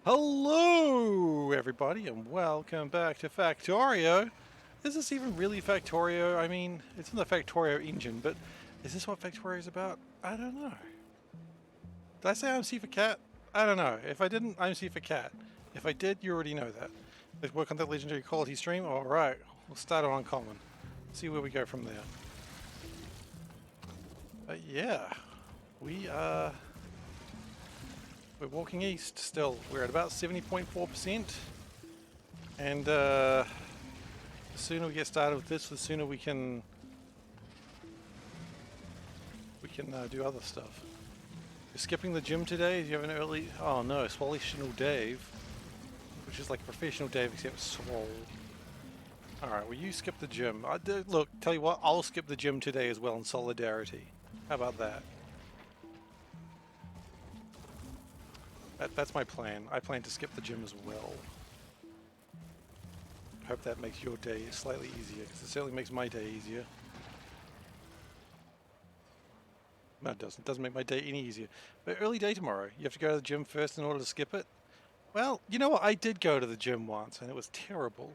Hello, everybody, and welcome back to Factorio. Is this even really Factorio? I mean, it's in the Factorio engine, but is this what Factorio is about? I don't know. Did I say I'm SeiferKatt? I don't know. If I didn't, I'm SeiferKatt. If I did, you already know that. Let's work on that legendary quality stream. Alright, we'll start on uncommon. See where we go from there. Yeah, we are... We're walking east still. We're at about 70.4%. And the sooner we get started with this, the sooner we can do other stuff. You're skipping the gym today? Do you have an early... Oh no, Swollitional Dave. Which is like a professional Dave except swole. Alright, well you skip the gym. Look, tell you what, I'll skip the gym today as well in solidarity. How about that? That's my plan. I plan to skip the gym as well. Hope that makes your day slightly easier, because it certainly makes my day easier. No, it doesn't. It doesn't make my day any easier. But early day tomorrow. You have to go to the gym first in order to skip it? Well, you know what? I did go to the gym once, and it was terrible.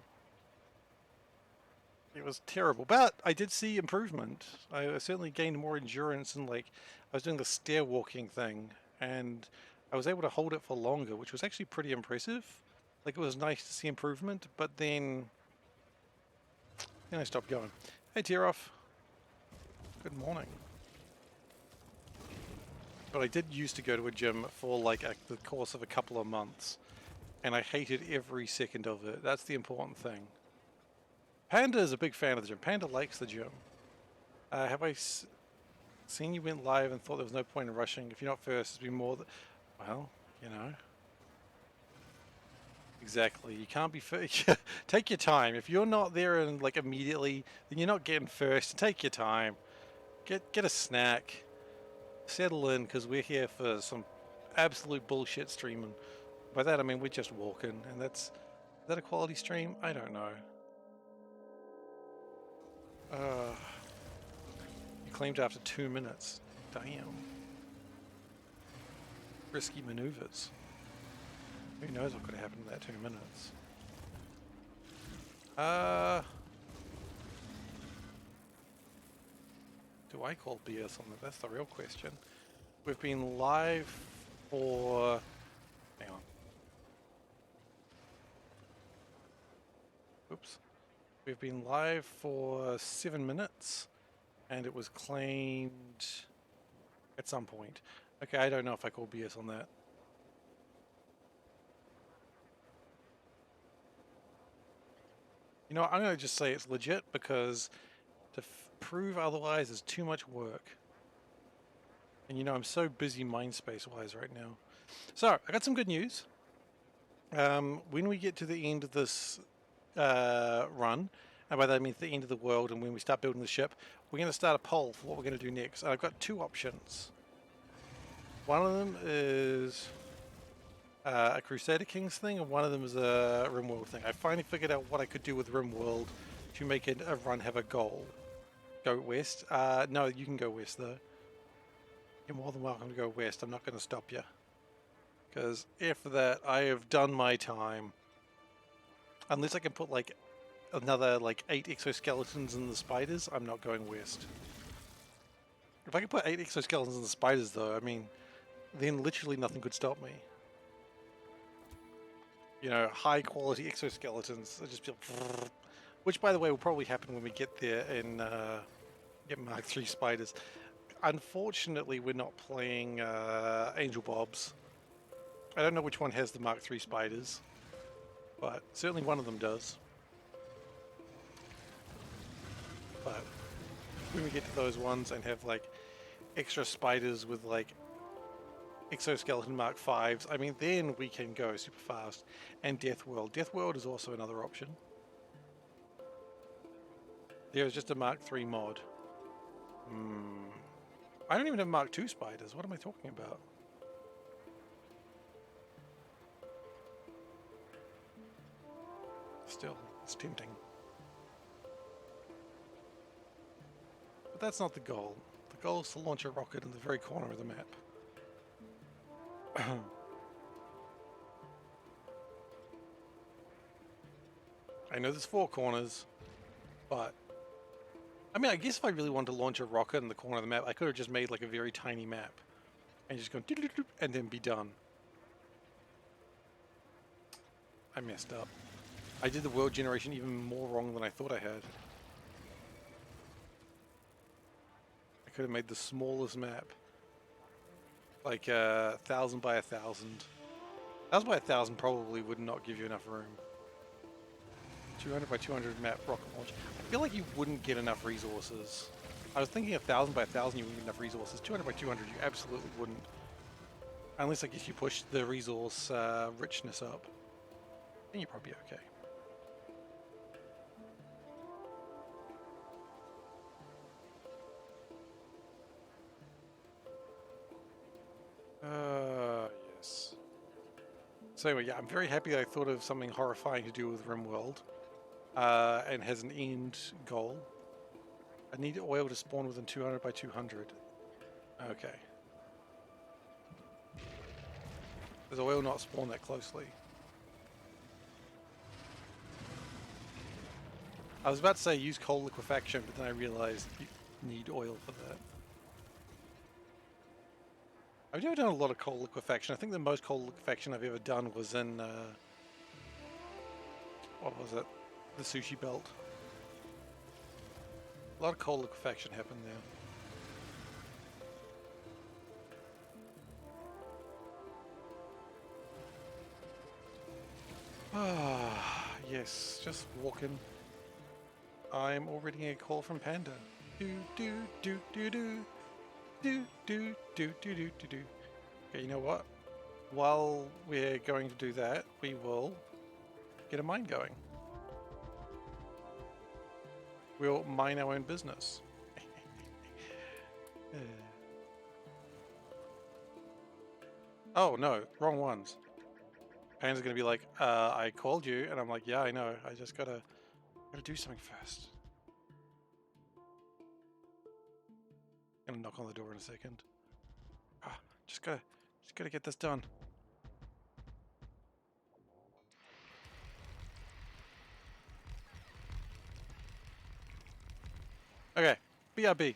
It was terrible. But I did see improvement. I certainly gained more endurance, and like, I was doing the stair walking thing, and I was able to hold it for longer, which was actually pretty impressive. Like, it was nice to see improvement, but then I stopped going. Hey, Tiroff. Good morning. But I did used to go to a gym for like the course of a couple of months, and I hated every second of it. That's the important thing. Panda is a big fan of the gym. Panda likes the gym. Have I seen you went live and thought there was no point in rushing? If you're not first, it's been more well, you know. Exactly. You can't be first. Take your time. If you're not there and like immediately, then you're not getting first. Take your time. Get a snack. Settle in, because we're here for some absolute bullshit streaming. By that I mean we're just walking, and is that a quality stream? I don't know. You claimed after 2 minutes. Damn. Risky maneuvers. Who knows what could happen in that 2 minutes? Do I call BS on that? That's the real question. We've been live for... Hang on. Oops. We've been live for 7 minutes, and it was claimed at some point. Okay, I don't know if I call BS on that. You know what, I'm going to just say it's legit, because to prove otherwise is too much work. And you know, I'm so busy mindspace-wise right now. So, I got some good news. When we get to the end of this run, and by that I mean the end of the world, and when we start building the ship, we're going to start a poll for what we're going to do next. And I've got two options. One of them is a Crusader Kings thing, and one of them is a RimWorld thing. I finally figured out what I could do with RimWorld to make it a run have a goal. Go west? No, you can go west though. You're more than welcome to go west. I'm not going to stop you. Because after that, I have done my time. Unless I can put like another like 8 exoskeletons in the spiders, I'm not going west. If I could put 8 exoskeletons in the spiders though, I mean, then literally nothing could stop me. You know, high quality exoskeletons, just be like, which by the way will probably happen when we get there and get Mark III spiders. Unfortunately, we're not playing Angel Bobs. I don't know which one has the Mark III spiders, but certainly one of them does. But when we get to those ones and have like extra spiders with like exoskeleton Mark Vs, I mean, then we can go super fast. And Death World. Death World is also another option. There is just a Mark III mod. I don't even have Mark II spiders. What am I talking about? Still, it's tempting. But that's not the goal. The goal is to launch a rocket in the very corner of the map. I know there's 4 corners, but I mean, I guess if I really wanted to launch a rocket in the corner of the map, I could have just made like a very tiny map and just go and then be done. I messed up. I did the world generation even more wrong than I thought I had. I could have made the smallest map, like 1,000 by 1,000. 1,000 by 1,000 probably would not give you enough room. 200 by 200 map rocket launch. I feel like you wouldn't get enough resources. I was thinking 1,000 by 1,000 you wouldn't get enough resources. 200 by 200 you absolutely wouldn't. Unless I guess you push the resource richness up. Then you're probably okay. Yes. So anyway, yeah, I'm very happy that I thought of something horrifying to do with RimWorld. And has an end goal. I need oil to spawn within 200 by 200. Okay. Does oil not spawn that closely? I was about to say use coal liquefaction, but then I realized you need oil for that. I've never done a lot of coal liquefaction. I think the most coal liquefaction I've ever done was in, what was it? The sushi belt. A lot of coal liquefaction happened there. Ah, yes, just walking. I'm already getting a call from Panda. Do do do do do do do do do do do do. Okay, you know what? While we're going to do that, we will get a mine going. We'll mine our own business. Oh no, wrong ones. Panda's gonna be like, I called you, and I'm like, yeah, I know. I just gotta do something first. I'm gonna knock on the door in a second. Ah, just gotta get this done. Okay, BRB.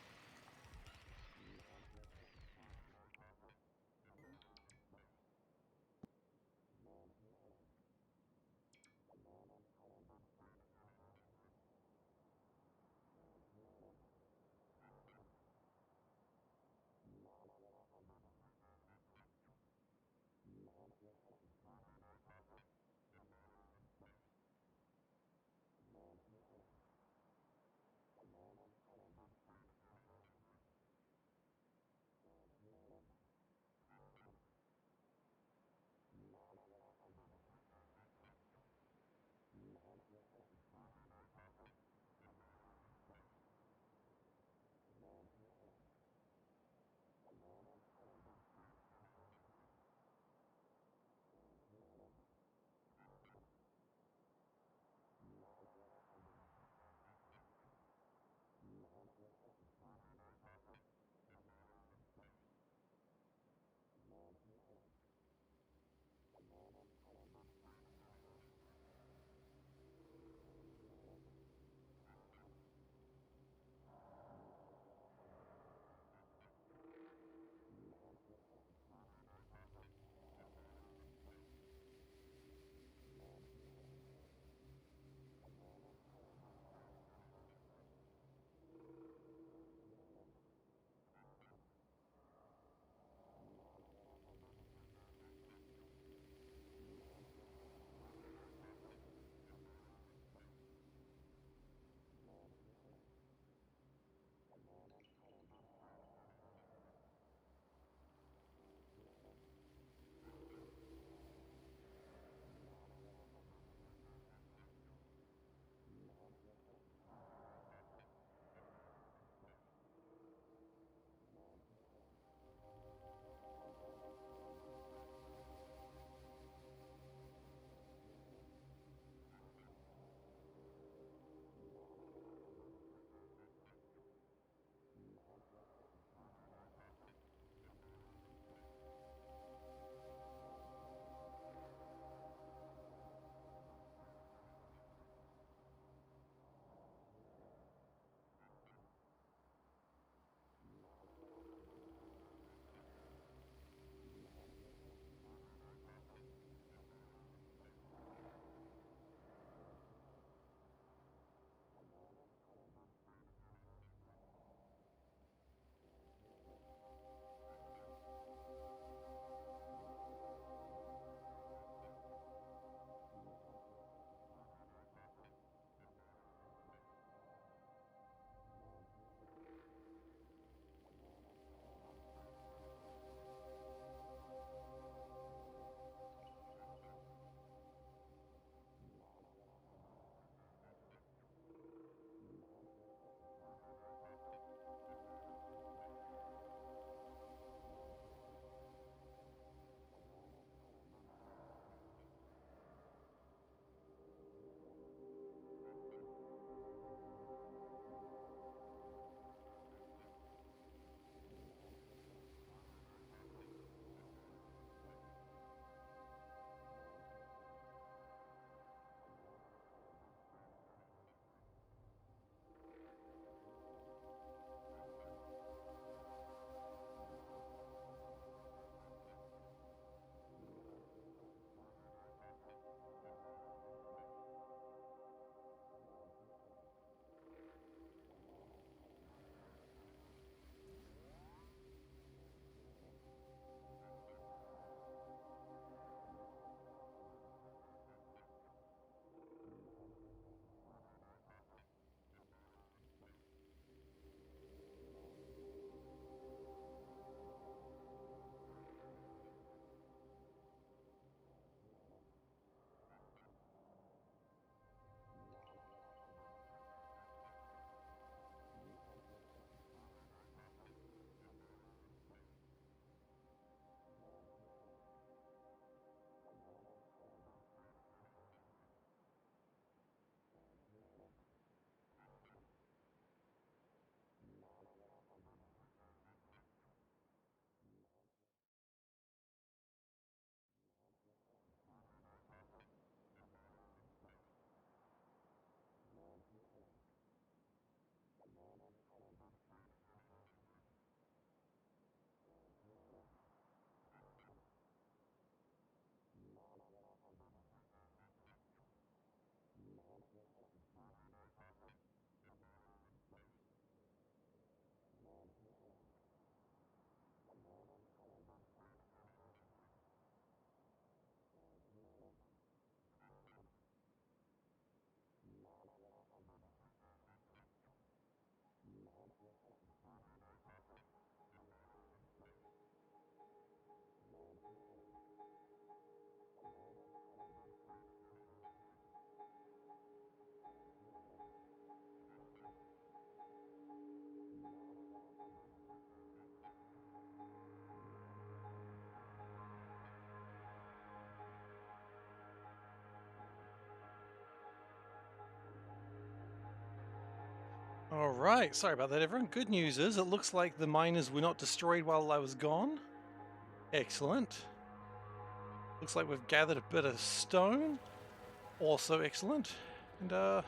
Alright, sorry about that everyone. Good news is it looks like the miners were not destroyed while I was gone. Excellent. Looks like we've gathered a bit of stone. Also excellent. And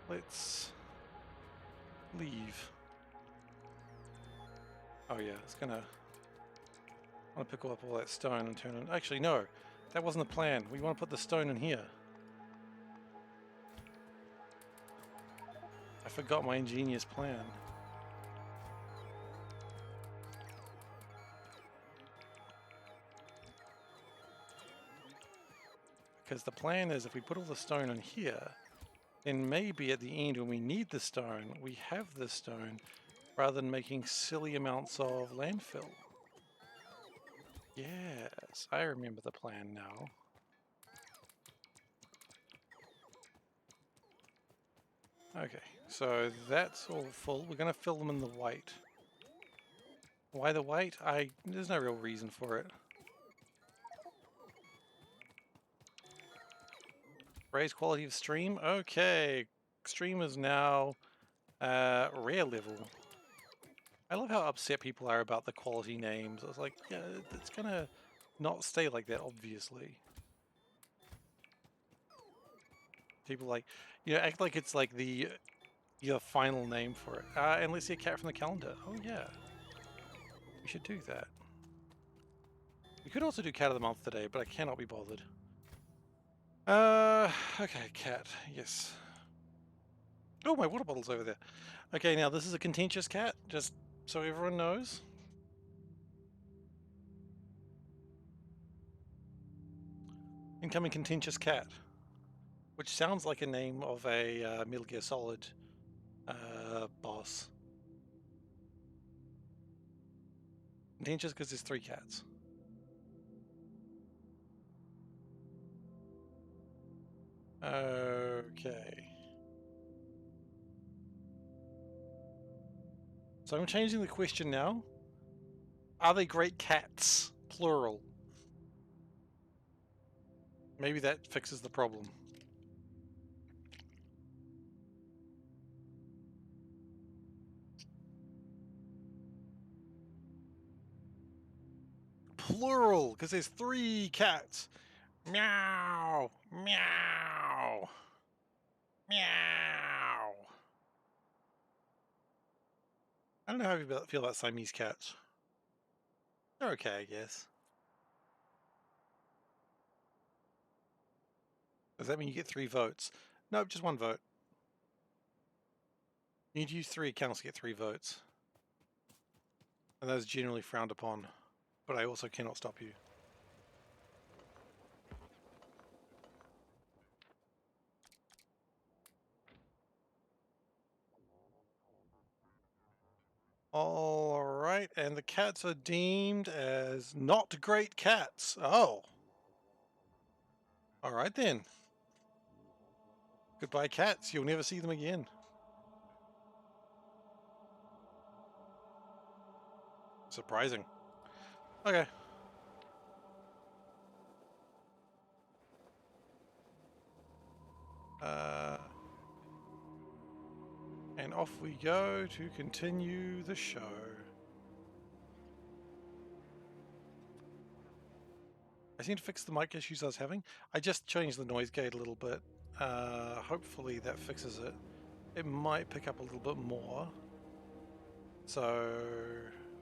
let's leave. Oh yeah, it's gonna... I want to pick up all that stone and turn it... Actually no, that wasn't the plan. We want to put the stone in here. I forgot my ingenious plan. Because the plan is if we put all the stone in here, then maybe at the end when we need the stone, we have the stone rather than making silly amounts of landfill. Yes, I remember the plan now. Okay, so that's all full. We're going to fill them in the white. Why the white? There's no real reason for it. Raise quality of stream? Okay, stream is now rare level. I love how upset people are about the quality names. I was like, yeah, it's gonna not stay like that, obviously. People like, act like it's like your final name for it. And let's see a cat from the calendar. Oh yeah, we should do that. We could also do cat of the month today, but I cannot be bothered. Okay, cat, yes. Oh, my water bottle's over there. Okay, now this is a contentious cat, just so everyone knows. Incoming contentious cat. Which sounds like a name of a Metal Gear Solid boss. Contentious because there's 3 cats. Okay. So I'm changing the question now. Are they great cats? Plural. Maybe that fixes the problem. Plural, because there's 3 cats. Meow, meow, meow. I don't know how you feel about Siamese cats. They're okay, I guess. Does that mean you get 3 votes? No, just 1 vote. You need to use 3 accounts to get 3 votes. And that is generally frowned upon. But I also cannot stop you. Alright, and the cats are deemed as not great cats. Oh. Alright then. Goodbye cats, you'll never see them again. Surprising. Okay. And off we go to continue the show. I seem to fix the mic issues I was having. I just changed the noise gate a little bit. Hopefully that fixes it. It might pick up a little bit more. So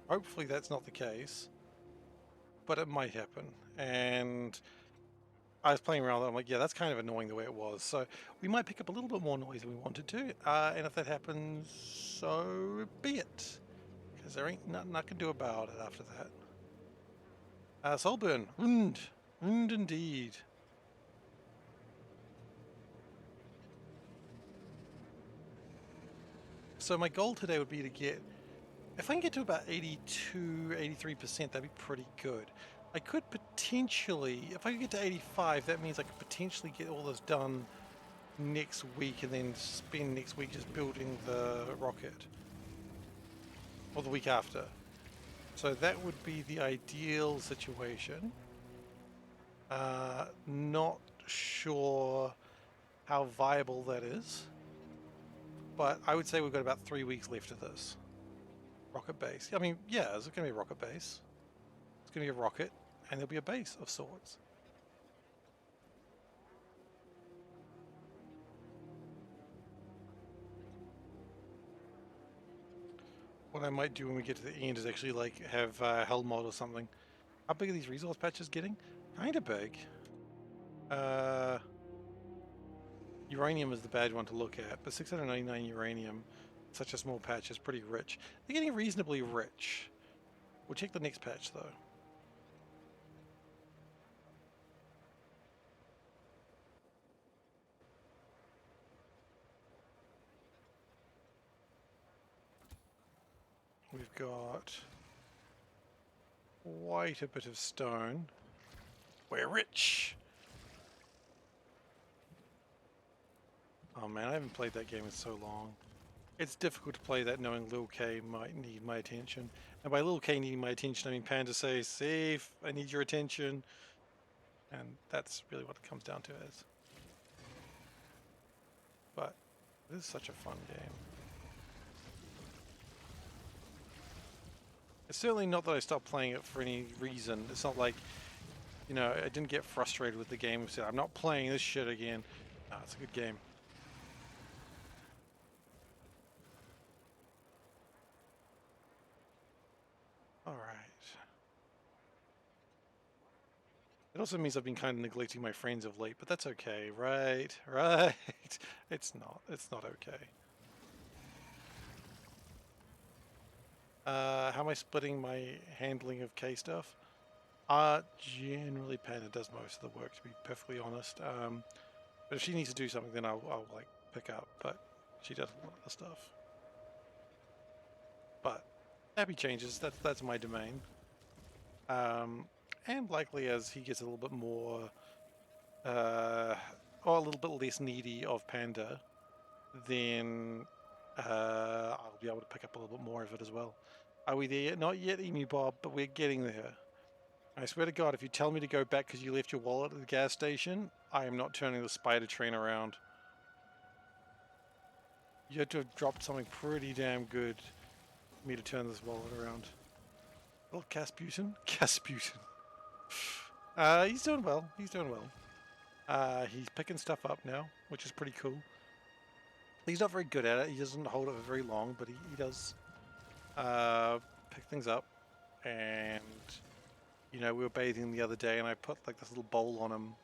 hopefully that's not the case. But it might happen. And I was playing around with it. I'm like, yeah, that's kind of annoying the way it was. So we might pick up a little bit more noise than we wanted to. And if that happens, so be it. Because there ain't nothing I can do about it after that. Solburn. Und indeed. So my goal today would be to get, if I can get to about 82, 83%, that'd be pretty good. I could potentially, if I could get to 85, that means I could potentially get all this done next week and then spend next week just building the rocket. Or the week after. So that would be the ideal situation. Not sure how viable that is. but I would say we've got about 3 weeks left of this. Rocket base. I mean, yeah, it's going to be a rocket base. It's going to be a rocket, and there'll be a base of sorts. What I might do when we get to the end is actually like have hell mod or something. How big are these resource patches getting? Kinda big. Uranium is the bad one to look at, but 699 uranium, such a small patch, is pretty rich. They're getting reasonably rich. We'll check the next patch though. We've got quite a bit of stone. We're rich! Oh man, I haven't played that game in so long. It's difficult to play that knowing Lil K might need my attention. And by Lil K needing my attention, I mean Panda says, Safe, I need your attention. And that's really what it comes down to as. But this is such a fun game. It's certainly not that I stopped playing it for any reason. It's not like, you know, I didn't get frustrated with the game and said, I'm not playing this shit again. No, it's a good game. Alright. It also means I've been kind of neglecting my friends of late, but that's okay, right? Right? It's not okay. How am I splitting my handling of K stuff? Generally Panda does most of the work, to be perfectly honest. But if she needs to do something, then I'll like pick up, but she does a lot of the stuff. But happy changes, that's my domain. And likely as he gets a little bit more, or a little bit less needy of Panda, then I'll be able to pick up a little bit more of it as well. Are we there yet? Not yet, Emu Bob, but we're getting there. I swear to God, if you tell me to go back because you left your wallet at the gas station, I am not turning the spider train around. You had to have dropped something pretty damn good for me to turn this wallet around. Oh, Casputin? Casputin. He's doing well. He's doing well. He's picking stuff up now, which is pretty cool. He's not very good at it. He doesn't hold it for very long, but he does pick things up. And, you know, we were bathing the other day, and I put like this little bowl on him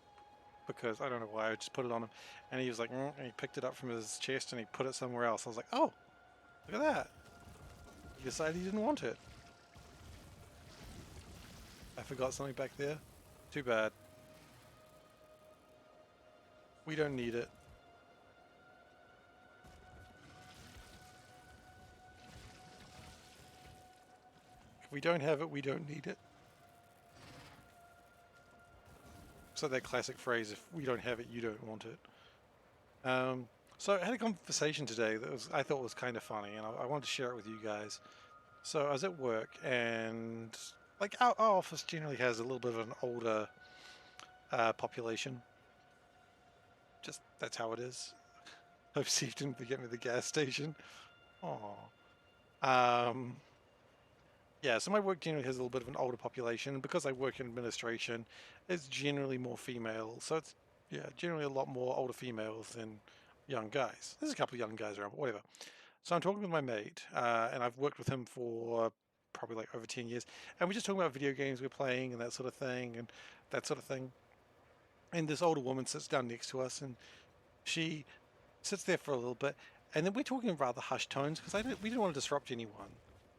because I don't know why. I just put it on him, and he was like, and he picked it up from his chest and he put it somewhere else. I was like, oh, look at that. He decided he didn't want it. I forgot something back there. Too bad. We don't need it. If we don't have it, we don't need it. So that classic phrase, if we don't have it, you don't want it. So I had a conversation today that I thought was kind of funny, and I wanted to share it with you guys. So I was at work, and like our office generally has a little bit of an older population. Just that's how it is. I've received him to get me the gas station. Oh. Yeah, so my work generally has a little bit of an older population, and because I work in administration, it's generally more female. So it's, yeah, generally a lot more older females than young guys. There's a couple of young guys around, but whatever. So I'm talking with my mate, and I've worked with him for probably like over 10 years, and we're just talking about video games we're playing and that sort of thing, and that sort of thing. And this older woman sits down next to us, and she sits there for a little bit, and then we're talking in rather hushed tones because we didn't want to disrupt anyone.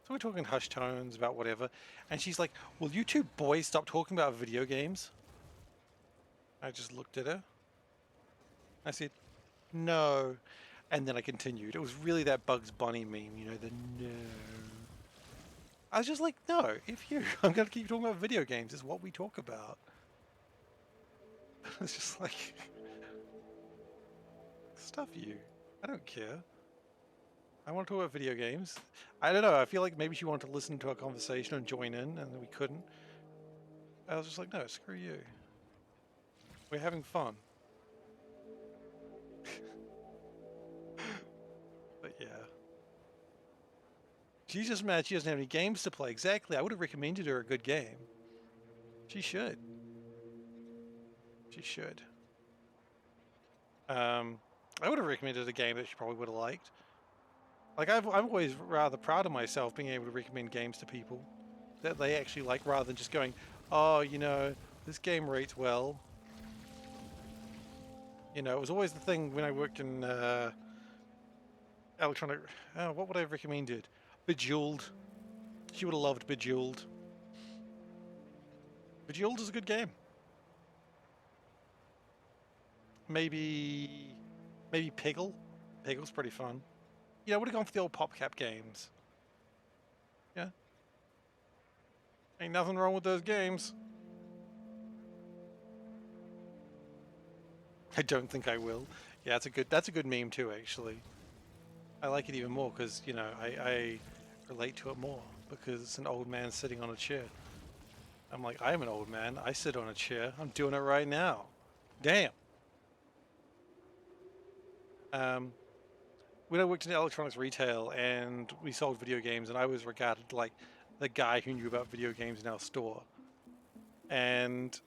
So we're talking hushed tones about whatever, and she's like, "Will you two boys stop talking about video games?" I just looked at her. I said, "No," and then I continued. It was really that Bugs Bunny meme, you know, the no. I was just like, "No, if you, I'm gonna keep talking about video games. Is what we talk about." It's just like, stuff you. I don't care. I want to talk about video games. I don't know. I feel like maybe she wanted to listen to our conversation and join in, and we couldn't. I was just like, no, screw you. We're having fun. But yeah. She's just mad she doesn't have any games to play. Exactly. I would have recommended her a good game. She should. She should. I would have recommended a game that she probably would have liked. Like I'm always rather proud of myself being able to recommend games to people that they actually like, rather than just going, oh, you know, this game rates well. You know, it was always the thing when I worked in electronic. What would I have recommended? Bejeweled. She would have loved Bejeweled. Bejeweled is a good game. Maybe Peggle. Peggle's pretty fun. You know, I would have gone for the old PopCap games. Yeah. Ain't nothing wrong with those games. I don't think I will. Yeah, that's a good meme too, actually. I like it even more because, you know, I relate to it more because it's an old man sitting on a chair. I'm like, I am an old man. I sit on a chair. I'm doing it right now. Damn. When I worked in electronics retail and we sold video games, and I was regarded like the guy who knew about video games in our store. And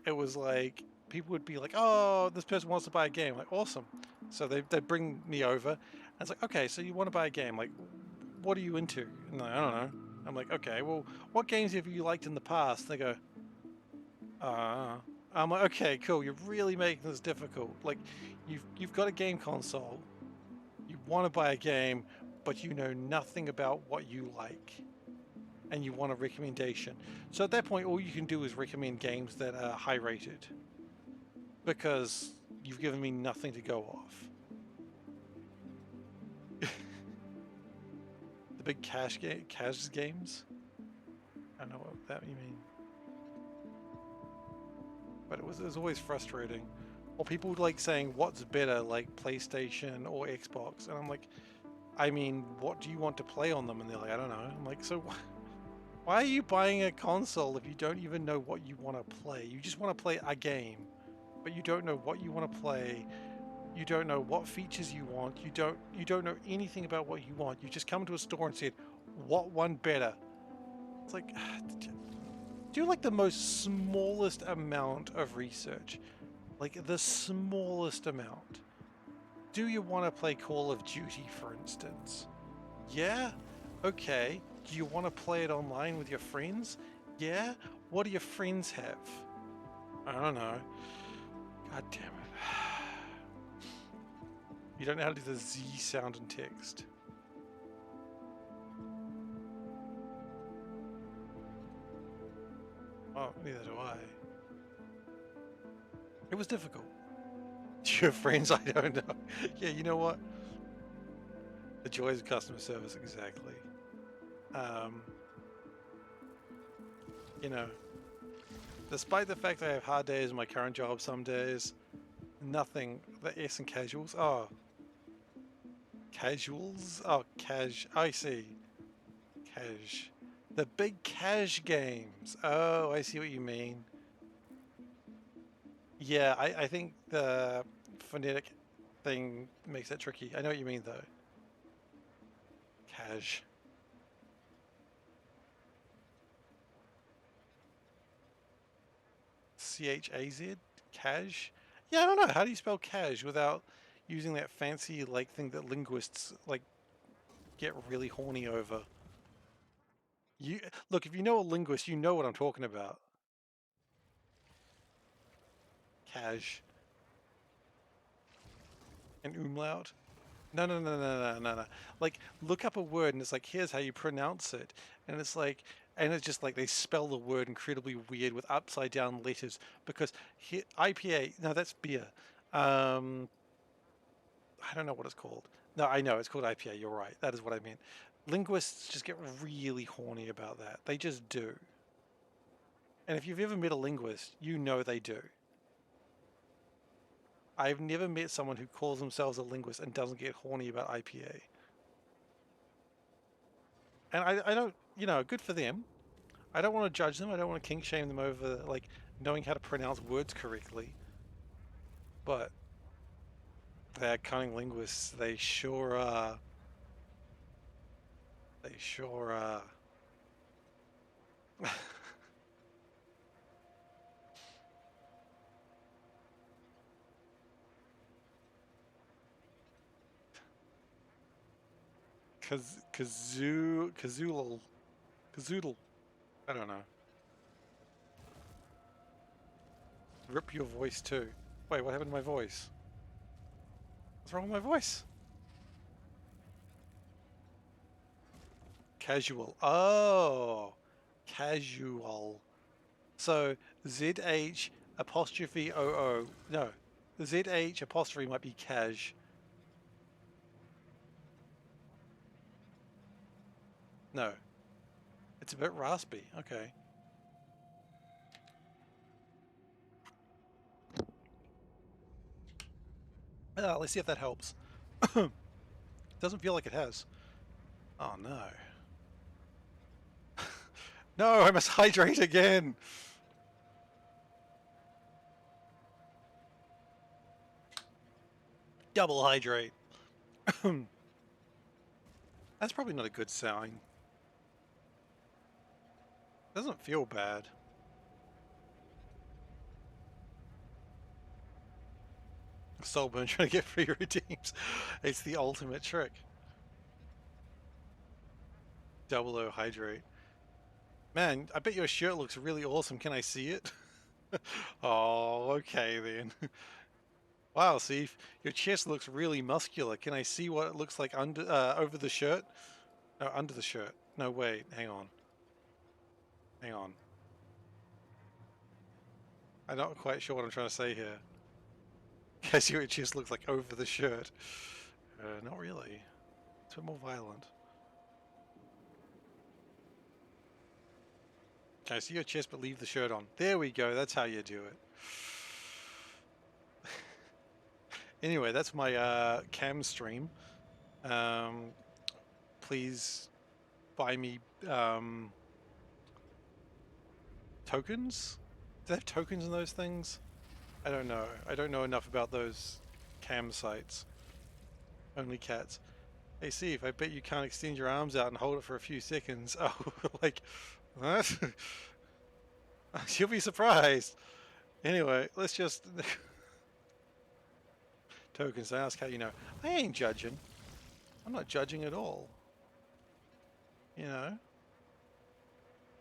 it was like, people would be like, oh, this person wants to buy a game. Like, awesome. So they'd bring me over. And it's like, okay, so you want to buy a game. Like, what are you into? And I don't know. I'm like, okay, well, what games have you liked in the past? They go, I'm like, okay, cool. You're really making this difficult. Like, you've got a game console. You want to buy a game, but you know nothing about what you like, and you want a recommendation. So at that point, all you can do is recommend games that are high rated, because you've given me nothing to go off. The big cash games. I don't know what that you mean, but it was always frustrating. Or people would like saying, what's better, like PlayStation or Xbox? And I'm like, I mean, what do you want to play on them? And they're like, I don't know. I'm like, so why are you buying a console if you don't even know what you want to play? You just want to play a game, but you don't know what you want to play. You don't know what features you want. You don't know anything about what you want. You just come to a store and said, what one better? It's like, do like the most smallest amount of research. Like the smallest amount. Do you want to play Call of Duty, for instance? Yeah? Okay. Do you want to play it online with your friends? Yeah? What do your friends have? I don't know. God damn it. You don't know how to do the Z sound in text. Oh, neither do I. It was difficult. Your friends, I don't know. Yeah, you know what? The joys of customer service, exactly. You know, despite the fact that I have hard days in my current job some days, nothing, the S and casuals, oh. Casuals? Oh, I see. Cash. The big cash games. Oh, I see what you mean. Yeah, I think the phonetic thing makes it tricky. I know what you mean, though. Cash. C-H-A-Z? Cash? Yeah, I don't know. How do you spell cash without using that fancy, like, thing that linguists, like, get really horny over? Look, if you know a linguist, you know what I'm talking about. Cash. An umlaut? No, no, no, no, no, no, no. Like, look up a word and it's like, here's how you pronounce it. And it's like, and it's just like they spell the word incredibly weird with upside down letters because here, IPA, no, that's beer. I don't know what it's called. No, I know it's called IPA. You're right. That is what I meant. Linguists just get really horny about that. They just do. And if you've ever met a linguist, you know they do. I've never met someone who calls themselves a linguist and doesn't get horny about IPA. And I don't, you know, good for them. I don't want to judge them. I don't want to kink shame them over like knowing how to pronounce words correctly. But They're cunning linguists. They sure are. They sure are. Kazoodle. Kazoodle. I don't know. Rip your voice too. Wait, what happened to my voice? What's wrong with my voice? Casual. Oh, casual. So ZH apostrophe OO. No, ZH apostrophe might be cash. No, it's a bit raspy. Okay. Let's see if that helps. Doesn't feel like it has. Oh no. No, I must hydrate again. Double hydrate. That's probably not a good sign. Doesn't feel bad. Soulburn trying to get free redeems. It's the ultimate trick. Double O hydrate. Man, I bet your shirt looks really awesome. Can I see it? Oh, okay then. Wow, see, your chest looks really muscular. Can I see what it looks like under over the shirt? No, under the shirt. No, wait, hang on. Hang on. I'm not quite sure what I'm trying to say here. Can I see what your chest looks like over the shirt? Not really. It's a bit more violent. Can I see your chest but leave the shirt on? There we go, that's how you do it. Anyway, that's my cam stream. Please buy me tokens? Do they have tokens in those things? I don't know. I don't know enough about those cam sites. Only cats. Hey Steve, I bet you can't extend your arms out and hold it for a few seconds. Oh, like, what? You'll be surprised. Anyway, let's just... Tokens, I ask how you know. I ain't judging. I'm not judging at all. You know?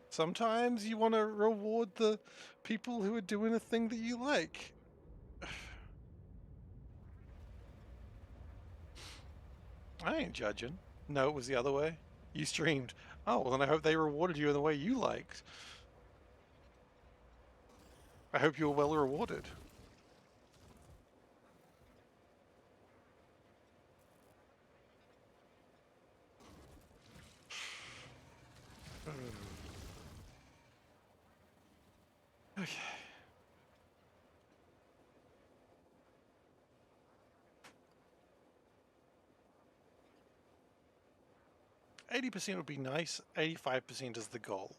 Sometimes you want to reward the people who are doing a thing that you like. I ain't judging. No, it was the other way. You streamed. Oh, well then I hope they rewarded you in the way you liked. I hope you were well rewarded. Okay. 80% would be nice. 85% is the goal.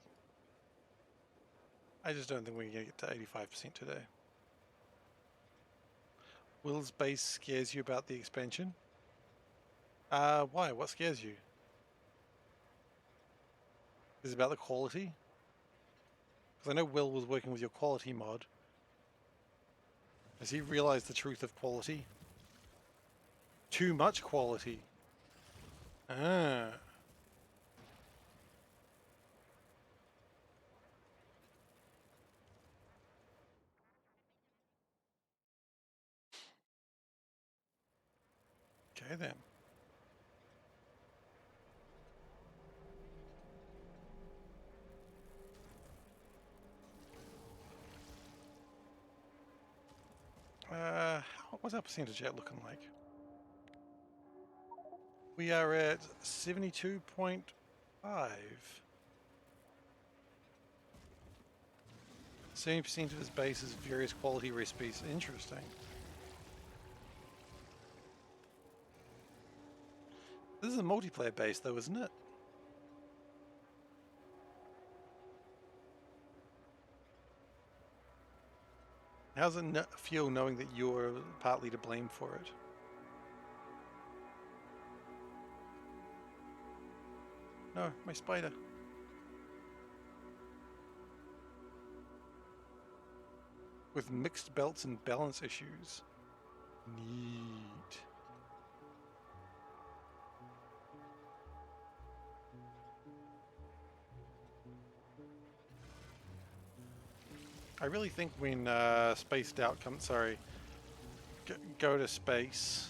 I just don't think we're going to get to 85% today. Will's base scares you about the expansion? Why? What scares you? Is it about the quality? Because I know Will was working with your quality mod. Has he realized the truth of quality? Too much quality. Ah. Okay then. What's our percentage at looking like? We are at 72.5. 70% of his base is various quality recipes. Interesting. This is a multiplayer base though, isn't it? How does it feel knowing that you're partly to blame for it? No, my spider. With mixed belts and balance issues. Neat. I really think when Spaced Out comes, sorry, go to space.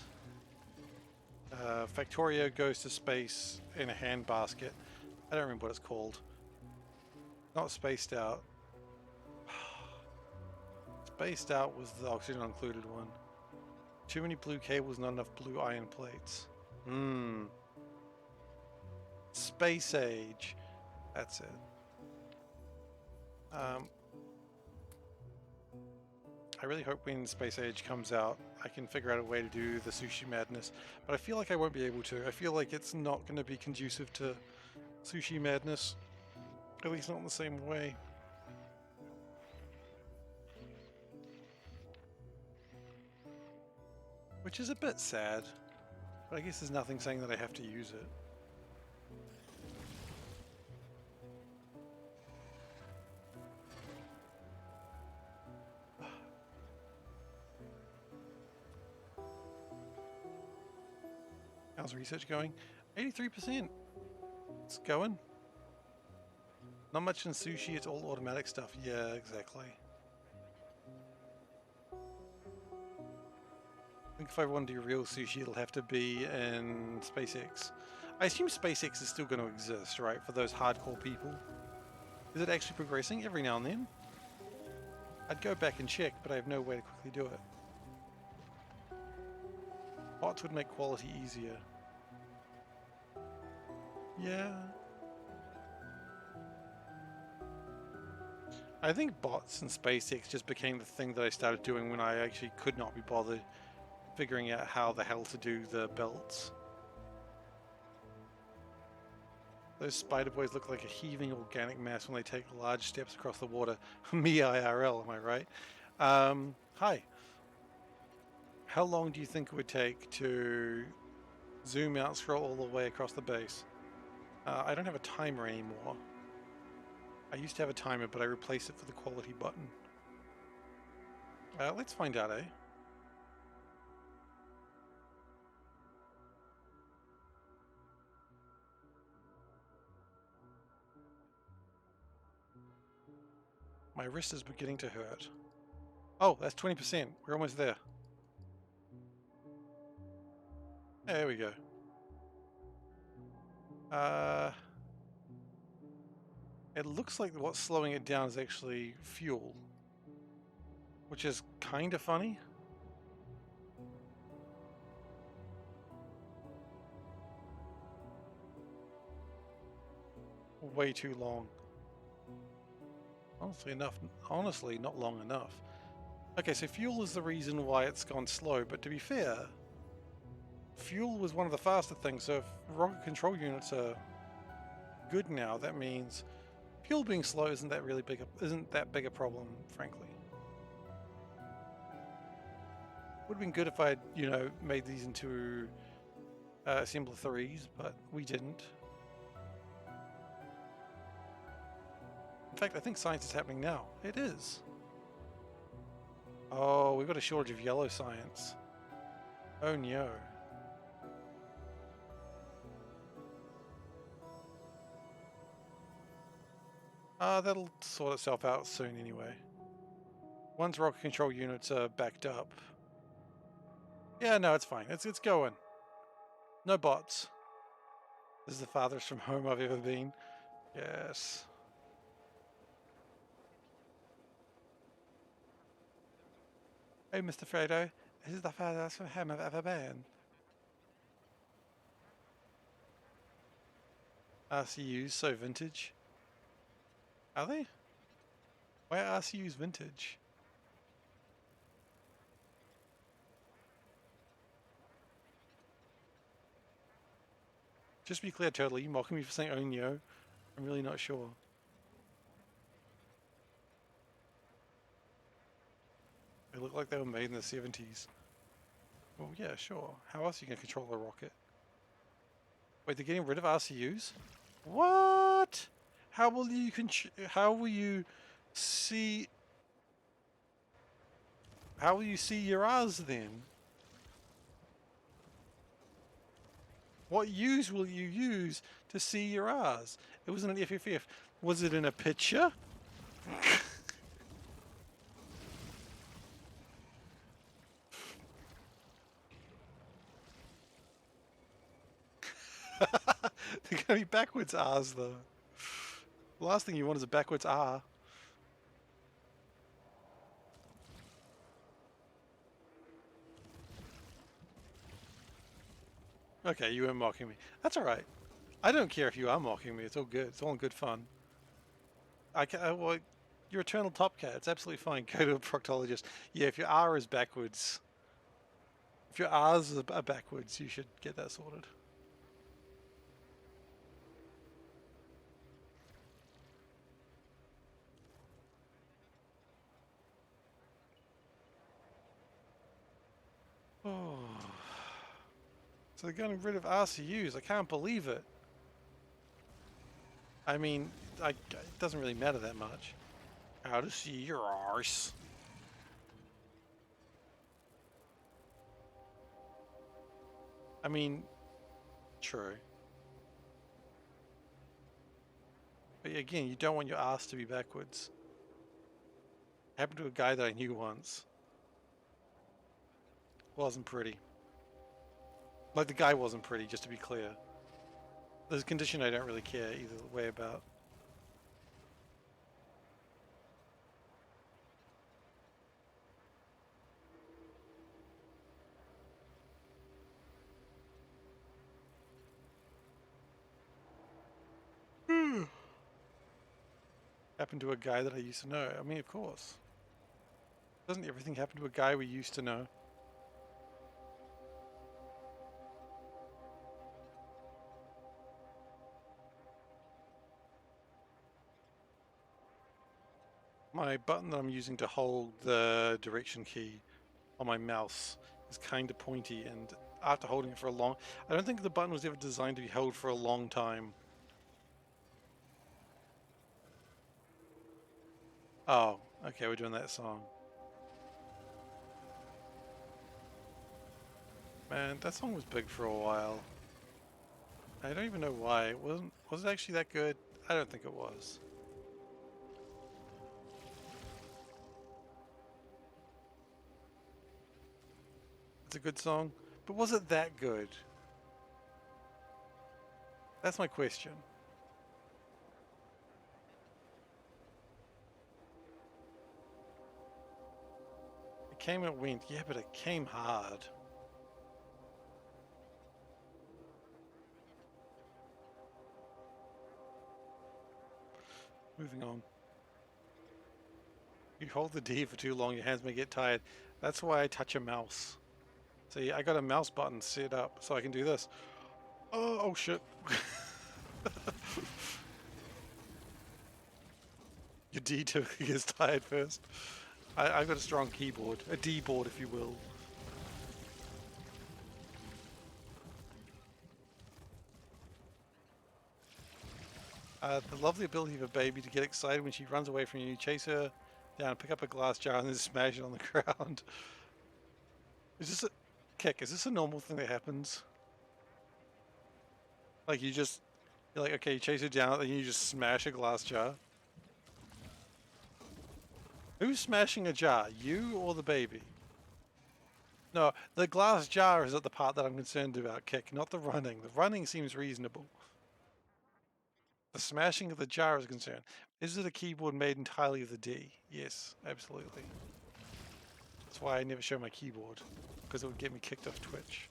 Factorio goes to space in a handbasket. I don't remember what it's called. Not Spaced Out. Spaced Out was the oxygen included one. Too many blue cables, not enough blue iron plates. Space Age. That's it. I really hope when Space Age comes out, I can figure out a way to do the sushi madness. But I feel like I won't be able to. I feel like it's not going to be conducive to sushi madness. At least not in the same way. Which is a bit sad. But I guess there's nothing saying that I have to use it. How's research going? 83%. It's going. Not much in sushi, it's all automatic stuff. Yeah, exactly. I think if I want to do real sushi, it'll have to be in SpaceX. I assume SpaceX is still going to exist, right? For those hardcore people. Is it actually progressing every now and then? I'd go back and check, but I have no way to quickly do it. Bots would make quality easier. Yeah. I think bots and SpaceX just became the thing that I started doing when I actually could not be bothered figuring out how the hell to do the belts. Those spider boys look like a heaving organic mass when they take large steps across the water. Me IRL, am I right? Hi. How long do you think it would take to zoom out, scroll all the way across the base? I don't have a timer anymore. I used to have a timer, but I replaced it for the quality button. Let's find out, eh? My wrist is beginning to hurt. Oh, that's 20%. We're almost there. There we go. It looks like what's slowing it down is actually fuel, which is kind of funny. Way too long. Honestly, not long enough. Okay, so fuel is the reason why it's gone slow, but to be fair, fuel was one of the faster things, so if rocket control units are good now, that means fuel being slow isn't that big a problem, frankly. Would have been good if I'd, made these into assembler 3s, but we didn't. In fact, I think science is happening now. It is. Oh, we've got a shortage of yellow science. Oh no. That'll sort itself out soon anyway. Once rocket control units are backed up. Yeah, no, it's fine. It's going. No bots. This is the farthest from home I've ever been. Yes. Hey, Mr. Fredo. This is the farthest from home I've ever been. RCUs so vintage. Are they? Why are RCUs vintage? Just to be clear, Turtle, you mocking me for saying Onyo? I'm really not sure. They look like they were made in the 70s. Well, yeah, sure. How else are you going to control a rocket? Wait, they're getting rid of RCUs? What? How will you how will you see how will you see your R's then? What use will you use to see your R's? It wasn't an FFF. Was it in a picture? They're gonna be backwards R's though. The last thing you want is a backwards R. Okay, you were mocking me. That's alright. I don't care if you are mocking me. It's all good. It's all in good fun. Well, you're eternal top cat. It's absolutely fine. Go to a proctologist. Yeah, if your R is backwards, if your R's are backwards, you should get that sorted. Oh. So they're getting rid of RCUs. I can't believe it. I mean, it doesn't really matter that much. How to see your arse. I mean, true. But again, you don't want your ass to be backwards. Happened to a guy that I knew once. Wasn't pretty. Like, the guy wasn't pretty, just to be clear. There's a condition I don't really care either way about. Happened to a guy that I used to know. I mean, of course. Doesn't everything happen to a guy we used to know? My button that I'm using to hold the direction key on my mouse is kind of pointy, and after holding it for a long... I don't think the button was ever designed to be held for a long time. Oh, okay, we're doing that song. Man, that song was big for a while. I don't even know why. Was it actually that good? I don't think it was. It's a good song, but was it that good? That's my question. It came and it went, yeah, but it came hard. Moving on. You hold the D for too long, your hands may get tired. That's why I touch a mouse. See, I got a mouse button set up so I can do this. Oh shit. Your D gets tired first. I've got a strong keyboard, a D board if you will. The lovely ability of a baby to get excited when she runs away from you, chase her down, pick up a glass jar, and then smash it on the ground. Is this a kick? Is this a normal thing that happens? Like you're like, okay, you chase her down, and you just smash a glass jar. Who's smashing a jar? You or the baby? No, the glass jar is at the part that I'm concerned about, Kick, not the running. The running seems reasonable. The smashing of the jar is concerned. Is it a keyboard made entirely of the D? Yes, absolutely. That's why I never show my keyboard, because it would get me kicked off Twitch.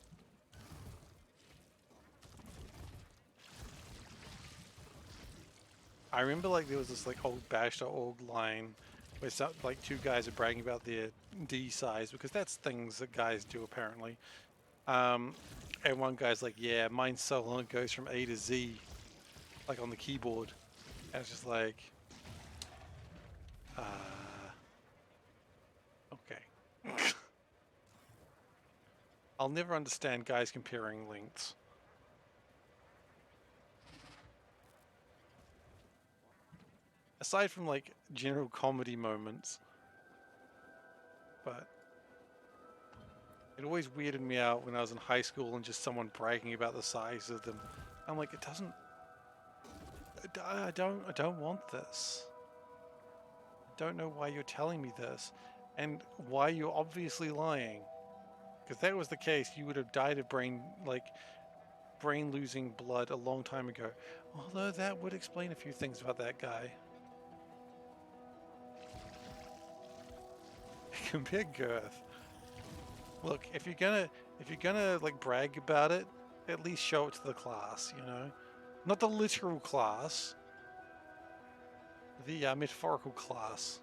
I remember like there was this like old bash.org line where like two guys are bragging about their D size, because that's things that guys do apparently. And one guy's like, yeah, mine's so long it goes from A to Z, like on the keyboard. And it's just like, okay. I'll never understand guys comparing lengths. aside from like general comedy moments, but it always weirded me out when I was in high school and just someone bragging about the size of them. I'm like, it doesn't. I don't want this. I don't know why you're telling me this, and why you're obviously lying. Because if that was the case, you would have died of brain losing blood a long time ago. Although that would explain a few things about that guy. Compare girth. Look, if you're gonna like brag about it, at least show it to the class, you know? Not the literal class, the metaphorical class.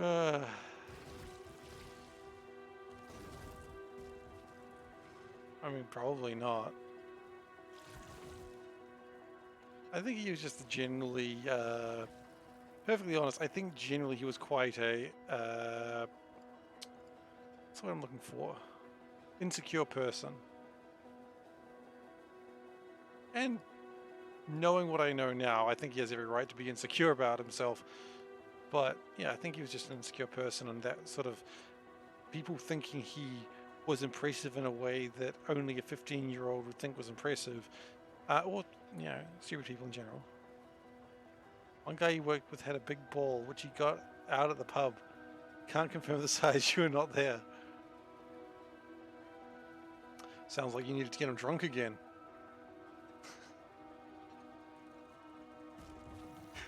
I mean, probably not. I think he was just generally, perfectly honest, I think generally he was quite a, that's what I'm looking for. Insecure person. And knowing what I know now, I think he has every right to be insecure about himself. But yeah, I think he was just an insecure person, and that sort of people thinking he was impressive in a way that only a 15-year-old would think was impressive, or you know, stupid people in general. One guy he worked with had a big ball, which he got out at the pub. Can't confirm the size, you were not there. Sounds like you needed to get him drunk again.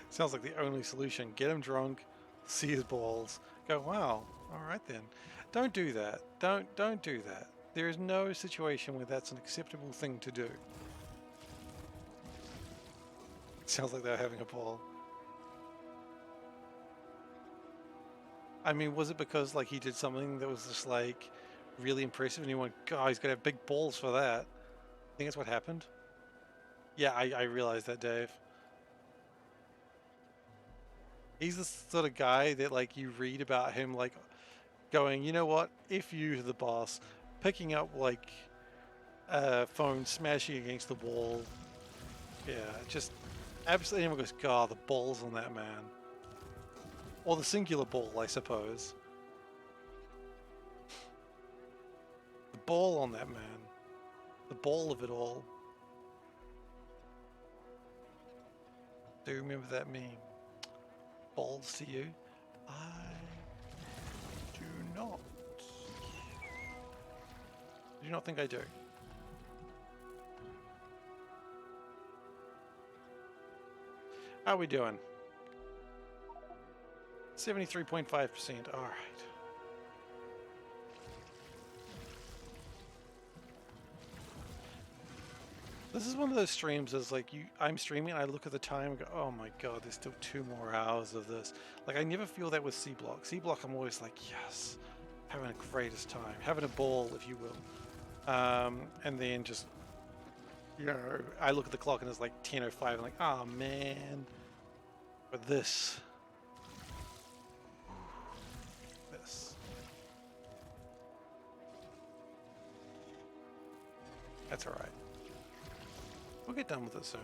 Sounds like the only solution. Get him drunk, see his balls, go, wow, all right then. Don't do that. Don't do that. There is no situation where that's an acceptable thing to do. Sounds like they're having a ball. I mean, was it because like he did something that was just like really impressive and you went, God, he's gonna have big balls for that? I think that's what happened. Yeah, I realized that, Dave. He's the sort of guy that like you read about him like going, you know what, if you the boss, picking up like a phone, smashing against the wall. Yeah, just absolutely anyone goes, God, the balls on that man. Or the singular ball, I suppose. The ball on that man. The ball of it all. Do you remember that meme? Balls to you? I do not. I do not think I do. How are we doing? 73.5%. All right. This is one of those streams as like I'm streaming and I look at the time and go, oh my God, there's still 2 more hours of this. Like I never feel that with C Block. C Block, I'm always like, yes, having the greatest time, having a ball, if you will. And then just, you know, I look at the clock and it's like 10:05 and like, oh man, but this. That's all right. We'll get done with it soon.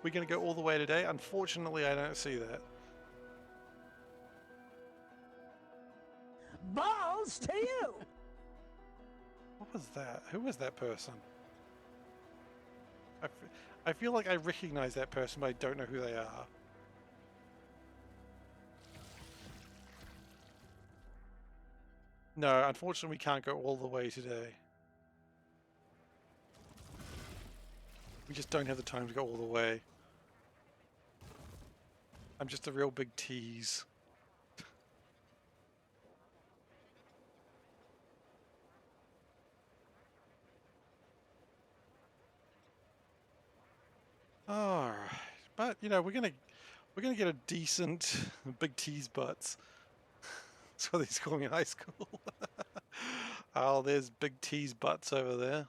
We're going to go all the way today? Unfortunately, I don't see that. Balls to you! What was that? Who was that person? I feel like I recognize that person, but I don't know who they are. No, unfortunately, we can't go all the way today. We just don't have the time to go all the way. I'm just a real big tease. All right, but you know we're gonna get a decent big tease butts. That's what they call me in high school. Oh, there's big tease butts over there.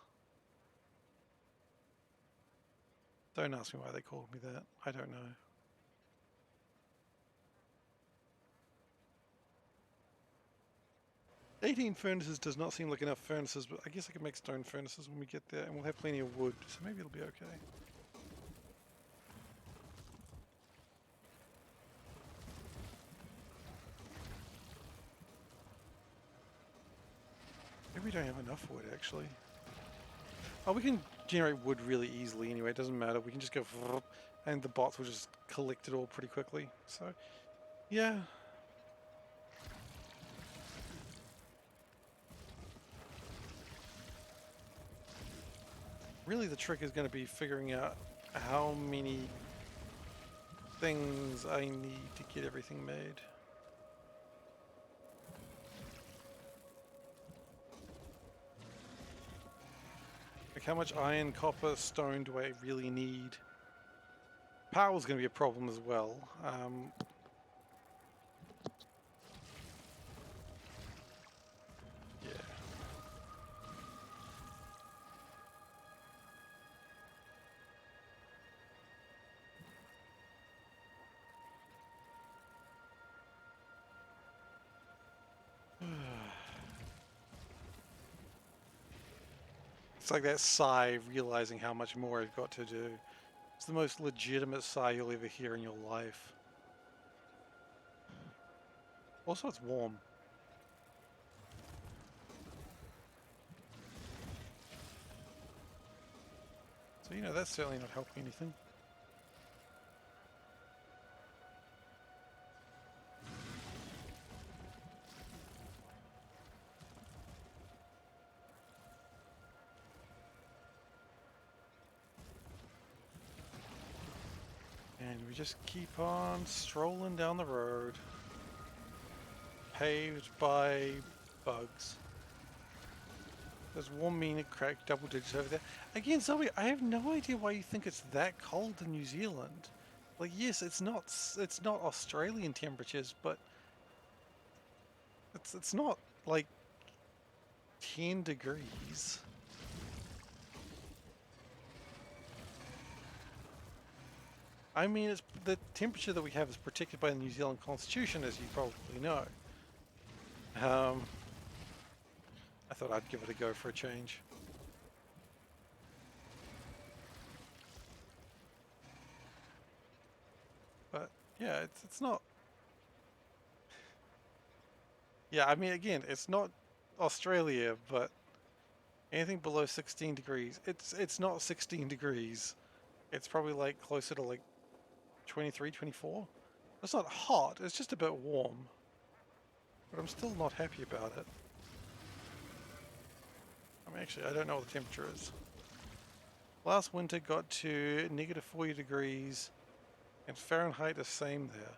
Don't ask me why they called me that. I don't know. 18 furnaces does not seem like enough furnaces, but I guess I can make stone furnaces when we get there, and we'll have plenty of wood, so maybe it'll be okay. Maybe we don't have enough wood, actually. Oh, we can generate wood really easily anyway, it doesn't matter. We can just go and the bots will just collect it all pretty quickly. So, yeah. Really the trick is going to be figuring out how many things I need to get everything made. Like how much iron, copper, stone do I really need? Power is going to be a problem as well. Yeah. It's like that sigh realizing how much more I've got to do. It's the most legitimate sigh you'll ever hear in your life. Also, it's warm. So, you know, that's certainly not helping anything. And we just keep on strolling down the road. Paved by bugs. There's 1 minute crack double digits over there. Again, Zoe, I have no idea why you think it's that cold in New Zealand. Like, yes, it's not Australian temperatures, but it's not like 10 degrees. I mean, it's the temperature that we have is protected by the New Zealand Constitution, as you probably know. I thought I'd give it a go for a change. But yeah, it's not. Yeah, I mean, again, it's not Australia, but anything below 16 degrees, it's not 16 degrees. It's probably like closer to like 23, 24. It's not hot, it's just a bit warm. But I'm still not happy about it. I mean, actually, I don't know what the temperature is. Last winter got to negative 40 degrees, and Fahrenheit is same there.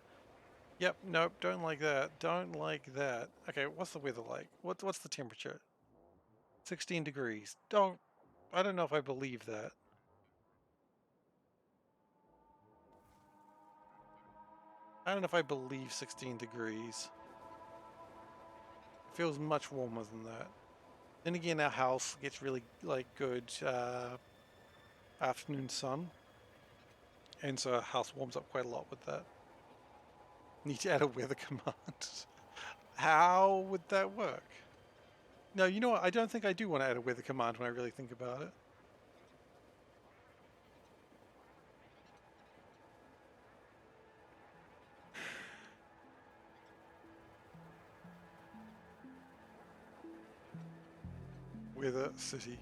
Yep, nope, don't like that. Don't like that. Okay, what's the weather like? What's the temperature? 16 degrees. I don't know if I believe that. I don't know if I believe 16 degrees. It feels much warmer than that. Then again, our house gets really like good afternoon sun, and so our house warms up quite a lot with that. Need to add a weather command. How would that work? No, you know what? I don't think I do want to add a weather command when I really think about it. Weather city.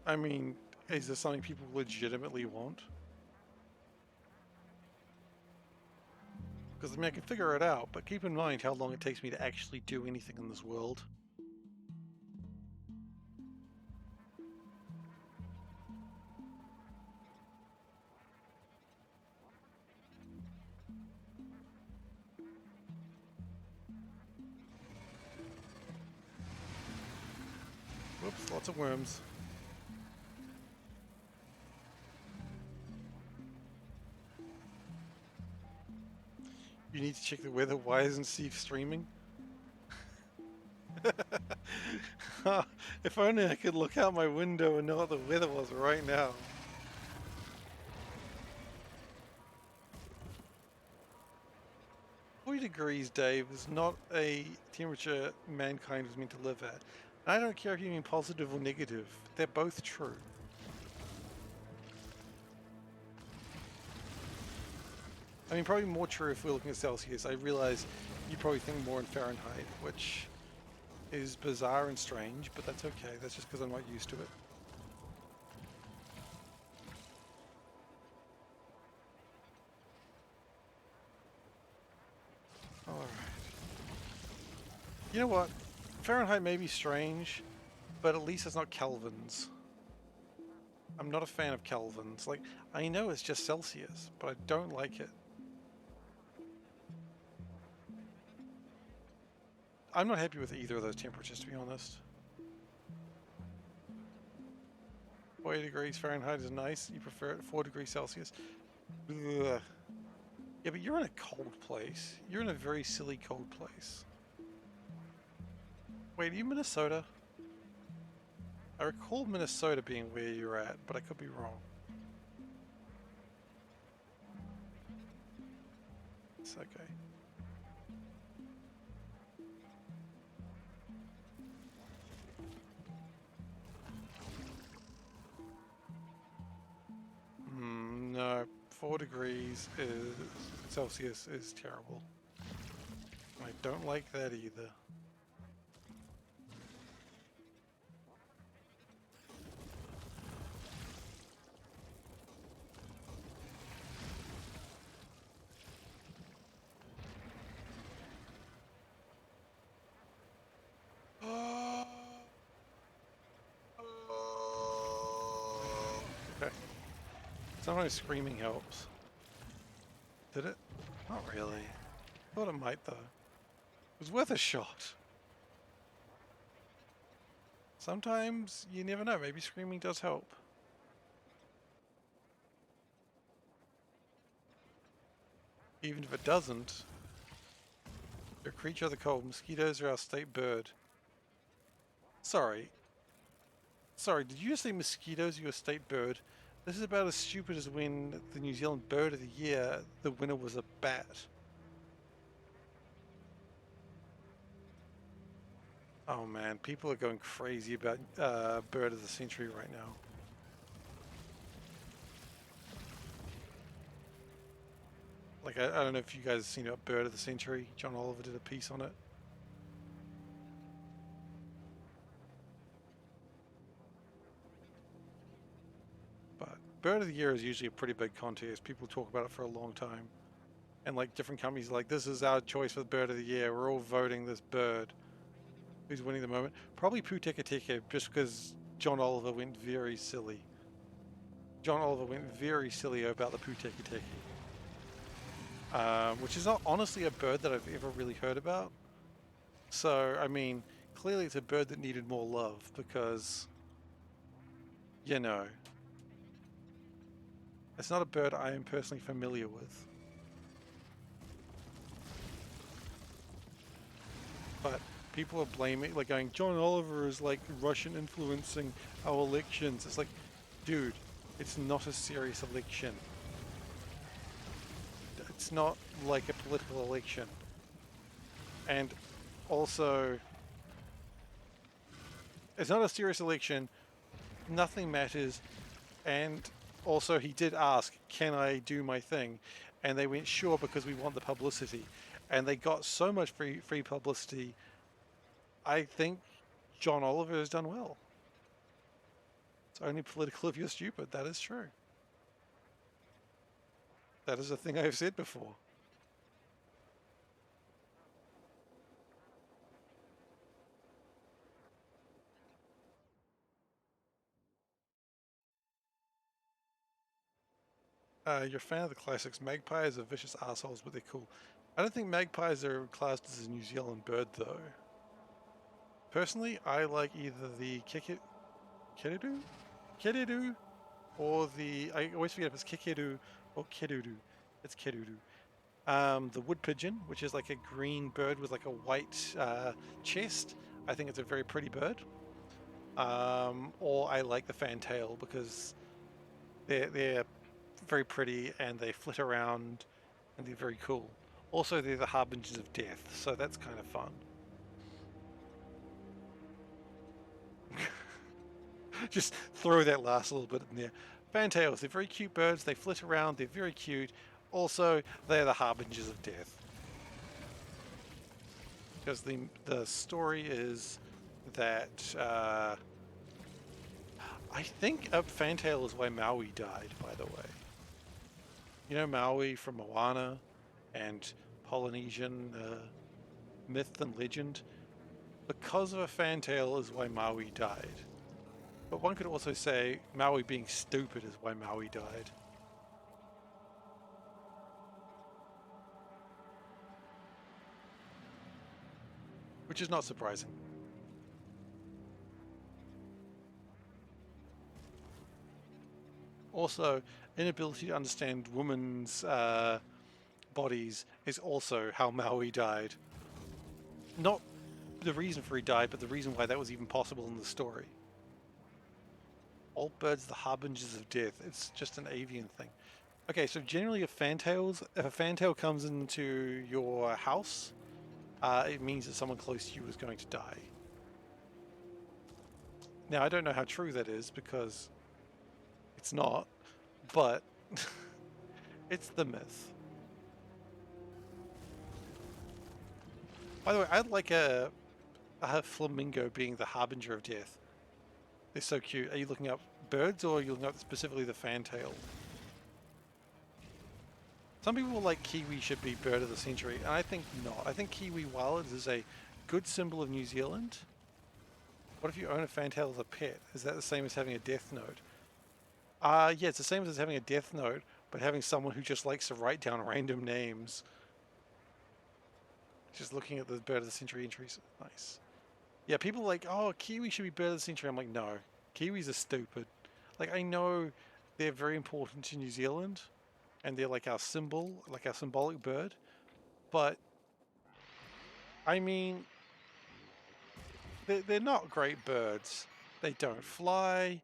I mean, is this something people legitimately want? Because I mean, I can figure it out, but keep in mind how long it takes me to actually do anything in this world. Whoops, lots of worms. You need to check the weather. Why isn't Steve streaming? If only I could look out my window and know what the weather was right now. degrees, Dave, is not a temperature mankind was meant to live at. I don't care if you mean positive or negative. They're both true. I mean, probably more true if we're looking at Celsius. I realize you probably think more in Fahrenheit, which is bizarre and strange, but that's okay. That's just because I'm not used to it. Alright. You know what? Fahrenheit may be strange, but at least it's not Kelvins. I'm not a fan of Kelvins. Like, I know it's just Celsius, but I don't like it. I'm not happy with either of those temperatures, to be honest. 40 degrees Fahrenheit is nice. You prefer it 4 degrees Celsius? Ugh. Yeah, but you're in a cold place. You're in a very silly cold place. Wait, are you Minnesota? I recall Minnesota being where you're at, but I could be wrong. It's okay. No, 4 degrees Celsius is terrible. I don't like that either. Okay. Sometimes screaming helps. Did it? Not really. Thought it might though. It was worth a shot. Sometimes you never know, maybe screaming does help. Even if it doesn't, they're a creature of the cold. Mosquitoes are our state bird. Sorry, did you just say mosquitoes are your state bird? This is about as stupid as when the New Zealand Bird of the Year, the winner was a bat. Oh man, people are going crazy about Bird of the Century right now. Like, I don't know if you guys have seen about Bird of the Century. John Oliver did a piece on it. But Bird of the Year is usually a pretty big contest. People talk about it for a long time. And like different companies are like, this is our choice for the Bird of the Year. We're all voting this bird. Who's winning the moment? Probably Putekateke, just because John Oliver went very silly. John Oliver went very silly about the Putekateke. Which is not honestly a bird that I've ever really heard about. So, I mean, clearly it's a bird that needed more love because, you know, it's not a bird I am personally familiar with. But people are blaming, like going, John Oliver is like Russian influencing our elections. It's like, dude, it's not a serious election. It's not like a political election. And also, it's not a serious election. Nothing matters. And also, he did ask, can I do my thing? And they went, sure, because we want the publicity. And they got so much free publicity. I think John Oliver has done well. It's only political if you're stupid. That is true. That is a thing I've said before. You're a fan of the classics. Magpies are vicious assholes, but they're cool. I don't think magpies are classed as a New Zealand bird, though. Personally, I like either the kiridu? Kiridu? Or the... I always forget if it's kikiru or kiridu. It's kiridu. The wood pigeon, which is like a green bird with like a white chest. I think it's a very pretty bird. Or I like the fantail because they're very pretty and they flit around and they're very cool. Also, they're the harbingers of death, so that's kind of fun. Just throw that last little bit in there. Fantails, they're very cute birds. They flit around. They're very cute. Also, they're the harbingers of death. Because the story is that I think a fantail is why Maui died, by the way. You know Maui from Moana and Polynesian myth and legend? Because of a fantail is why Maui died. But one could also say Maui being stupid is why Maui died. Which is not surprising. Also, inability to understand women's bodies is also how Maui died. Not the reason for he died, but the reason why that was even possible in the story. All birds, the harbingers of death. It's just an avian thing. Okay, so generally, if a fantail comes into your house, it means that someone close to you is going to die. Now, I don't know how true that is because it's not, but it's the myth. By the way, I'd like a flamingo being the harbinger of death. They're so cute. Are you looking up birds or are you looking up specifically the fantail? Some people like kiwi should be bird of the century, and I think not. I think kiwi, while it is a good symbol of New Zealand, what if you own a fantail as a pet? Is that the same as having a death note? Yeah, it's the same as having a death note, but having someone who just likes to write down random names. Just looking at the bird of the century entries. Nice. Yeah, people are like, oh, kiwi should be bird of the century. I'm like, no, kiwis are stupid. Like, I know they're very important to New Zealand, and they're like our symbol, like our symbolic bird, but I mean, they're not great birds. They don't fly.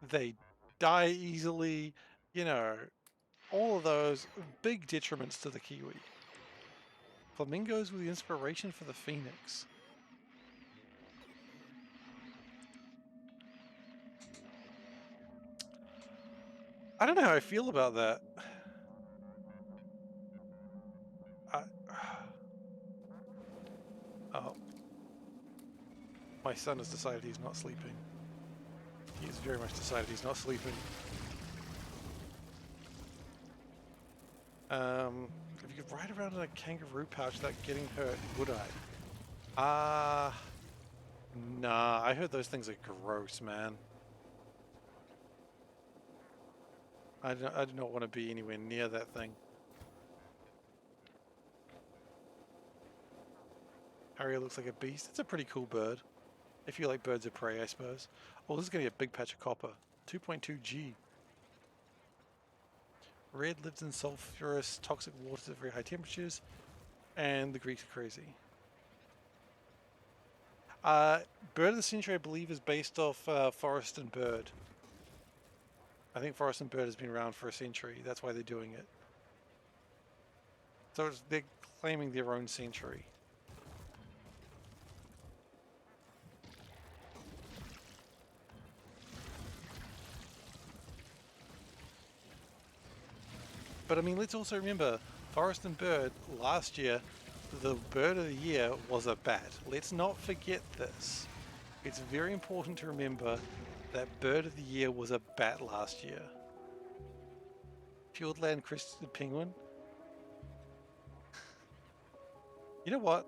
They die easily. You know, all of those big detriments to the kiwi. Flamingos were the inspiration for the phoenix. I don't know how I feel about that. I, oh, my son has decided he's not sleeping. He has very much decided he's not sleeping. If you could ride around in a kangaroo pouch without getting hurt, would I? Uh, nah, I heard those things are gross, man. I do not want to be anywhere near that thing. Harrier looks like a beast. It's a pretty cool bird. If you like birds of prey, I suppose. Oh, this is going to be a big patch of copper. 2.2 G. Red lives in sulfurous, toxic waters at very high temperatures. And the Greeks are crazy. Bird of the Century, I believe, is based off Forest and Bird. I think Forest and Bird has been around for a century. That's why they're doing it. So they're claiming their own century. But I mean, let's also remember, Forest and Bird, last year, the bird of the year was a bat. Let's not forget this. It's very important to remember that bird of the year was a bat last year. Fieldland crested penguin. You know what?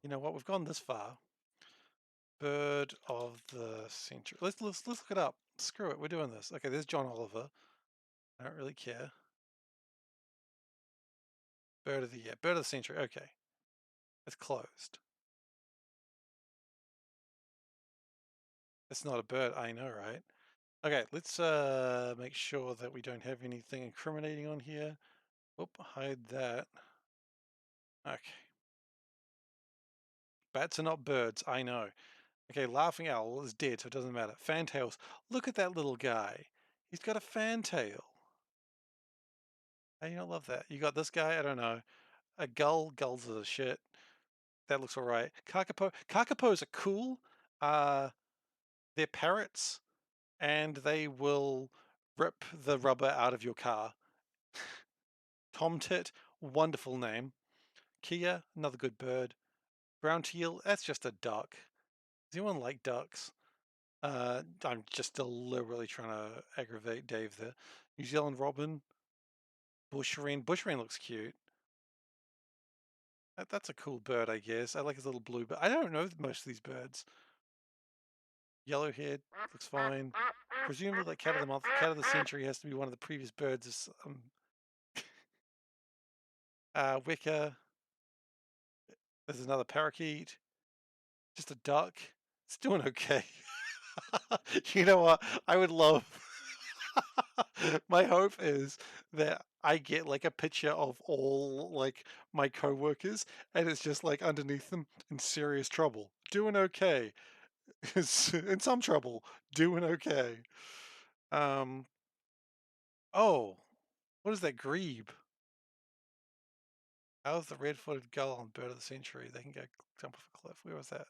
You know what? We've gone this far. Bird of the century. Let's look it up. Screw it. We're doing this. Okay, there's John Oliver. I don't really care. Bird of the year. Bird of the century. Okay. It's closed. It's not a bird. I know, right? Okay, let's make sure that we don't have anything incriminating on here. Oop, hide that. Okay. Bats are not birds. I know. Okay, laughing owl is dead, so it doesn't matter. Fantails. Look at that little guy. He's got a fantail. How do you not love that? You got this guy, I don't know. A gull, gulls are shit. That looks alright. Kakapos are cool. They're parrots, and they will rip the rubber out of your car. Tomtit, wonderful name. Kia, another good bird. Brown teal, that's just a duck. Does anyone like ducks? I'm just deliberately trying to aggravate Dave there. New Zealand robin, bush wren. Bush wren looks cute. That's a cool bird, I guess. I like his little blue, but I don't know most of these birds. Yellowhead looks fine. Presumably, like cat of the month, cat of the century has to be one of the previous birds. Wicker. There's another parakeet. Just a duck. It's doing okay. You know what? I would love. My hope is that I get like a picture of all like my coworkers, and it's just like underneath them in serious trouble, doing okay, in some trouble, doing okay. Oh, what is that grebe? How's the red-footed gull on bird of the century? They can go jump off a cliff. Where was that?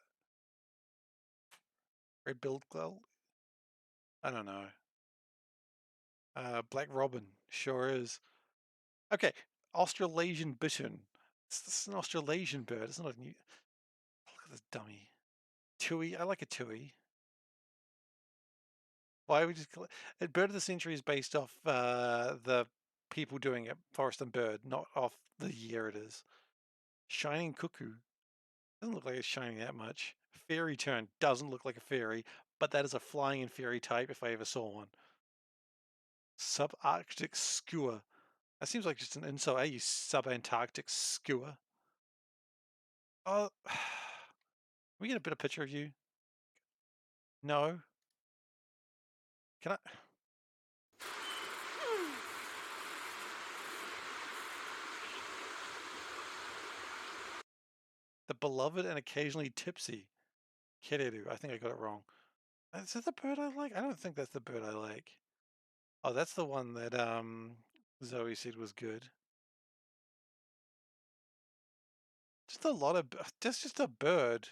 Red-billed gull? I don't know. Black robin sure is. Okay, Australasian bittern. It's an Australasian bird. It's not a new. Look at this dummy. Tui. I like a tui. Why would you call it? Bird of the century is based off the people doing it, forest and bird, not off the year it is. Shining cuckoo. Doesn't look like it's shining that much. Fairy tern doesn't look like a fairy, but that is a flying and fairy type if I ever saw one. Subarctic skua. That seems like just an insult, eh? You subantarctic skua. Oh, can we get a better picture of you? No. Can I? The beloved and occasionally tipsy. Kereru. I think I got it wrong. Is that the bird I like? I don't think that's the bird I like. Oh, that's the one that Zoe said was good. Just a lot of that's just a bird.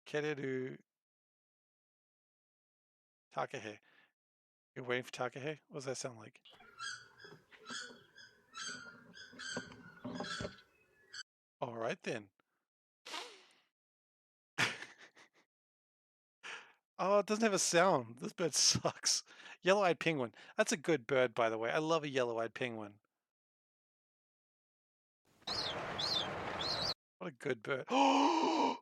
Kereru Takahe. You're waiting for Takahe? What does that sound like? All right then. Oh, it doesn't have a sound. This bird sucks. Yellow-eyed penguin. That's a good bird, by the way. I love a yellow-eyed penguin. What a good bird. Oh,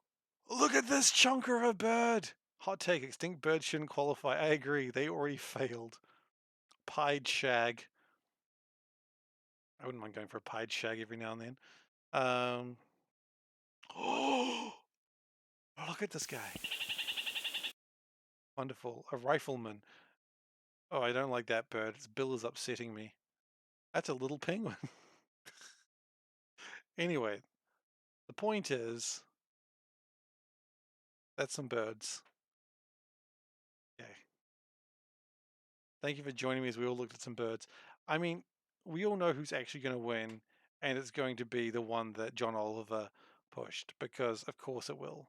look at this chunker of a bird. Hot take, extinct birds shouldn't qualify. I agree. They already failed. Pied shag. I wouldn't mind going for a pied shag every now and then. Oh, look at this guy. Wonderful. A rifleman. Oh, I don't like that bird. Its bill is upsetting me. That's a little penguin. Anyway, the point is, that's some birds. Okay. Thank you for joining me as we all looked at some birds. I mean, we all know who's actually going to win, and it's going to be the one that John Oliver pushed, because of course it will.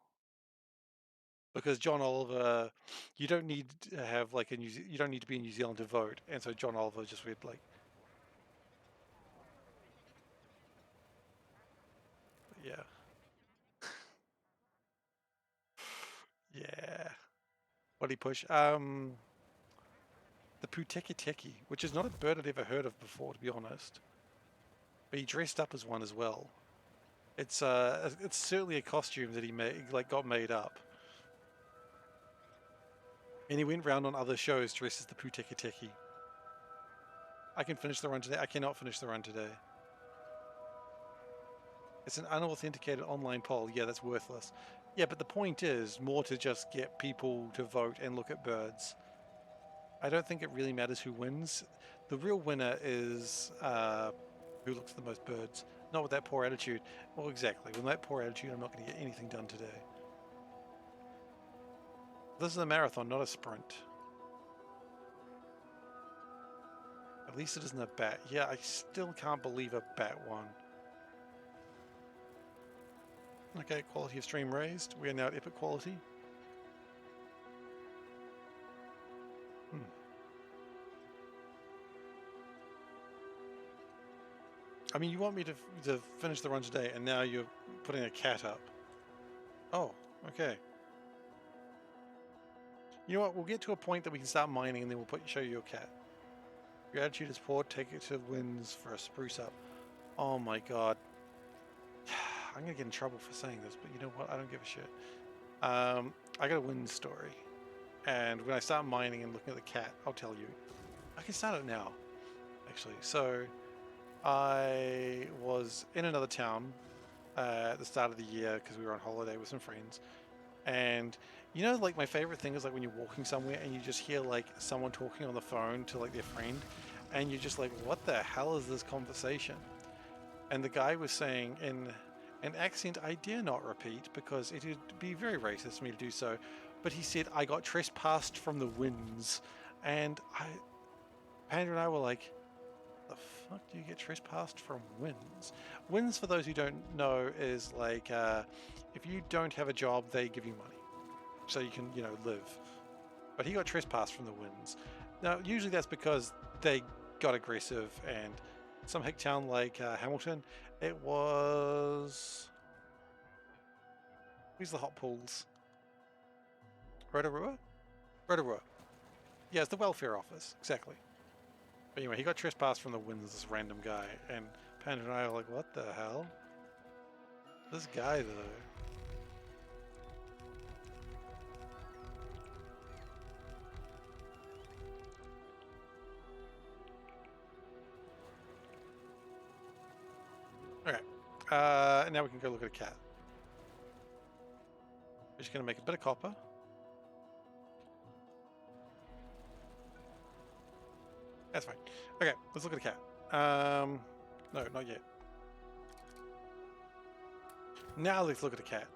Because John Oliver, you don't need to have like you don't need to be in New Zealand to vote, and so John Oliver just went like, yeah, yeah. What did he push? The Putekiteki, which is not a bird I'd ever heard of before, to be honest. But he dressed up as one as well. It's certainly a costume that he got made up. And he went round on other shows dressed as the Putekiteki. I can finish the run today. I cannot finish the run today. It's an unauthenticated online poll. Yeah, that's worthless. Yeah, but the point is more to just get people to vote and look at birds. I don't think it really matters who wins. The real winner is who looks at the most birds. Not with that poor attitude. Well, exactly. With that poor attitude, I'm not going to get anything done today. This is a marathon, not a sprint. At least it isn't a bat. Yeah, I still can't believe a bat won. Okay, quality of stream raised. We are now at epic quality. I mean, you want me to finish the run today, and now you're putting a cat up. Oh, okay. You know what? We'll get to a point that we can start mining, and then we'll show you your cat. Your attitude is poor. Take it to wins for a spruce up. Oh my god. I'm gonna get in trouble for saying this, but you know what? I don't give a shit. I got a win story, and when I start mining and looking at the cat, I'll tell you. I can start it now, actually. So I was in another town at the start of the year because we were on holiday with some friends, and you know, like my favorite thing is like when you're walking somewhere and you just hear like someone talking on the phone to like their friend, and you're just like, what the hell is this conversation? And the guy was saying in an accent I dare not repeat because it would be very racist for me to do so, but he said, I got trespassed from the winds. And Panda and I were like, the fuck do you get trespassed from winds? Winds, for those who don't know, is like if you don't have a job, they give you money so you can, you know, live. But he got trespassed from the winds. Now, usually that's because they got aggressive, and some hick town like Hamilton, it was... Where's the hot pools? Rotorua? Rotorua. Yeah, it's the welfare office, exactly. But anyway, he got trespassed from the winds, this random guy, and Panda and I were like, what the hell? This guy, though. Okay, now we can go look at a cat. We're just gonna make a bit of copper. That's fine. Okay, let's look at a cat. No, not yet. Now let's look at a cat.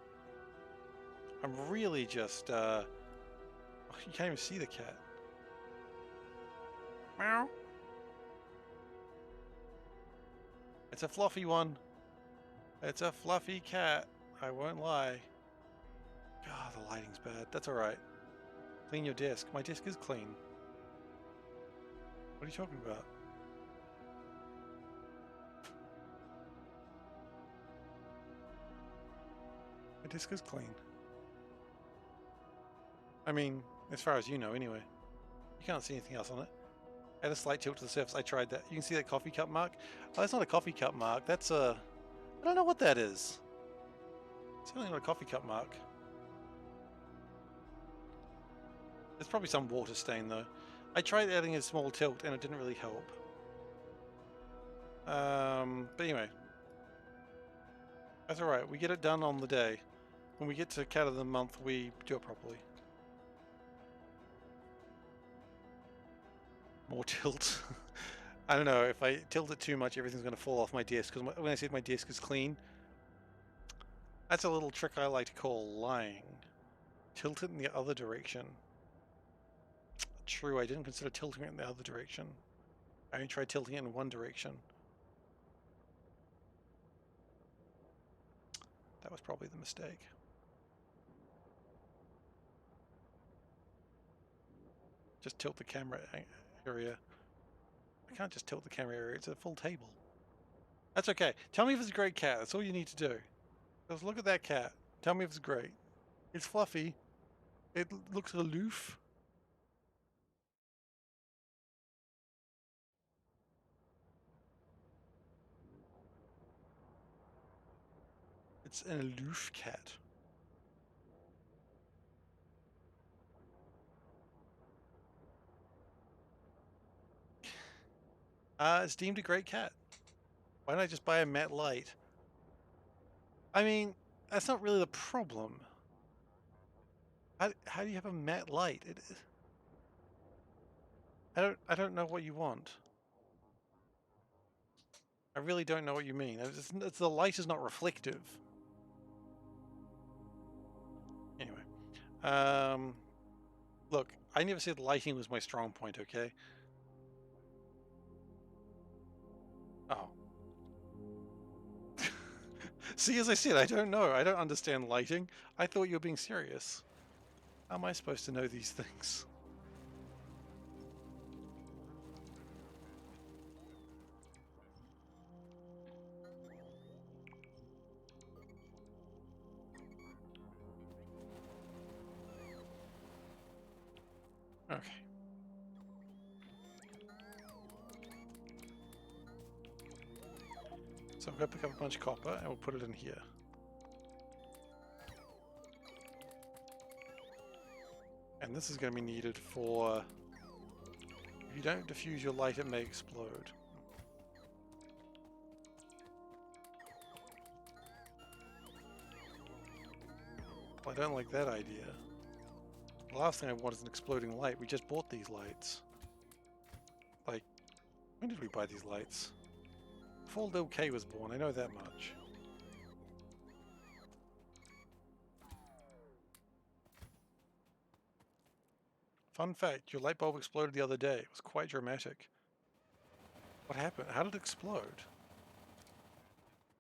I'm really just, oh, you can't even see the cat. Meow. It's a fluffy one. It's a fluffy cat. I won't lie. God, the lighting's bad. That's alright. Clean your desk. My desk is clean. What are you talking about? My desk is clean. I mean, as far as you know, anyway. You can't see anything else on it. Add a slight tilt to the surface. I tried that. You can see that coffee cup mark? Oh, that's not a coffee cup mark. That's a... I don't know what that is. It's certainly not a coffee cup mark. There's probably some water stain, though. I tried adding a small tilt, and it didn't really help. But anyway. That's alright. We get it done on the day. When we get to cat of the month, we do it properly. More tilt. I don't know, if I tilt it too much, everything's going to fall off my desk, because when I said my desk is clean, that's a little trick I like to call lying. Tilt it in the other direction. True, I didn't consider tilting it in the other direction. I only tried tilting it in one direction. That was probably the mistake. Just tilt the camera area. I can't just tilt the camera area, it's a full table. That's okay. Tell me if it's a great cat. That's all you need to do. Just look at that cat. Tell me if it's great. It's fluffy. It looks aloof. It's an aloof cat. It's deemed a great cat. Why don't I just buy a matte light? I mean, that's not really the problem. How do you have a matte light? I don't know what you want. I really don't know what you mean. It's the light is not reflective. Anyway, look, I never said lighting was my strong point, okay? See, as I said, I don't know. I don't understand lighting. I thought you were being serious. How am I supposed to know these things? Okay. So I'm going to pick up a bunch of copper and we'll put it in here. And this is going to be needed for... If you don't diffuse your light, it may explode. Well, I don't like that idea. The last thing I want is an exploding light. We just bought these lights. Like, when did we buy these lights? Before Lil K was born, I know that much. Fun fact, your light bulb exploded the other day. It was quite dramatic. What happened? How did it explode?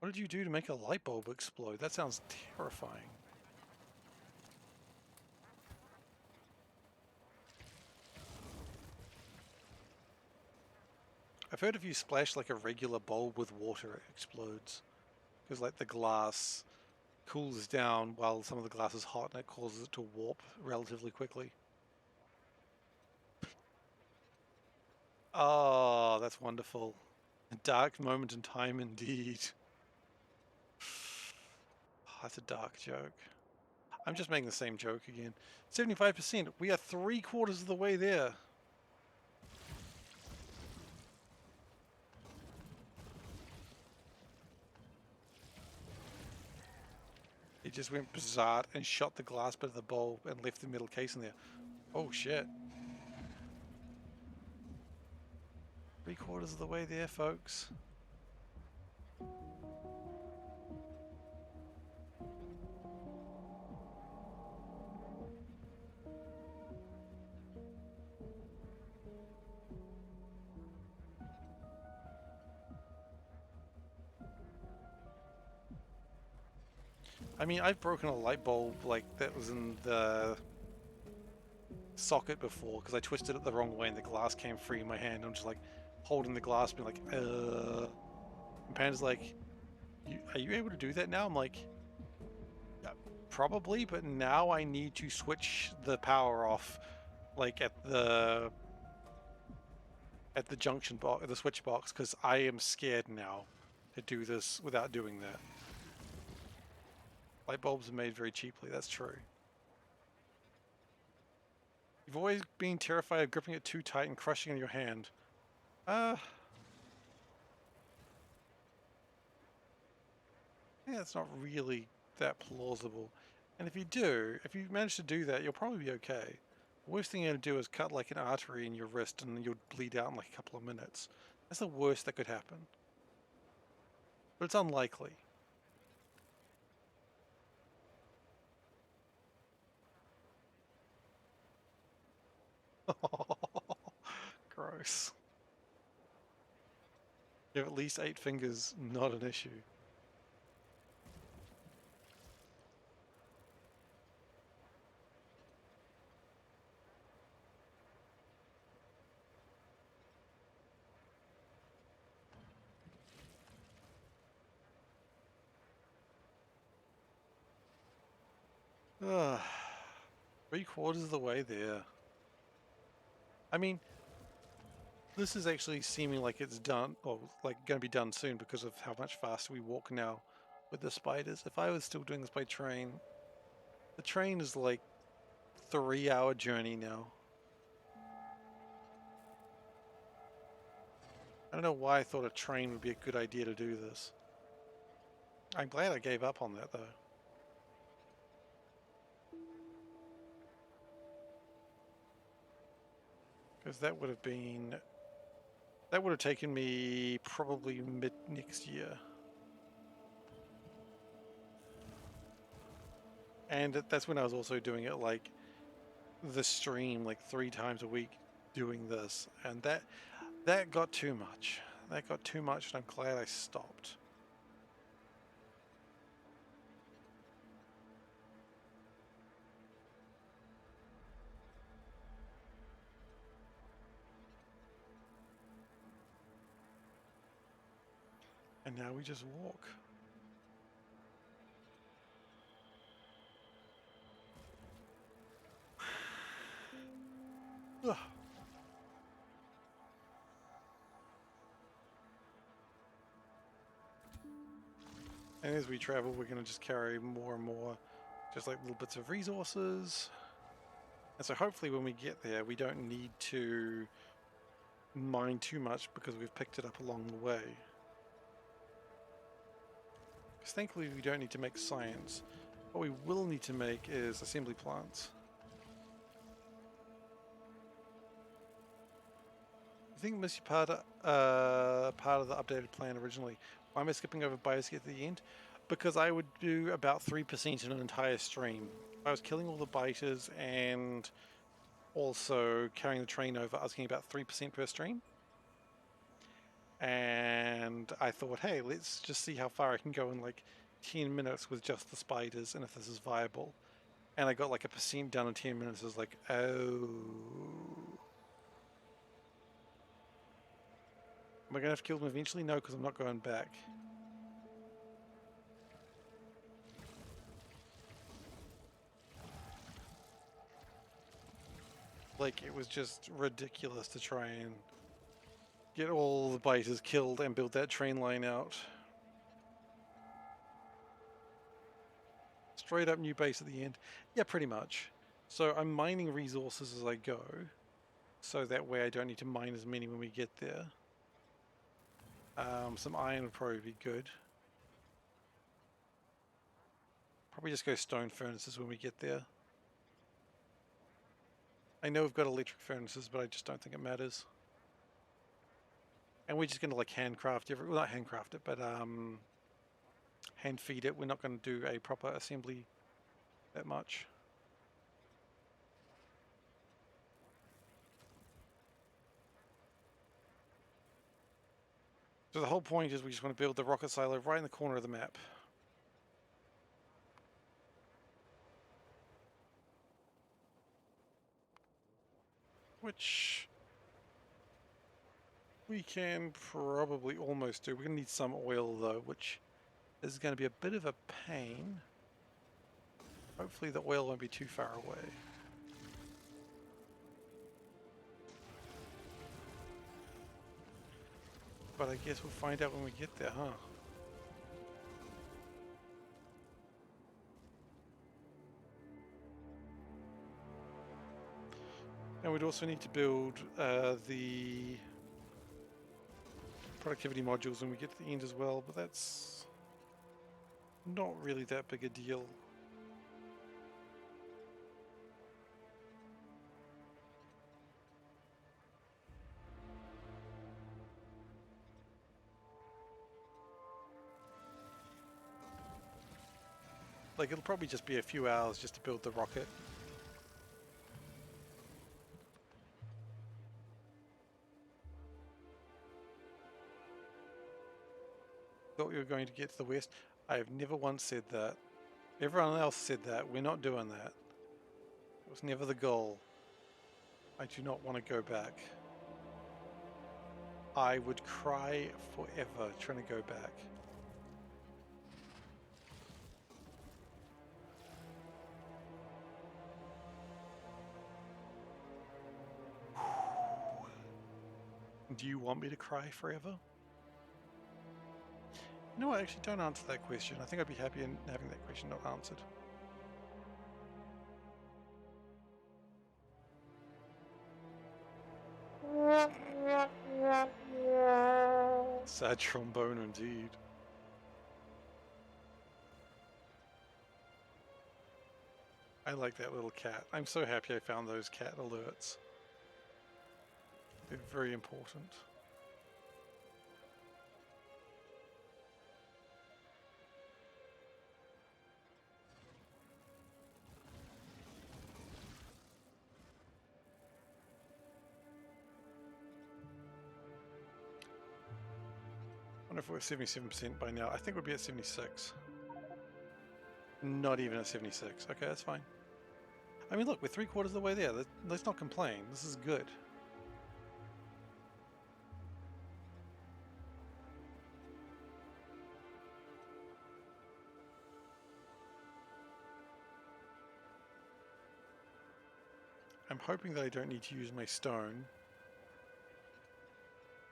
What did you do to make a light bulb explode? That sounds terrifying. I've heard if you splash like a regular bulb with water, it explodes. Because like the glass cools down while some of the glass is hot and it causes it to warp relatively quickly. Oh, that's wonderful. A dark moment in time indeed. Oh, that's a dark joke. I'm just making the same joke again. 75%. We are 3/4 of the way there. He just went bizarre and shot the glass bit of the bulb and left the metal case in there. Oh shit. 3/4 of the way there, folks. I mean, I've broken a light bulb like that was in the socket before because I twisted it the wrong way and the glass came free in my hand. I'm just like holding the glass, being like, And Panda's like, are you able to do that now? I'm like, yeah, probably, but now I need to switch the power off, like at the junction box, the switch box, because I am scared now to do this without doing that. Light bulbs are made very cheaply, that's true. You've always been terrified of gripping it too tight and crushing in your hand. Yeah, it's not really that plausible. And if you manage to do that, you'll probably be okay. The worst thing you're going to do is cut like an artery in your wrist and you'll bleed out in like a couple of minutes. That's the worst that could happen. But it's unlikely. Gross. You have at least 8 fingers, not an issue. Ugh. 3/4 of the way there. I mean, this is actually seeming like it's done, or like going to be done soon because of how much faster we walk now with the spiders. If I was still doing this by train, the train is like 3-hour journey now. I don't know why I thought a train would be a good idea to do this. I'm glad I gave up on that though. Because that would have taken me probably mid next year. And that's when I was also doing it like the stream like 3 times a week doing this, and that got too much. That got too much, and I'm glad I stopped. And now we just walk. Ugh. And as we travel, we're going to just carry more and more, just like little bits of resources. And so hopefully when we get there, we don't need to mine too much because we've picked it up along the way. Because thankfully we don't need to make science. What we will need to make is assembly plants. I think missed part of the updated plan originally. Why am I skipping over bioscape at the end? Because I would do about 3% in an entire stream. I was killing all the biters and also carrying the train over. I was getting about 3% per stream. And I thought, hey, let's just see how far I can go in like 10 minutes with just the spiders and if this is viable. And I got like 1% done in 10 minutes. I was like, oh. Am I going to have to kill them eventually? No, because I'm not going back. Like, it was just ridiculous to try and get all the biters killed and build that train line out. Straight up new base at the end. Yeah, pretty much. So I'm mining resources as I go, so that way I don't need to mine as many when we get there. Some iron would probably be good. Probably just go stone furnaces when we get there. I know we've got electric furnaces, but I just don't think it matters. And we're just going to like handcraft well, not handcraft it, but hand feed it. We're not going to do a proper assembly that much. So the whole point is we just want to build the rocket silo right in the corner of the map. Which we can probably almost do. We're going to need some oil though, which is going to be a bit of a pain. Hopefully the oil won't be too far away. But I guess we'll find out when we get there, huh? And we'd also need to build the productivity modules when we get to the end as well, but that's not really that big a deal. Like, it'll probably just be a few hours just to build the rocket. Thought we were going to get to the west. I have never once said that. Everyone else said that. We're not doing that. It was never the goal. I do not want to go back. I would cry forever trying to go back. Do you want me to cry forever? No, I actually don't answer that question. I think I'd be happy in having that question not answered. Sad trombone indeed. I like that little cat. I'm so happy I found those cat alerts. They're very important. I wonder if we're at 77% by now. I think we'll be at 76. Not even at 76. Okay, that's fine. I mean, look, we're 3/4 of the way there. Let's not complain. This is good. I'm hoping that I don't need to use my stone.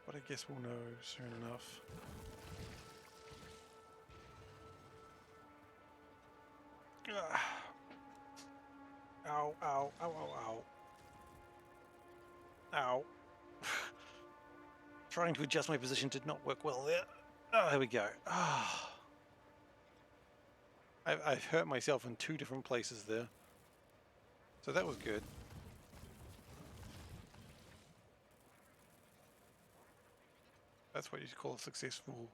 But I guess we'll know soon enough. Ugh. Ow, ow, ow, ow, ow. Ow. Trying to adjust my position did not work well there. Oh, there we go. Ah. I've hurt myself in 2 different places there. So that was good. That's what you call a successful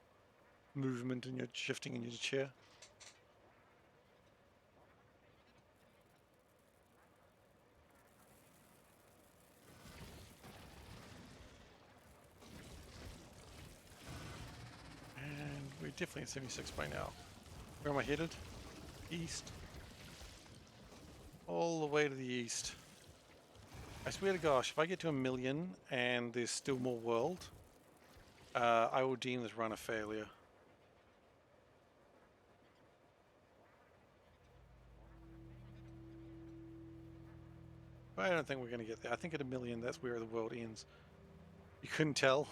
movement in your shifting in your chair. And we're definitely at 76 by now. Where am I headed? East. All the way to the east. I swear to gosh, if I get to 1 million and there's still more world, I will deem this run a failure. But I don't think we're going to get there. I think at 1 million, that's where the world ends. You couldn't tell?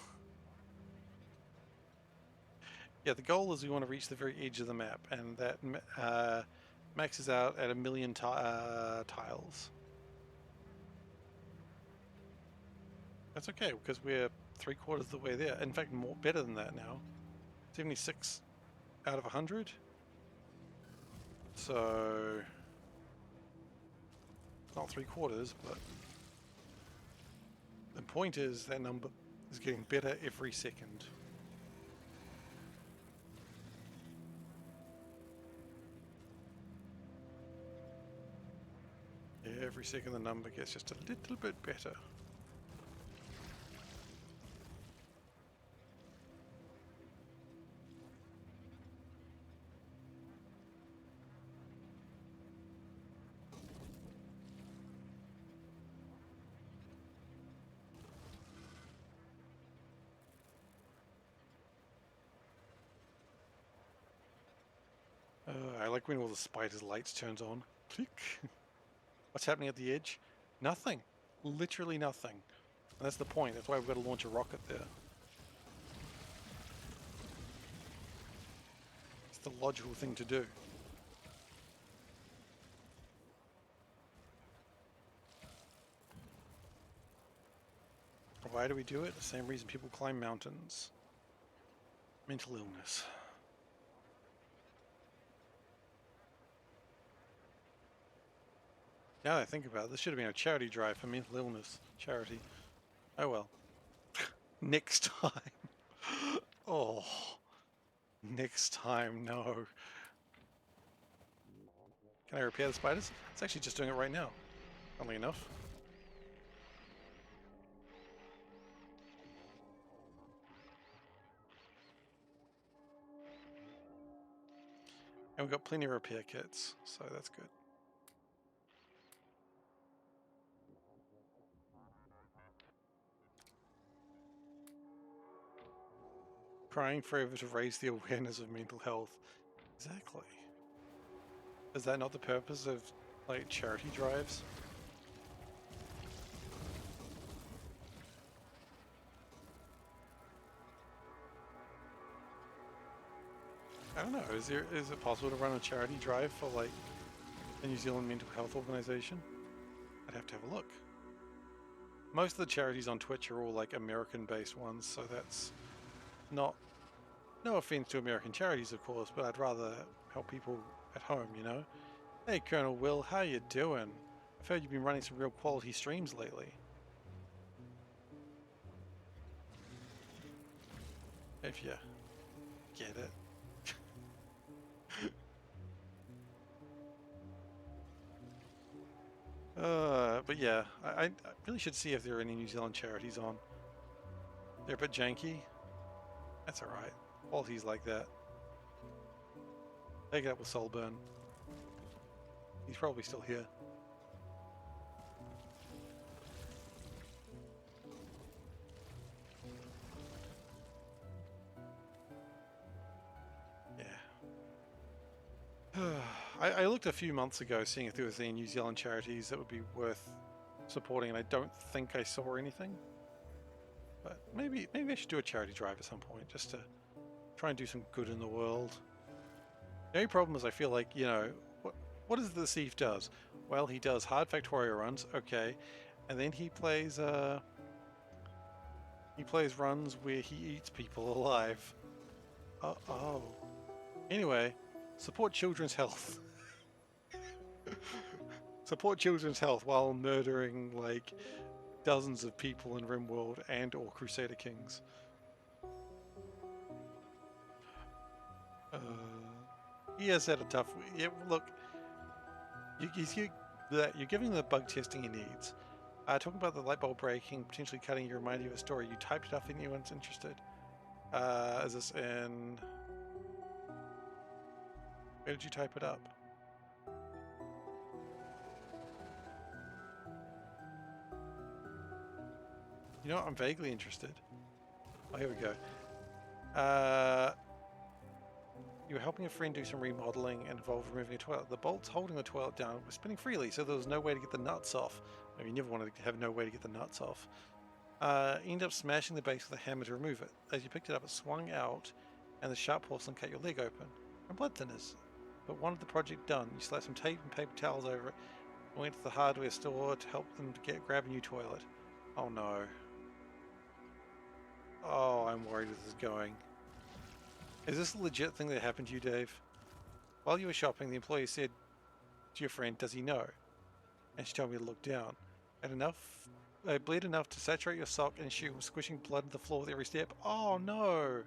Yeah, the goal is we want to reach the very edge of the map, and that maxes out at 1 million tiles. That's okay, because we're 3/4 of the way there. In fact, better than that now. 76 out of 100. So, not 3/4, but the point is that number is getting better every second. Every second the number gets just a little bit better. I like when all the spiders' lights turns on. Click. What's happening at the edge? Nothing. Literally nothing. And that's the point. That's why we've got to launch a rocket there. It's the logical thing to do. Why do we do it? The same reason people climb mountains. Mental illness. Now that I think about it, this should have been a charity drive for mental illness charity. Oh well. Next time. Oh. Next time, no. Can I repair the spiders? It's actually just doing it right now. Funnily enough. And we've got plenty of repair kits, so that's good. Crying forever to raise the awareness of mental health. Exactly. Is that not the purpose of, like, charity drives? I don't know. Is it possible to run a charity drive for, like, the New Zealand Mental Health Organization? I'd have to have a look. Most of the charities on Twitch are all, like, American-based ones, so that's not... No offense to American charities, of course, but I'd rather help people at home, you know? Hey, Colonel Will, how you doing? I've heard you've been running some real quality streams lately. If you get it. But yeah, I really should see if there are any New Zealand charities on. They're a bit janky. That's alright. Quality's like that. Take it up with Solburn. He's probably still here. Yeah. I looked a few months ago seeing if there was any New Zealand charities that would be worth supporting, and I don't think I saw anything. But maybe I should do a charity drive at some point, just to try and do some good in the world. The only problem is I feel like, you know, what is the thief does? Well, he does hard Factorio runs, okay, and then he plays runs where he eats people alive. Oh. Anyway, support children's health. Support children's health while murdering like dozens of people in RimWorld and or Crusader Kings. He has had a tough week. Yeah, look, you're giving the bug testing he needs. Talking about the light bulb breaking, potentially cutting your reminding of a story. You typed it up if anyone's interested. Is this in... Where did you type it up? You know what? I'm vaguely interested. Oh, here we go. You were helping a friend do some remodeling and involved removing a toilet. The bolts holding the toilet down were spinning freely, so there was no way to get the nuts off. I mean, you never wanted to have no way to get the nuts off. Ended up smashing the base with a hammer to remove it. As you picked it up, it swung out, and the sharp porcelain cut your leg open. And blood thinners. But wanted the project done. You slapped some tape and paper towels over it, and went to the hardware store to help them grab a new toilet. Oh no. Oh, I'm worried where this is going. Is this a legit thing that happened to you, Dave? While you were shopping, the employee said to your friend, "Does he know?" And she told me to look down. And bled enough to saturate your sock and shoe, squishing blood to the floor with every step. Oh no!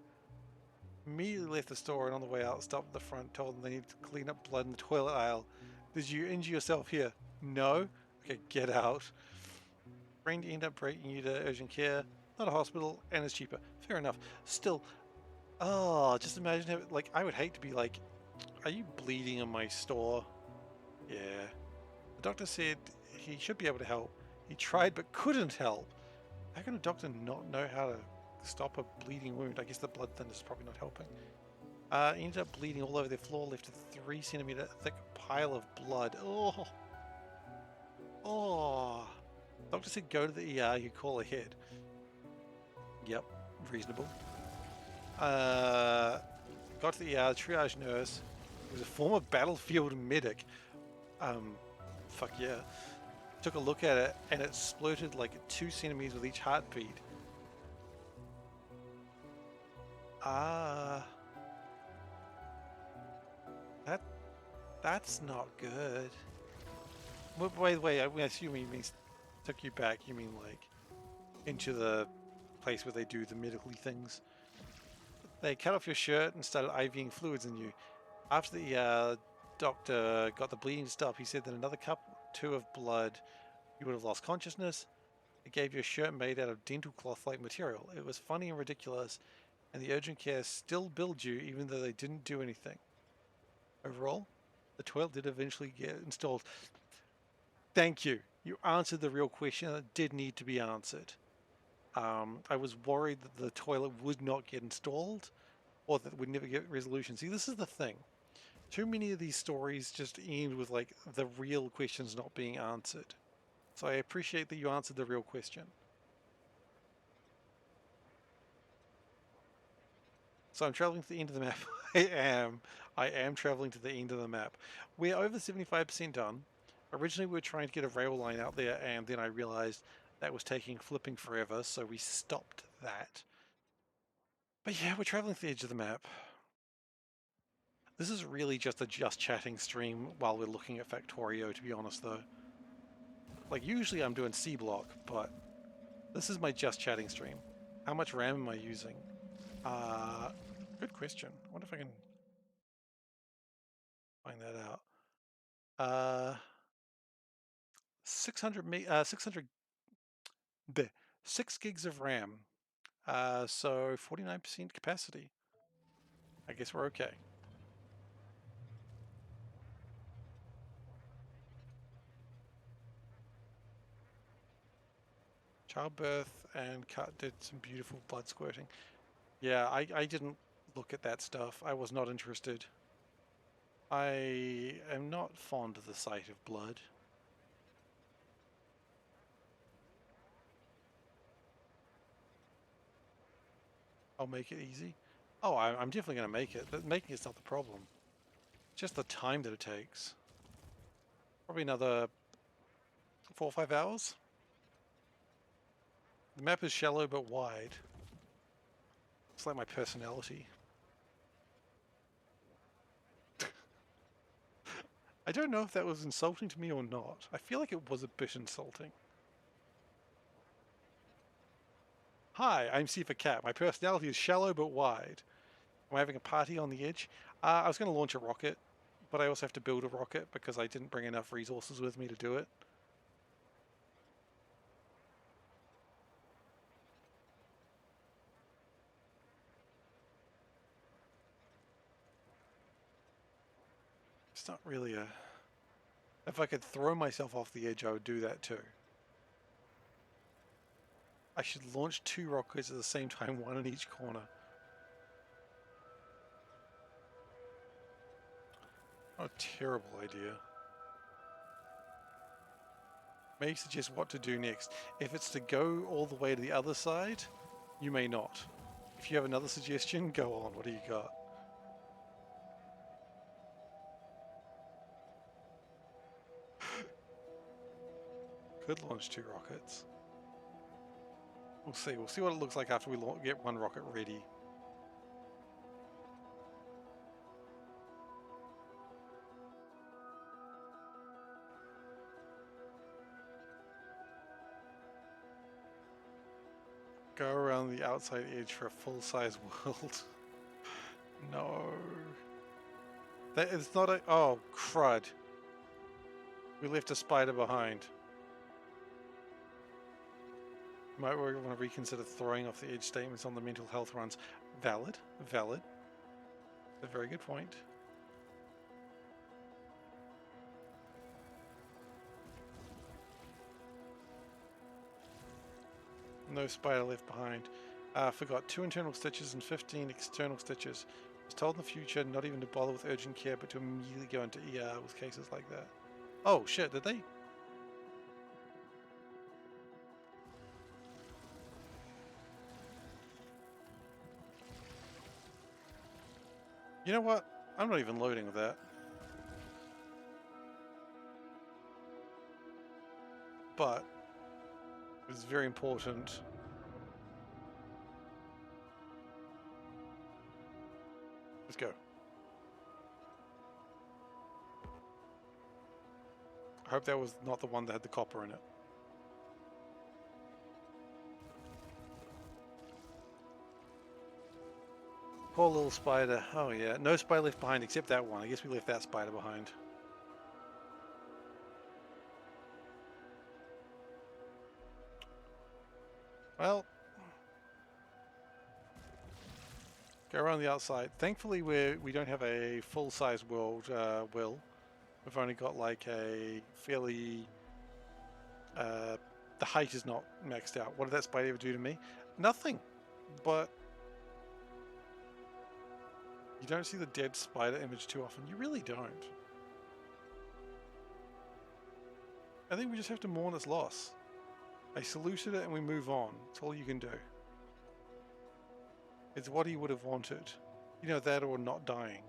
Immediately left the store and on the way out, stopped at the front, told them they needed to clean up blood in the toilet aisle. Did you injure yourself here? No? Okay, get out. Friend ended up breaking you to urgent care, not a hospital, and it's cheaper. Fair enough. Still, oh, just imagine how, like, I would hate to be like, are you bleeding in my store? Yeah. The doctor said he should be able to help. He tried but couldn't help. How can a doctor not know how to stop a bleeding wound? I guess the blood thinner is probably not helping. Ended up bleeding all over their floor, left a 3 centimeter thick pile of blood. Oh. Oh. Doctor said go to the ER, you call ahead. Yep, reasonable. Got to the ER, triage nurse. He was a former battlefield medic. Fuck yeah. Took a look at it and it splurted like 2 centimeters with each heartbeat. That's not good. By the way, I assume you mean took you back. You mean like into the place where they do the medical things. They cut off your shirt and started IVing fluids in you. After the doctor got the bleeding to stop, he said that another cup or two of blood, you would have lost consciousness. It gave you a shirt made out of dental cloth-like material. It was funny and ridiculous, and the urgent care still billed you even though they didn't do anything. Overall, the toilet did eventually get installed. Thank you. You answered the real question that did need to be answered. I was worried that the toilet would not get installed or that we'd never get resolution. See, this is the thing. Too many of these stories just end with like the real questions not being answered. So I appreciate that you answered the real question. So I'm traveling to the end of the map. I am traveling to the end of the map. We're over 75% done. Originally we were trying to get a rail line out there and then I realized that was taking flipping forever, so we stopped that. But yeah, we're traveling to the edge of the map. This is really just a just chatting stream while we're looking at Factorio, to be honest though. Like usually I'm doing C block, but this is my just chatting stream. How much RAM am I using? Good question. I wonder if I can find that out. 6 gigs of RAM. So 49% capacity. I guess we're okay. Childbirth and cut did some beautiful blood squirting. Yeah, I didn't look at that stuff. I was not interested. I am not fond of the sight of blood. I'll make it easy. Oh, I'm definitely going to make it. Making it's not the problem. Just the time that it takes. Probably another 4 or 5 hours. The map is shallow but wide. It's like my personality. I don't know if that was insulting to me or not. I feel like it was a bit insulting. Hi, I'm SeiferKatt. My personality is shallow but wide. Am I having a party on the edge? I was going to launch a rocket, but I also have to build a rocket because I didn't bring enough resources with me to do it. It's not really a... If I could throw myself off the edge, I would do that too. I should launch 2 rockets at the same time, one in each corner. What a terrible idea. May suggest what to do next. If it's to go all the way to the other side, you may not. If you have another suggestion, go on. What do you got? Could launch 2 rockets. We'll see. We'll see what it looks like after we get 1 rocket ready. Go around the outside edge for a full-size world. No. That is not a... Oh, crud. We left a spider behind. Might we want to reconsider throwing off the edge statements on the mental health runs. Valid. Valid. A very good point. No spider left behind. Forgot 2 internal stitches and 15 external stitches. Was told in the future not even to bother with urgent care, but to immediately go into ER with cases like that. Oh shit, did they? You know what? I'm not even loading with that. But it's very important. Let's go. I hope that was not the one that had the copper in it. Poor little spider. Oh yeah, no spider left behind except that one. I guess we left that spider behind. Well, go around the outside. Thankfully, we don't have a full-size world. We've only got like a fairly. The height is not maxed out. What did that spider ever do to me? Nothing. But you don't see the dead spider image too often. You really don't. I think we just have to mourn its loss. I saluted it and we move on. That's all you can do. It's what he would have wanted. You know, that or not dying.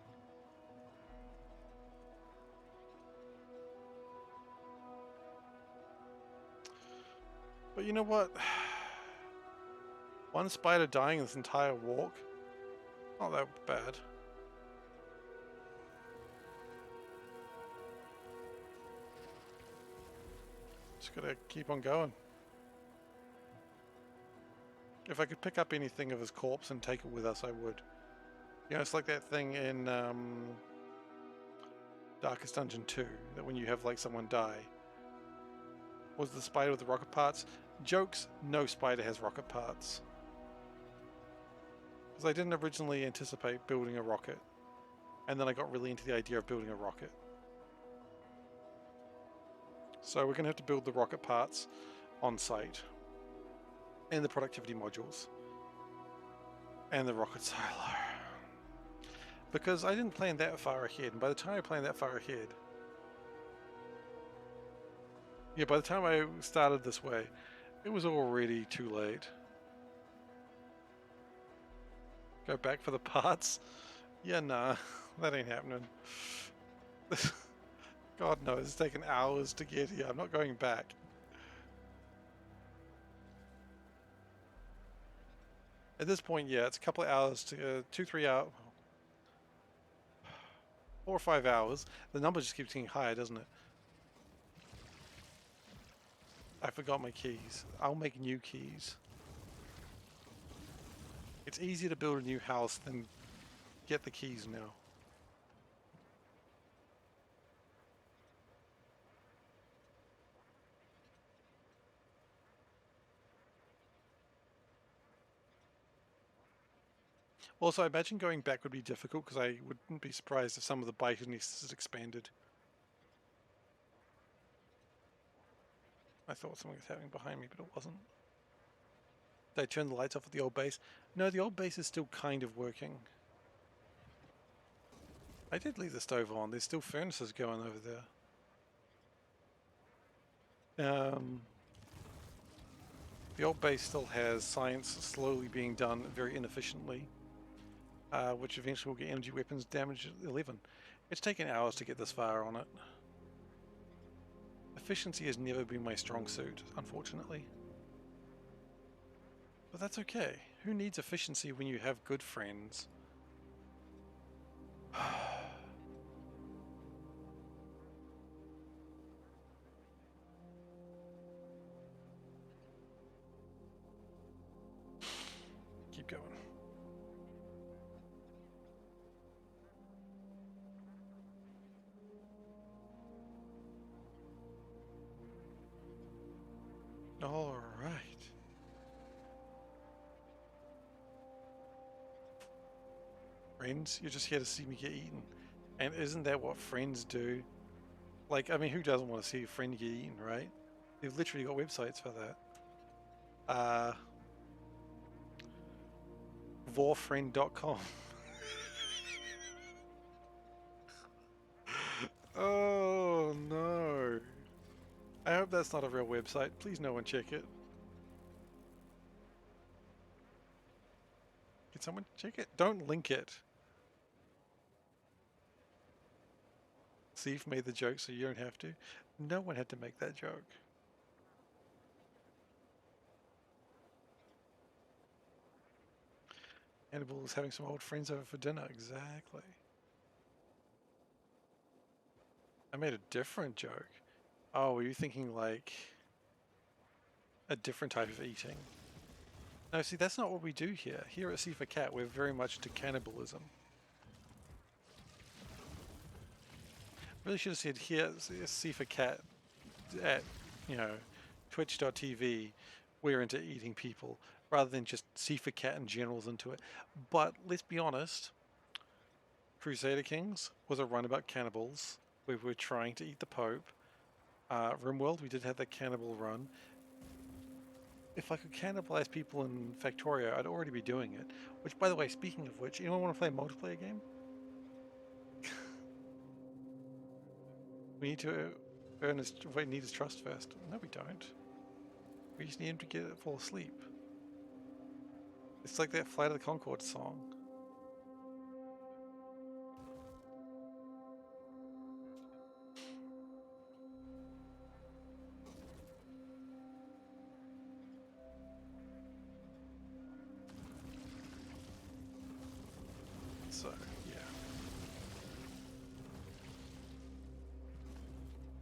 But you know what? One spider dying this entire walk? Not that bad. Just gotta keep on going. If I could pick up anything of his corpse and take it with us, I would. You know, it's like that thing in Darkest Dungeon 2, that when you have like someone die. Was the spider with the rocket parts? Jokes, no spider has rocket parts. Because I didn't originally anticipate building a rocket. And then I got really into the idea of building a rocket. So we're going to have to build the rocket parts on site. And the productivity modules. And the rocket silo. Because I didn't plan that far ahead. And by the time I planned that far ahead... Yeah, by the time I started this way, it was already too late. Go back for the parts? Yeah, nah, that ain't happening. God knows, it's taken hours to get here. I'm not going back. At this point, yeah, it's a couple of hours to 2-3 hours, 4 or 5 hours. The number just keeps getting higher, doesn't it? I forgot my keys. I'll make new keys. It's easier to build a new house than get the keys now. Also, I imagine going back would be difficult because I wouldn't be surprised if some of the bikiness is expanded. I thought something was happening behind me, but it wasn't. Did I turn the lights off at the old base? No, the old base is still kind of working. I did leave the stove on. There's still furnaces going over there. The old base still has science slowly being done very inefficiently, which eventually will get energy weapons damage 11. It's taken hours to get this far on it. Efficiency has never been my strong suit, unfortunately. But that's okay. Who needs efficiency when you have good friends? Keep going. All right. Friends, you're just here to see me get eaten. And isn't that what friends do? Like, I mean, who doesn't want to see a friend get eaten, right? They've literally got websites for that. Vorfriend.com. Oh no. I hope that's not a real website. Please no one check it. Can someone check it? Don't link it. Seif made the joke so you don't have to. No one had to make that joke. Hannibal was having some old friends over for dinner. Exactly. I made a different joke. Oh, were you thinking like a different type of eating? No, see, that's not what we do here. Here at SeiferKatt, we're very much to cannibalism. Really should have said here at SeiferKatt at, you know, twitch.tv, we're into eating people, rather than just SeiferKatt in general's into it. But let's be honest, Crusader Kings was a run about cannibals. We were trying to eat the Pope. RimWorld, we did have that cannibal run. If I could cannibalize people in Factorio, I'd already be doing it. Which, by the way, speaking of which, anyone want to play a multiplayer game? We need to earn his, we need his trust first. No, we don't. We just need him to get it, fall asleep. It's like that Flight of the Conchords song. So, yeah.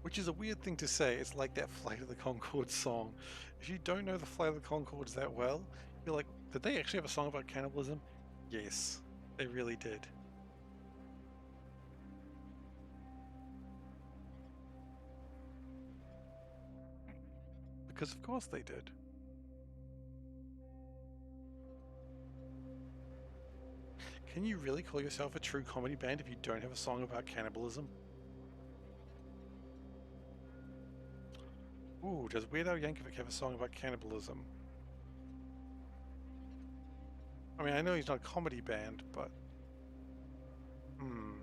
Which is a weird thing to say. It's like that Flight of the Conchords song. If you don't know the Flight of the Conchords that well, you're like, did they actually have a song about cannibalism? Yes, they really did. Because of course they did. Can you really call yourself a true comedy band if you don't have a song about cannibalism? Ooh, does Weird Al Yankovic have a song about cannibalism? I mean, I know he's not a comedy band, but... In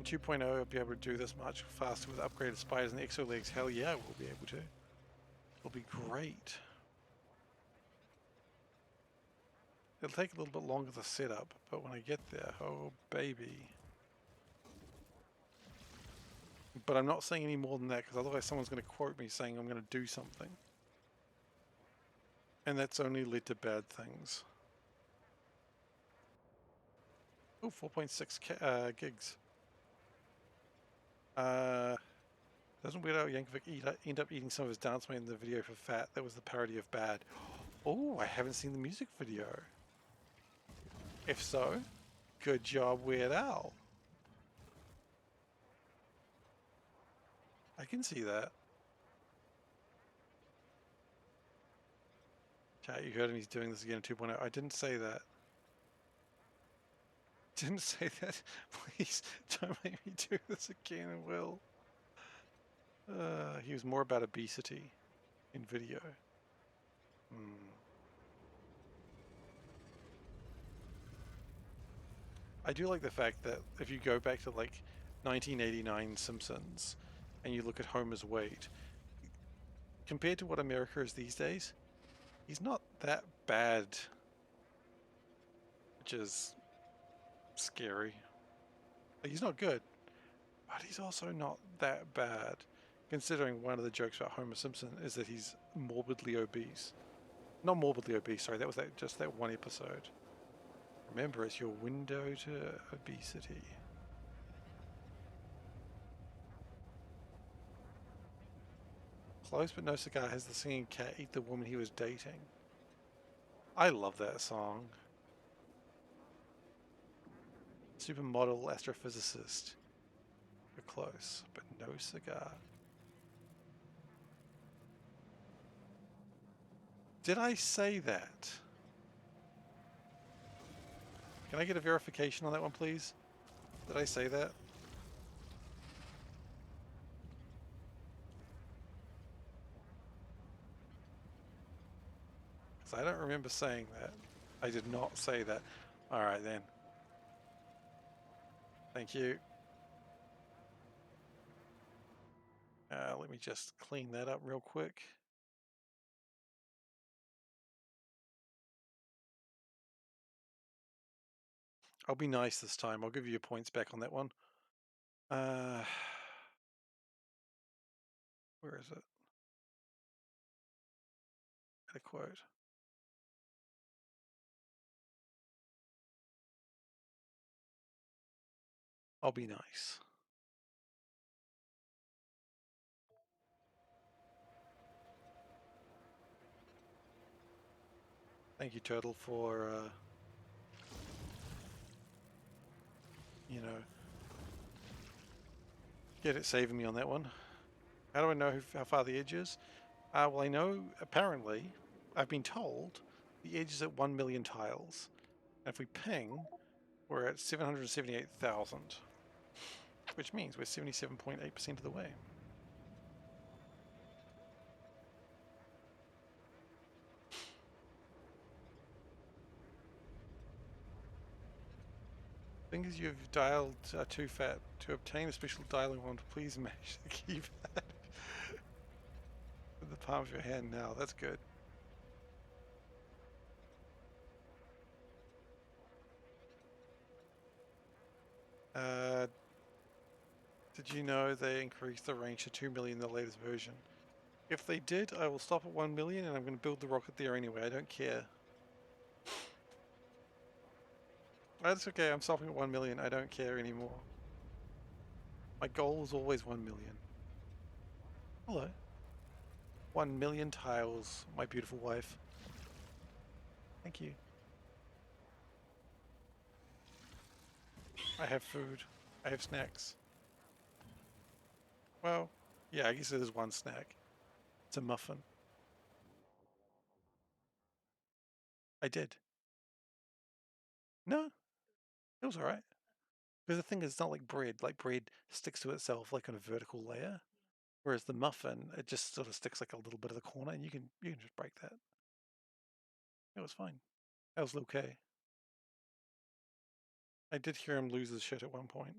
2.0, I'll be able to do this much faster with upgraded spiders and exo legs. Hell yeah, we'll be able to. It'll be great. it'll take a little bit longer to set up, but when I get there, oh baby. But I'm not saying any more than that, because otherwise someone's going to quote me saying I'm going to do something. And that's only led to bad things. Oh, 4.6 gigs. Doesn't Weird Al Yankovic end up eating some of his dance money in the video for Fat? That was the parody of Bad. Oh, I haven't seen the music video. If so, good job, Weird Al. I can see that. Chat, you heard him, he's doing this again in 2.0. I didn't say that. Didn't say that. Please don't make me do this again, Will. He was more about obesity in video. I do like the fact that if you go back to like 1989 Simpsons and you look at Homer's weight, compared to what America is these days, he's not that bad, which is scary. Like, he's not good, but he's also not that bad, considering one of the jokes about Homer Simpson is that he's morbidly obese. Not morbidly obese, sorry, that was just that one episode. Remember, it's your window to obesity. Close but no cigar has the singing cat eat the woman he was dating. I love that song. Supermodel astrophysicist. We're close, but no cigar. Did I say that? Can I get a verification on that one, please? Did I say that? Because I don't remember saying that. I did not say that. Alright then. Thank you. Let me just clean that up real quick. I'll be nice this time. I'll give you your points back on that one. Where is it? Got a quote. I'll be nice. Thank you, Turtle, for, you know, saving me on that one. How do I know how far the edge is? Well, I know, apparently, I've been told the edge is at 1 million tiles. And if we ping, we're at 778,000. Which means we're 77.8% of the way. Thing is, you've dialed too fat. To obtain a special dialing wand, please mash the keypad with the palm of your hand now. That's good. Did you know they increased the range to 2 million in the latest version? If they did, I will stop at 1 million and I'm going to build the rocket there anyway. I don't care. That's okay, I'm stopping at 1 million. I don't care anymore. My goal was always 1 million. Hello. 1 million tiles, my beautiful wife. Thank you. I have food. I have snacks. Well, yeah, I guess it is one snack. It's a muffin. I did. No, it was alright. Because the thing is, it's not like bread. Like, bread sticks to itself like on a vertical layer. Whereas the muffin, it just sort of sticks like a little bit of the corner, and you can just break that. It was fine. That was okay. I did hear him lose his shit at one point.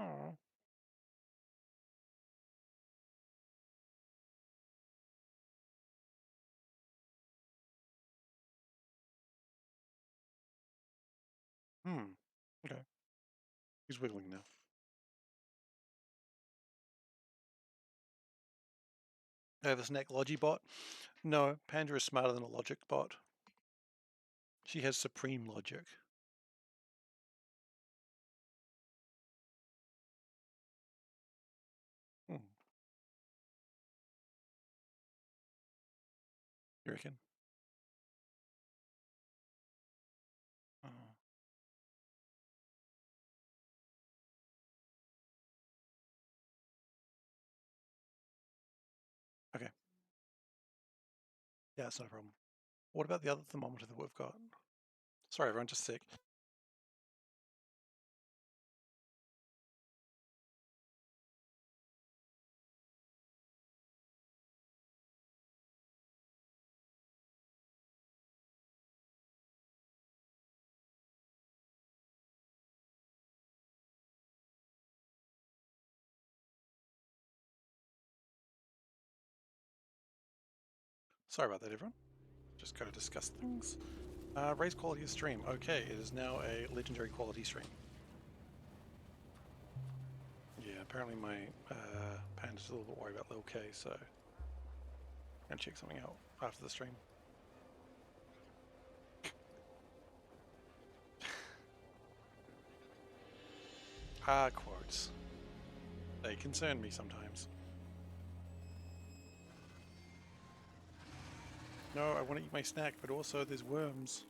Oh. He's wiggling now. I have a snack logi bot. No, Panda is smarter than a logic bot. She has supreme logic. Hmm. You reckon? Oh. Okay. Yeah, that's not a problem. What about the other thermometer that we've got? Sorry, everyone, just sick. Sorry about that, everyone. Just gotta discuss things. Raise quality of stream. Okay, it is now a legendary quality stream. Yeah, apparently my Panda's a little bit worried about Lil K, so I'm gonna check something out after the stream. Quotes. They concern me sometimes. No, I want to eat my snack, but also there's worms.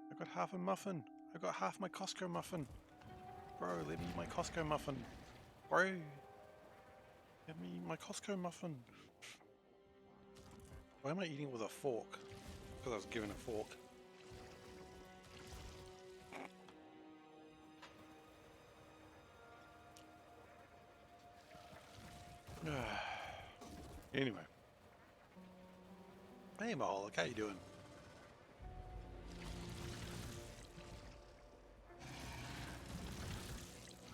I got half a muffin. I got half my Costco muffin. Bro, let me eat my Costco muffin. Bro, let me eat my Costco muffin. Why am I eating with a fork? Because I was given a fork. Anyway. Hey Mahalik, how you doing?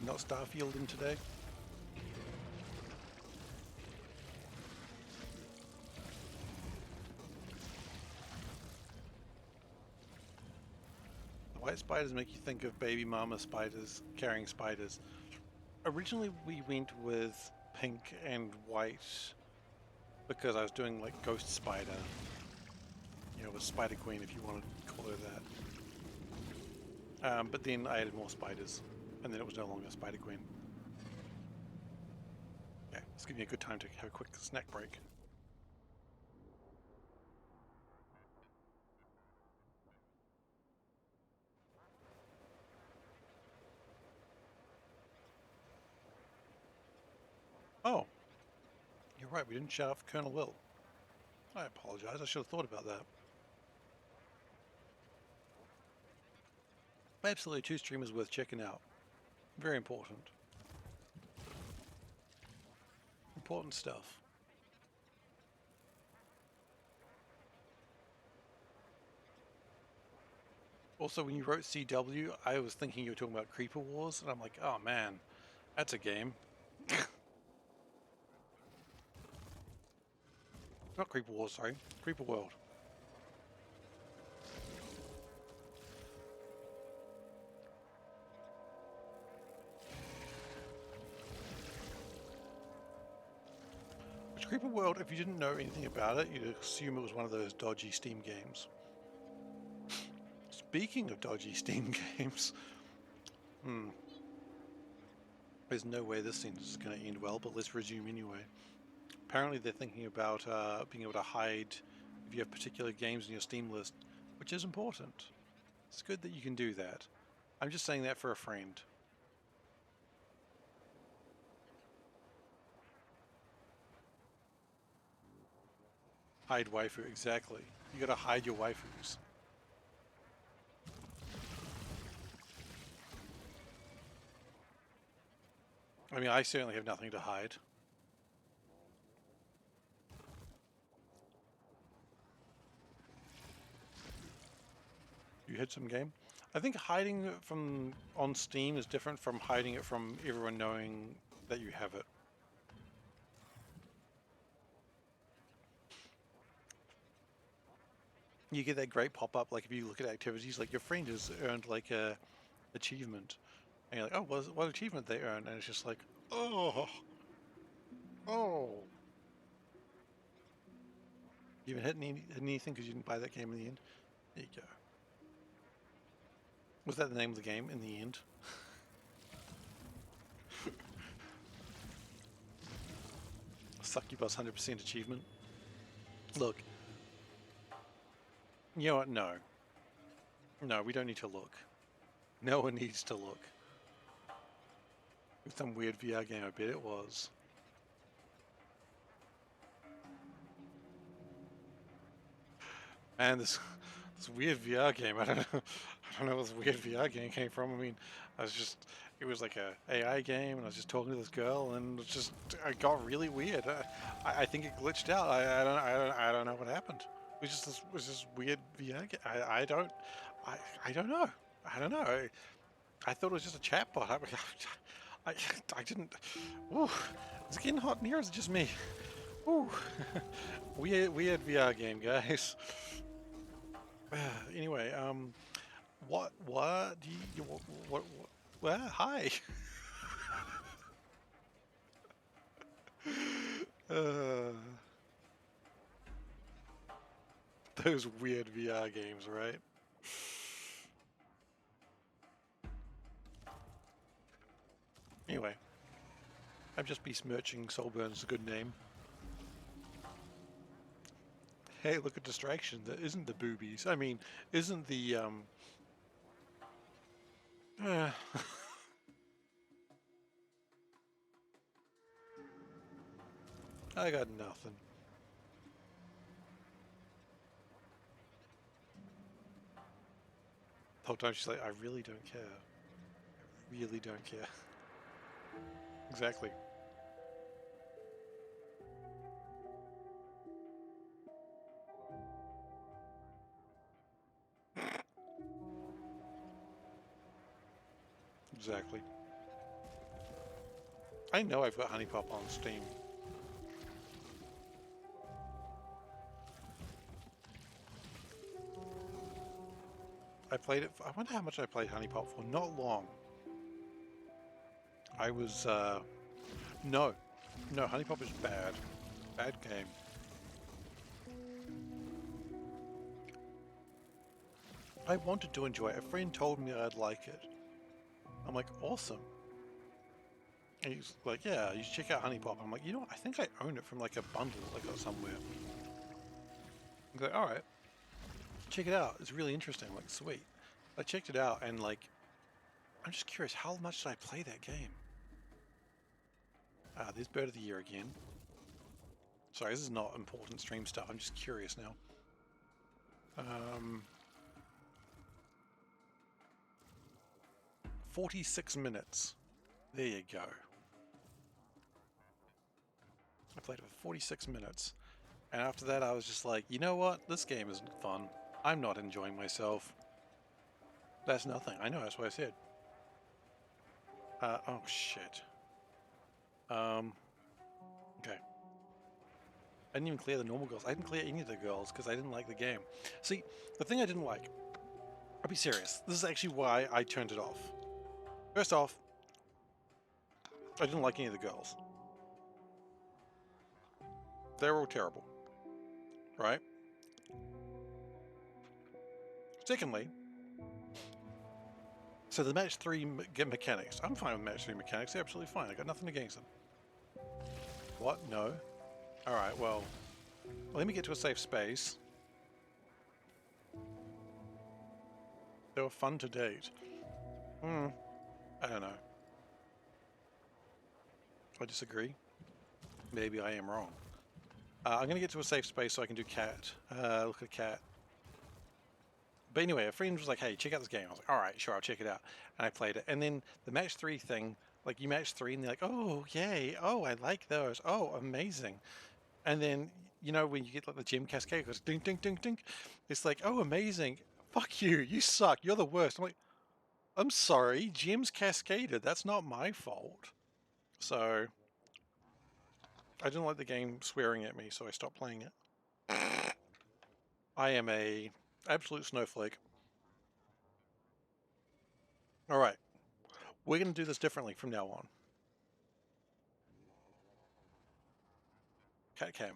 Not Starfielding today? The white spiders make you think of baby mama spiders carrying spiders. Originally we went with pink and white because I was doing like ghost spider. You know, with Spider Queen if you want to call her that. But then I added more spiders and then it was no longer Spider Queen. Yeah, it's giving me a good time to have a quick snack break. Oh, you're right, we didn't shout out for Colonel Will. I apologize, I should have thought about that. Absolutely, 2 streamers worth checking out. Very important. Important stuff. Also, when you wrote CW, I was thinking you were talking about Creeper Wars, and I'm like, oh man, that's a game. Not Creeper Wars, sorry. Creeper World. Which Creeper World, if you didn't know anything about it, you'd assume it was one of those dodgy Steam games. Speaking of dodgy Steam games, there's no way this thing is going to end well, but let's resume anyway. Apparently they're thinking about being able to hide if you have particular games in your Steam list, which is important. It's good that you can do that. I'm just saying that for a friend. Hide waifu, exactly. You gotta hide your waifus. I mean, I certainly have nothing to hide. You hid some game? I think hiding it from on Steam is different from hiding it from everyone knowing that you have it. You get that great pop-up, like if you look at activities, like your friend has earned like a achievement. And you're like, oh, what achievement they earn? And it's just like, oh, oh. You even hit anything because you didn't buy that game in the end? There you go. Was that the name of the game in the end? Succubus 100% achievement. Look. You know what? No. No, we don't need to look. No one needs to look. It was some weird VR game, I bet it was. And this weird VR game, I don't know where this weird VR game came from. I mean, it was like a AI game, and I was just talking to this girl, and it got really weird. I think it glitched out. I don't know what happened. It was this weird VR game. I don't know. I don't know. I thought it was just a chatbot. I didn't. Ooh, is it getting hot in here? Or is it just me? Ooh, weird VR game, guys. Anyway, what do you what hi. uh, those weird VR games, right? Anyway, I'm just besmirching Soulburn's a good name. Hey, look at distraction. That isn't the boobies. I mean, isn't the I got nothing. The whole time she's like, I really don't care. I really don't care. Exactly. Exactly. I know I've got Honey Pop on Steam. I played it. I wonder how much I played Honey Pop for. Not long. I was, no. No, Honey Pop is bad. Bad game. I wanted to enjoy it. A friend told me I'd like it. I'm like, awesome. And he's like, yeah, you should check out Honey Pop. I'm like, you know what? I think I own it from like a bundle I got somewhere. I'm like, alright. Check it out. It's really interesting. I'm like, sweet. I checked it out and like, I'm just curious, how much did I play that game? There's Bird of the Year again. Sorry, this is not important stream stuff. I'm just curious now. 46 minutes. There you go. I played it for 46 minutes. And after that, I was just like, you know what? This game isn't fun. I'm not enjoying myself. That's nothing. I know, that's what I said. Oh shit. Okay. I didn't even clear the normal girls. I didn't clear any of the girls because I didn't like the game. See, the thing I didn't like, I'll be serious. This is actually why I turned it off. First off, I didn't like any of the girls. They were all terrible. Right? Secondly, so the match 3 mechanics. I'm fine with match 3 mechanics. They're absolutely fine. I got nothing against them. What? No. Alright, well, let me get to a safe space. They were fun to date. I don't know. I disagree. Maybe I am wrong. I'm going to get to a safe space so I can do cat. Look at cat. But anyway, a friend was like, hey, check out this game. I was like, alright, sure, I'll check it out. And I played it. And then the match 3 thing, like you match 3 and they're like, oh, yay. Oh, I like those. Oh, amazing. And then, you know, when you get like the gem cascade, it goes ding, ding, ding, ding. It's like, oh, amazing. Fuck you. You suck. You're the worst. I'm like, I'm sorry. Gems cascaded. That's not my fault. So I didn't like the game swearing at me, so I stopped playing it. I am a absolute snowflake. All right, we're going to do this differently from now on. Cat cam.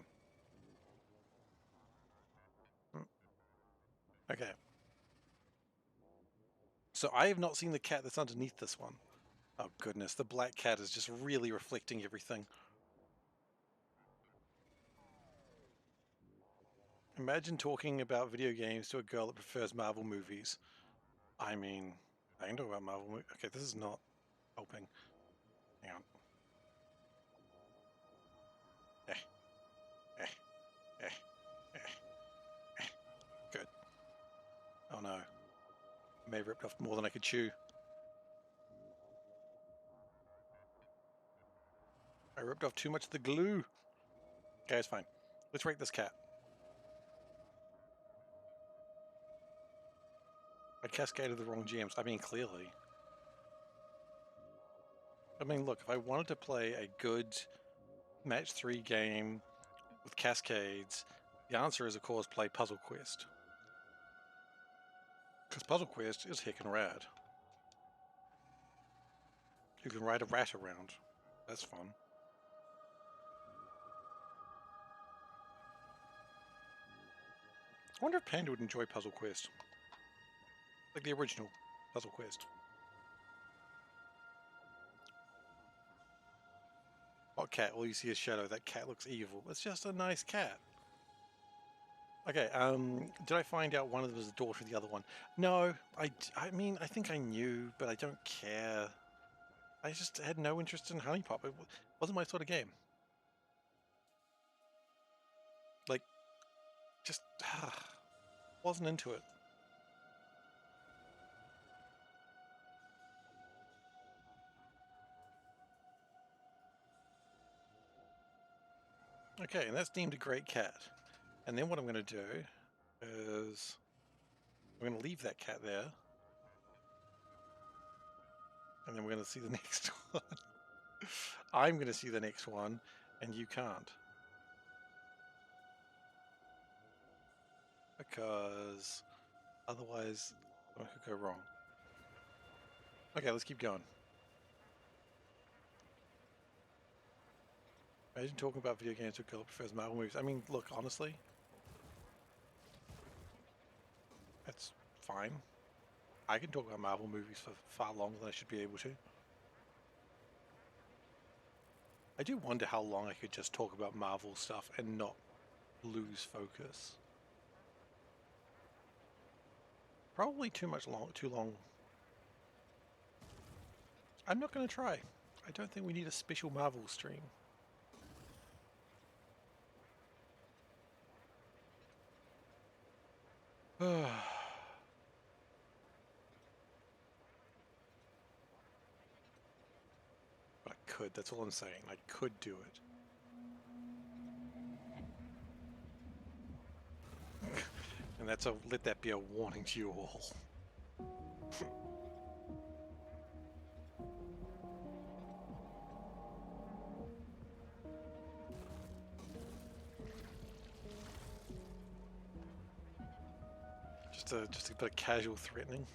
Okay. So I have not seen the cat that's underneath this one. Oh goodness, the black cat is just really reflecting everything. Imagine talking about video games to a girl that prefers Marvel movies. I mean, I can talk about Marvel movies. Okay, this is not helping. Hang on. Eh, eh, eh, eh, eh. Good. Oh no. I may have ripped off more than I could chew. I ripped off too much of the glue. Okay, it's fine. Let's rate this cat. I cascaded the wrong gems. I mean, clearly. I mean, look, if I wanted to play a good match 3 game with cascades, the answer is, of course, play Puzzle Quest. Because Puzzle Quest is heckin' rad. You can ride a rat around. That's fun. I wonder if Panda would enjoy Puzzle Quest. Like the original Puzzle Quest. Oh, cat. All you see is shadow. That cat looks evil. It's just a nice cat. Okay, did I find out one of them was the daughter of the other one? No, I mean, I think I knew, but I don't care. I just had no interest in Honey Pop. It wasn't my sort of game. Like, just wasn't into it. Okay, and that's deemed a great cat. And then what I'm going to do is I'm going to leave that cat there. And then we're going to see the next one. I'm going to see the next one, and you can't. Because otherwise, I could go wrong. Okay, let's keep going. Imagine talking about video games with a girl who prefers Marvel movies. I mean, look, honestly, that's fine. I can talk about Marvel movies for far longer than I should be able to. I do wonder how long I could just talk about Marvel stuff and not lose focus. Probably too long. I'm not going to try. I don't think we need a special Marvel stream. But I could, that's all I'm saying. I could do it. And let that be a warning to you all. Just a bit of casual threatening.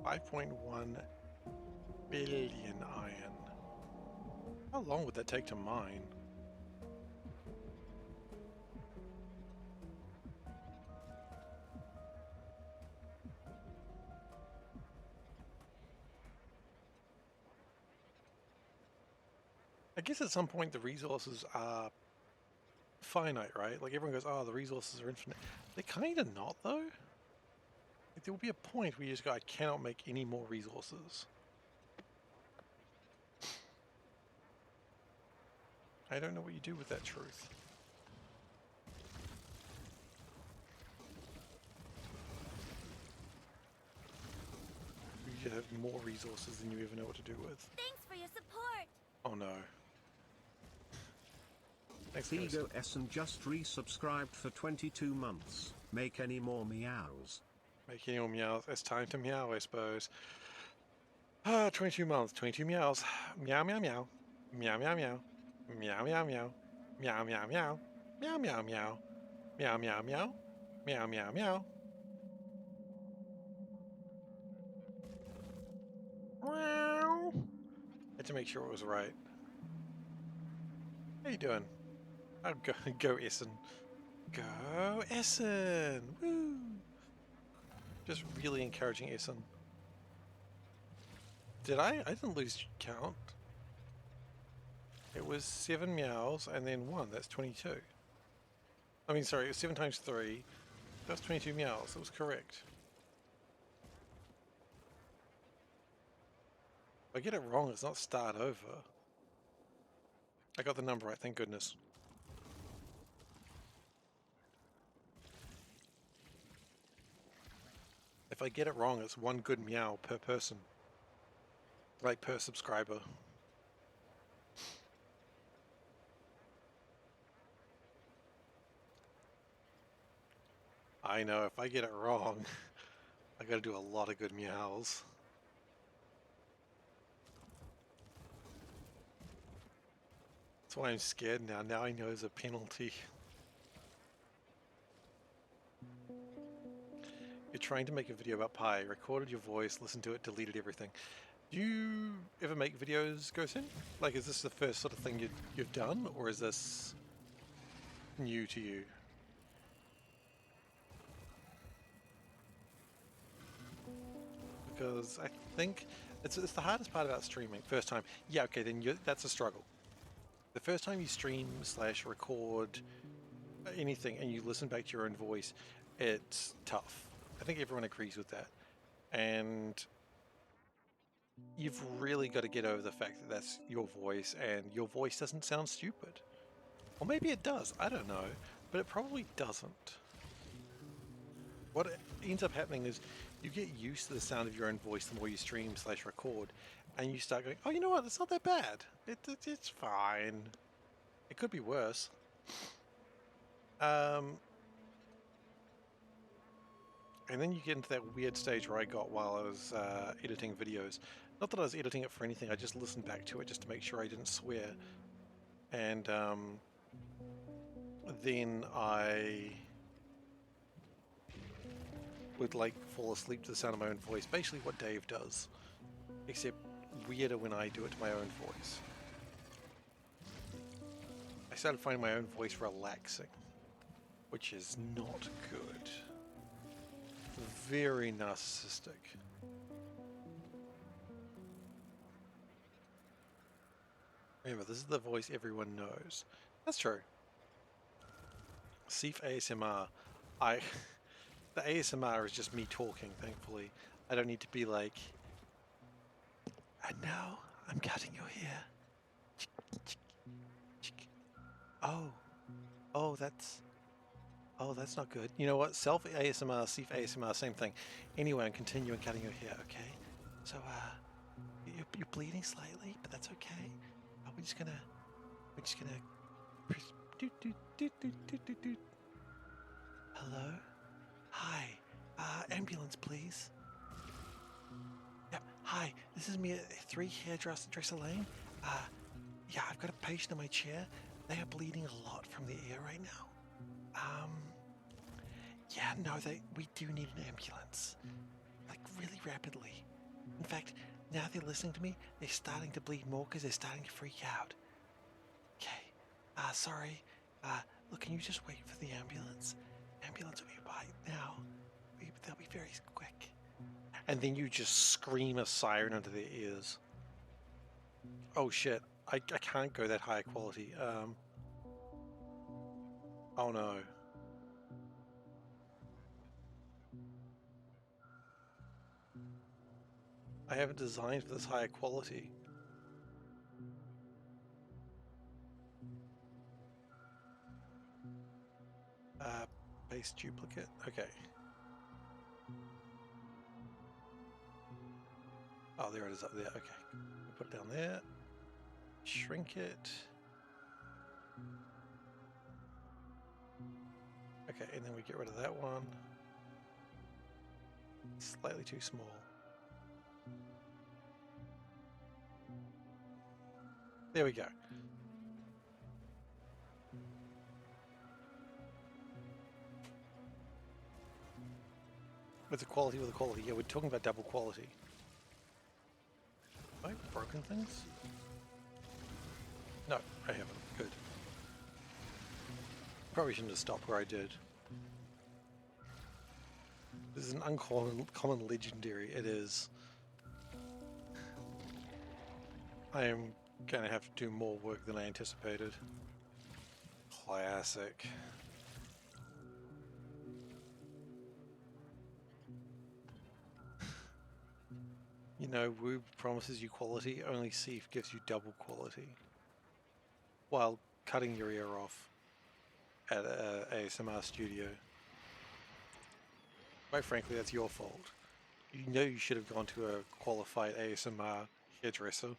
$5.1 billion iron. How long would that take to mine? I guess at some point the resources are finite, right? Like everyone goes, oh, the resources are infinite. They're kind of not, though. Like, there will be a point where you just go, I cannot make any more resources. I don't know what you do with that truth. You have more resources than you ever know what to do with. Thanks for your support. Oh no. Thanks, Ego Essen just resubscribed for 22 months. Make any more meows. Make any more meows. It's time to meow, I suppose. 22 months, 22 meows. Meow, meow, meow. Meow, meow, meow. Meow meow meow. Meow meow meow. Meow meow meow. Meow meow meow. Meow meow meow. Meow. Had to make sure it was right. How you doing? Oh, go Essen. Go Essen! Woo! Just really encouraging Essen. Did I? I didn't lose count. It was 7 meows and then 1. That's 22. I mean, sorry, it was 7 times 3. That's 22 meows. That was correct. If I get it wrong, it's not start over. I got the number right, thank goodness. If I get it wrong, it's 1 good meow per person. Like, per subscriber. I know, if I get it wrong, I gotta do a lot of good meows. That's why I'm scared now. Now I know there's a penalty. You're trying to make a video about pie, recorded your voice, listened to it, deleted everything. Do you ever make videos, Gosen? Like, is this the first sort of thing you've done, or is this new to you? Because I think it's the hardest part about streaming. First time, yeah, okay, then that's a struggle. The first time you stream / record anything and you listen back to your own voice, it's tough. I think everyone agrees with that. And you've really got to get over the fact that that's your voice and your voice doesn't sound stupid. Or maybe it does, I don't know, but it probably doesn't. What ends up happening is you get used to the sound of your own voice the more you stream / record, and you start going, oh, you know what, it's not that bad. It's fine. It could be worse. And then you get into that weird stage where I got while I was editing videos. Not that I was editing it for anything, I just listened back to it just to make sure I didn't swear. And then I would like fall asleep to the sound of my own voice. Basically what Dave does, except weirder when I do it to my own voice. I started finding my own voice relaxing, which is not good. Very narcissistic. Remember, this is the voice everyone knows. That's true. Seif ASMR. The ASMR is just me talking, thankfully. I don't need to be like, and now I'm cutting your hair. Oh, that's not good. You know what? Self ASMR, Seif ASMR, same thing. Anyway, I'm continuing cutting your hair, okay? So, you're bleeding slightly, but that's okay. We're just gonna doot. Hello? Hi. Ambulance, please. Yep. Hi, this is me at 3 Hairdresser Lane. Yeah, I've got a patient in my chair. They are bleeding a lot from the ear right now. Yeah, no, we do need an ambulance. Like, really rapidly. In fact, now they're listening to me, they're starting to bleed more because they're starting to freak out. Okay. Sorry. Look, can you just wait for the ambulance? Ambulance will be by now. They'll be very quick. And then you just scream a siren into their ears. Oh shit. I can't go that high quality. Oh no. I haven't designed for this higher quality. Paste duplicate. Okay. Oh, there it is up there. Okay. Put it down there. Shrink it. Okay, and then we get rid of that one. Slightly too small. There we go. With the quality, with the quality. Yeah, we're talking about double quality. Have I broken things? No, I haven't. Good. Probably shouldn't have stopped where I did. This is an uncommon legendary. It is. I am going to have to do more work than I anticipated. Classic. You know, Woob promises you quality, only Seif gives you double quality. While cutting your ear off at a ASMR studio. Quite frankly, that's your fault. You know you should have gone to a qualified ASMR hairdresser.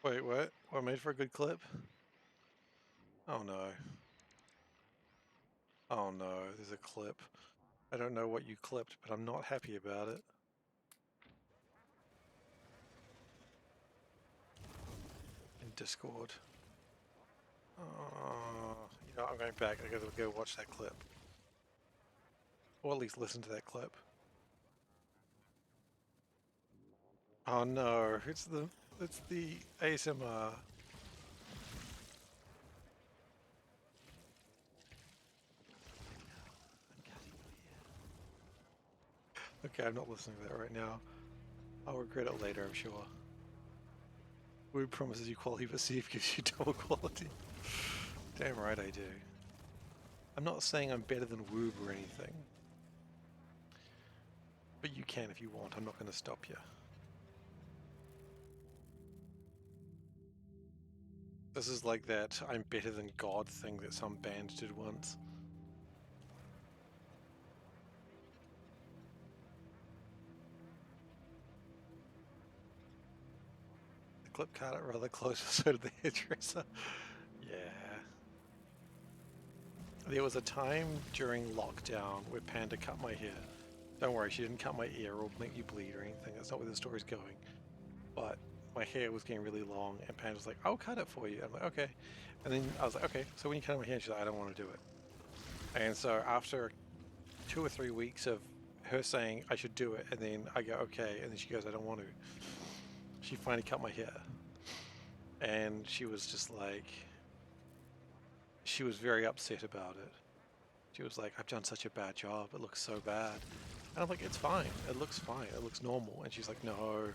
Wait, what? What made for a good clip? Oh no. Oh no, there's a clip. I don't know what you clipped, but I'm not happy about it. In Discord. You know, I'm going back. I gotta go watch that clip. Or at least listen to that clip. Oh no, it's the ASMR. Okay, I'm not listening to that right now. I'll regret it later, I'm sure. Woob promises you quality, but Seif gives you double quality. Damn right I do. I'm not saying I'm better than Woob or anything. But you can if you want, I'm not going to stop you. This is like that I'm better than God thing that some band did once. The clip cut it rather close, so did the hairdresser. Yeah. There was a time during lockdown where Panda cut my hair. Don't worry, she didn't cut my ear or make you bleed or anything. That's not where the story's going. But my hair was getting really long, and Panda was like, I'll cut it for you. I'm like, okay. And then I was like, okay, so when you cut my hair, she's like, I don't want to do it. And so after 2 or 3 weeks of her saying I should do it, and then I go, okay, and then she goes, I don't want to. She finally cut my hair. And she was just like, she was very upset about it. She was like, I've done such a bad job. It looks so bad. And I'm like, it's fine. It looks fine. It looks normal. And she's like, no,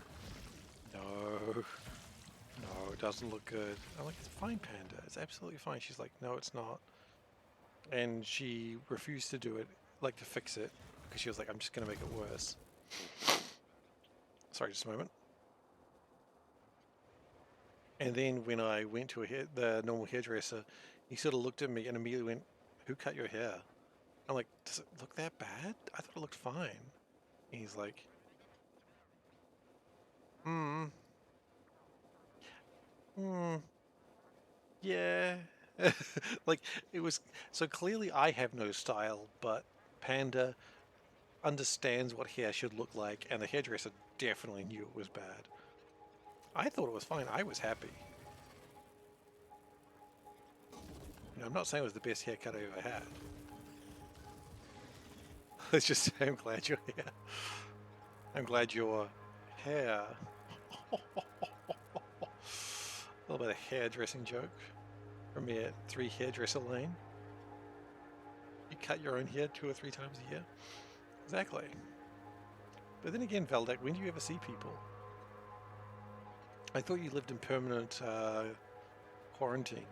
it doesn't look good. I'm like, it's fine, Panda. It's absolutely fine. She's like, no, it's not. And she refused to do it, like to fix it, because she was like, I'm just going to make it worse. Sorry, just a moment. And then when I went to the normal hairdresser, he sort of looked at me and immediately went, who cut your hair? I'm like, does it look that bad? I thought it looked fine. And he's like, yeah. Like, it was, so clearly I have no style, but Panda understands what hair should look like, and the hairdresser definitely knew it was bad. I thought it was fine. I was happy. You know, I'm not saying it was the best haircut I ever had. Let's just say I'm glad you're here. I'm glad your hair. A little bit of hairdressing joke from me at 3 Hairdresser Lane. You cut your own hair 2 or 3 times a year? Exactly. But then again, Veldak, when do you ever see people? I thought you lived in permanent quarantine.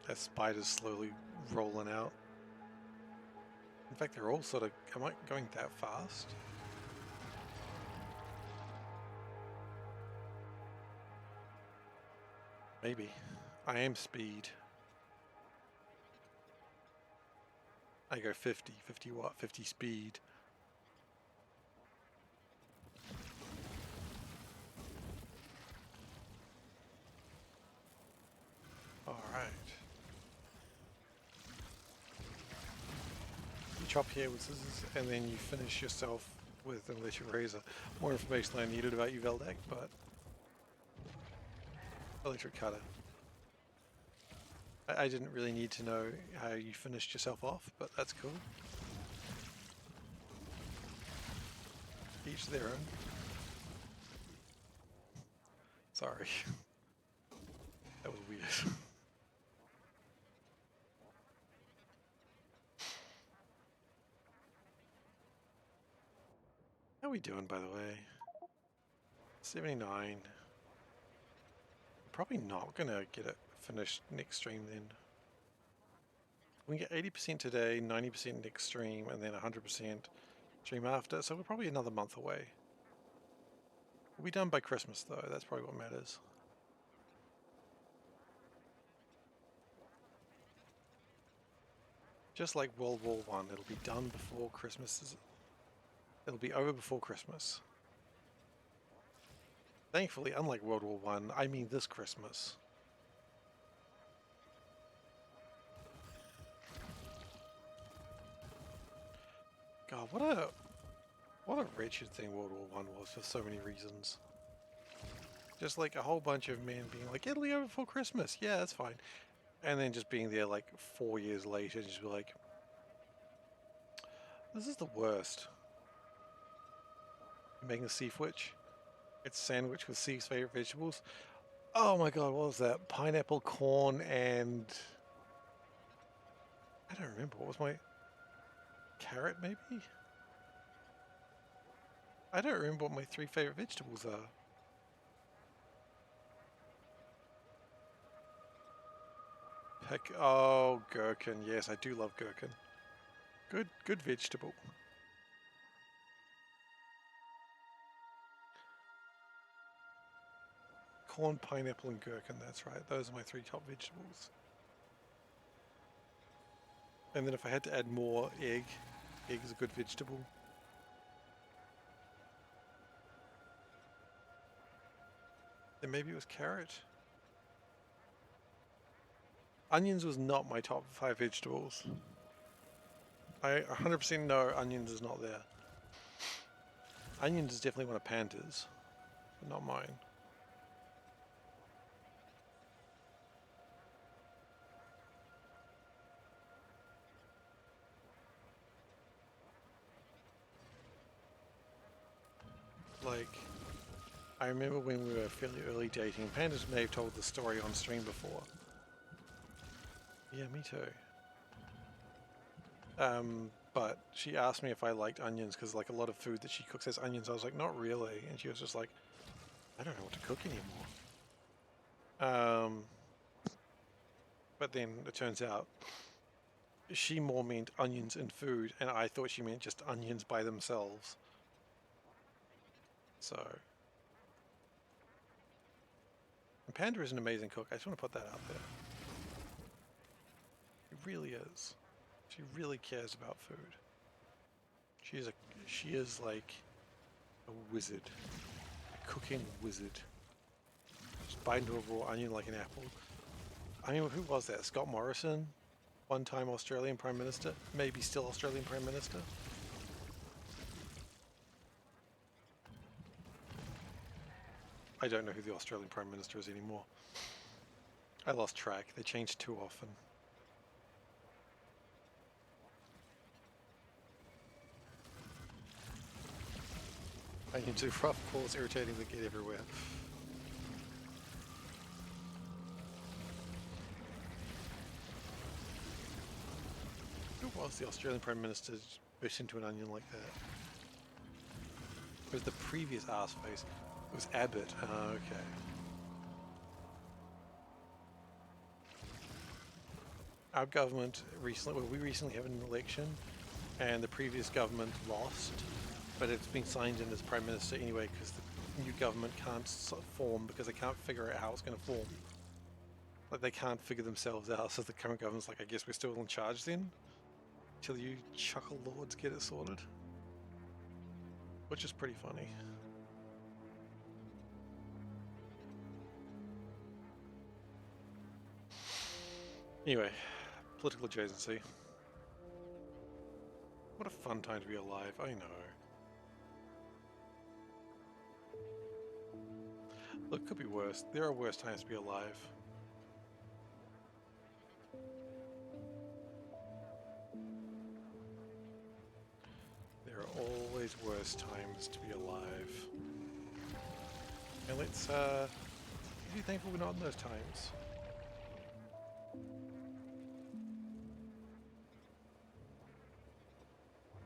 That spider's slowly rolling out. In fact, they're all sort of... Am I going that fast? Maybe. I am speed. I go 50. 50 what? 50 speed. Alright. You chop here with scissors and then you finish yourself with an electric razor. More information than I needed about you, Veldak, but electric cutter. I didn't really need to know how you finished yourself off, but that's cool. Each their own. Sorry. That was weird. How are we doing, by the way? 79. Probably not gonna get it finished next stream then. We can get 80% today, 90% next stream, and then 100% stream after, so we're probably another month away. We'll be done by Christmas though, that's probably what matters. Just like World War I, it'll be done before Christmas. It'll be over before Christmas. Thankfully, unlike World War I mean this Christmas. God, what a wretched thing World War I was for so many reasons. Just like a whole bunch of men being like, it'll be over before Christmas, yeah, that's fine. And then just being there like 4 years later and just be like, this is the worst. Making a seafood. It's sandwich with C's favorite vegetables. Oh my god, what was that? Pineapple, corn, and... I don't remember. What was my... Carrot, maybe? I don't remember what my 3 favorite vegetables are. Oh, gherkin. Yes, I do love gherkin. Good vegetable. Corn, pineapple, and gherkin. That's right. Those are my 3 top vegetables. And then if I had to add more, egg. Egg is a good vegetable. Then maybe it was carrot. Onions was not my top 5 vegetables. I 100% know onions is not there. Onions is definitely one of Panda's, but not mine. Like, I remember when we were fairly early dating, Pandas may have told the story on stream before. Yeah, me too. But she asked me if I liked onions because like a lot of food that she cooks has onions. I was like, not really. And she was just like, I don't know what to cook anymore. But then it turns out she more meant onions in food and I thought she meant just onions by themselves. So... And Panda is an amazing cook. I just want to put that out there. She really is. She really cares about food. She is like a wizard. A cooking wizard. Just bite into a raw onion like an apple. I mean, who was that? Scott Morrison? One-time Australian Prime Minister? Maybe still Australian Prime Minister? I don't know who the Australian Prime Minister is anymore. I lost track. They change too often. Onions are rough, balls irritating, they get everywhere. Who was the Australian Prime Minister bit into an onion like that? It was the previous arse face. It was Abbott. Oh, okay. Our government recently, well, we recently had an election, and the previous government lost, but it's been signed in as Prime Minister anyway because the new government can't form because they can't figure out how it's going to form. Like, they can't figure themselves out, so the current government's like, I guess we're still in charge then? Till you chuckle lords get it sorted. Which is pretty funny. Anyway, political adjacency. What a fun time to be alive, I know. Look, could be worse. There are worse times to be alive. There are always worse times to be alive. And let's be thankful we're not in those times.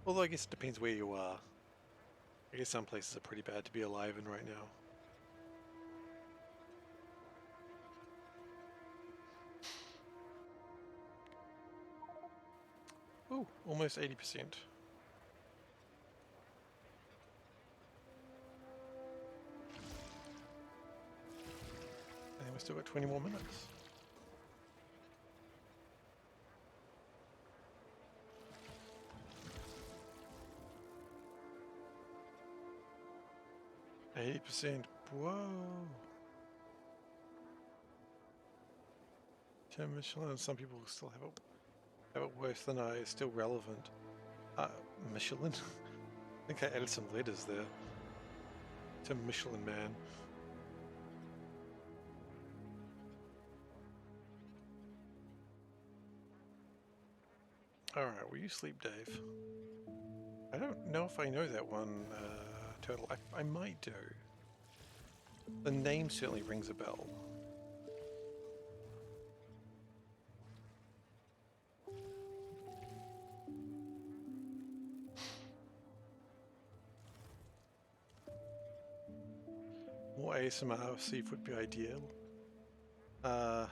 Although I guess it depends where you are. I guess some places are pretty bad to be alive in right now. Ooh, almost 80%. And we've still got 20 more minutes. %. Whoa. Tim Michelin, some people still have it worse than I. It's still relevant. Michelin? I think I added some letters there. Tim Michelin Man. Alright, will you sleep, Dave? I don't know if I know that one, Turtle. I might do. The name certainly rings a bell. More ASMR Seif would be ideal. I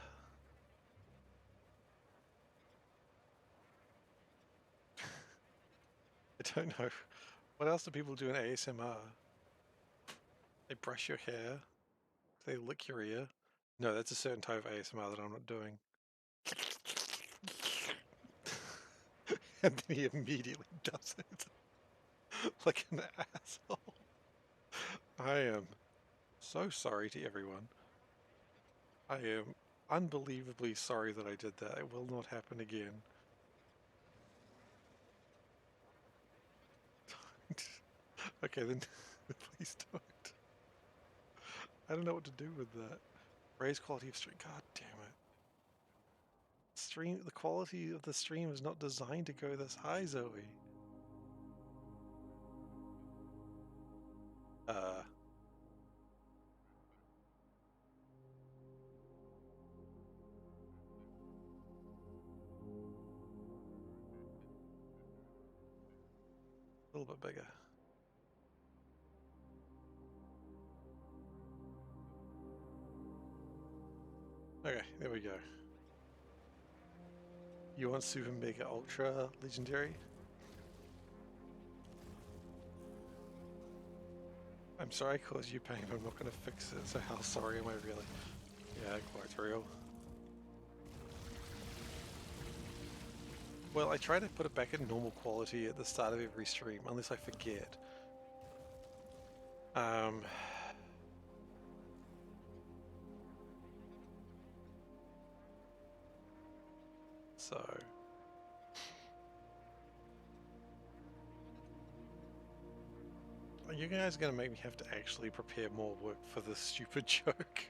don't know. What else do people do in ASMR? They brush your hair. They lick your ear. No, that's a certain type of ASMR that I'm not doing. And then he immediately does it. Like an asshole. I am so sorry to everyone. I am unbelievably sorry that I did that. It will not happen again. Okay, then please don't. I don't know what to do with that. Raise quality of stream. God damn it. The quality of the stream is not designed to go this high, Zoe. A little bit bigger. Okay, there we go. You want Super Mega Ultra Legendary? I'm sorry I caused you pain, but I'm not going to fix it, so how sorry am I really? Yeah, quite real. Well, I try to put it back at normal quality at the start of every stream, unless I forget. So... You guys are going to make me have to actually prepare more work for this stupid joke.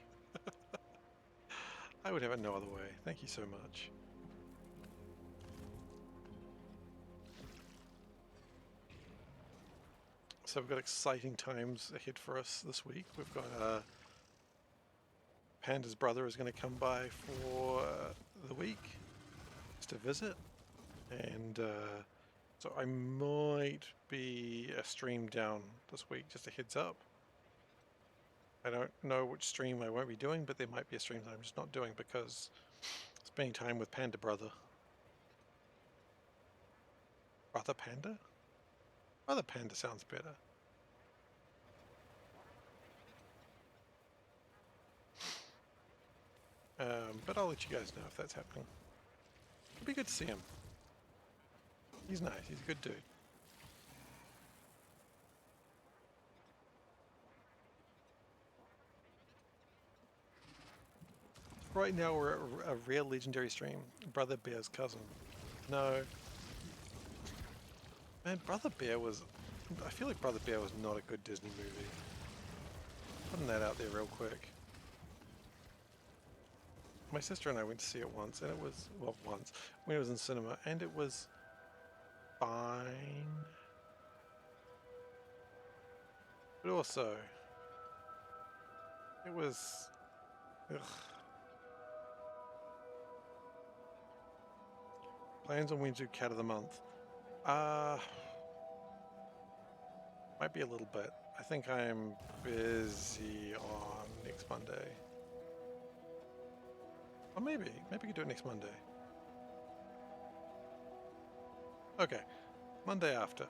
I would have it no other way. Thank you so much. So we've got exciting times ahead for us this week. We've got Panda's brother is going to come by for the week just to visit, and so I might be a stream down this week, just a heads up. I don't know which stream I won't be doing, but there might be a stream that I'm just not doing because spending time with Panda brother. Brother Panda? Brother Panda sounds better. But I'll let you guys know if that's happening. It'd be good to see him. He's nice, he's a good dude. Right now we're at a rare legendary stream. Brother Bear's cousin. No. Man, Brother Bear was... I feel like Brother Bear was not a good Disney movie. Putting that out there real quick. My sister and I went to see it once, and it was, well, once, when it was in cinema, and it was fine. But also, it was, ugh. Plans on when to do Cat of the Month. Might be a little bit. I think I'm busy on next Monday. Or maybe we could do it next Monday. Okay, Monday after.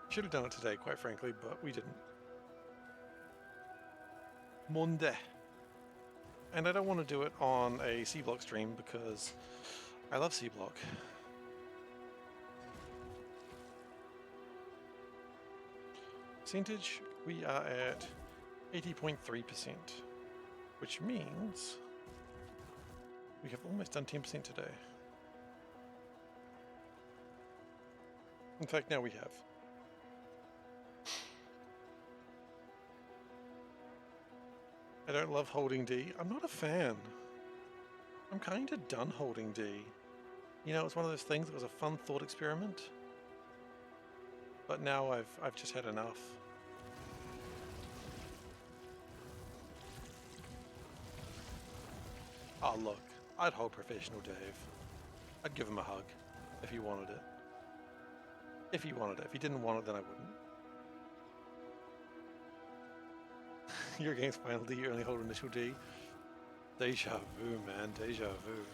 Should have done it today, quite frankly, but we didn't. Monday. And I don't want to do it on a C-Block stream because I love C-Block. Percentage, we are at 80.3%, which means we have almost done 10% today. In fact, now we have. I don't love holding D. I'm not a fan. I'm kind of done holding D. You know, it's one of those things that was a fun thought experiment. But now I've just had enough. Oh look, I'd hold professional Dave. I'd give him a hug if he wanted it. If he wanted it. If he didn't want it, then I wouldn't. You're against final D, you only hold initial D. Deja vu, man, deja vu.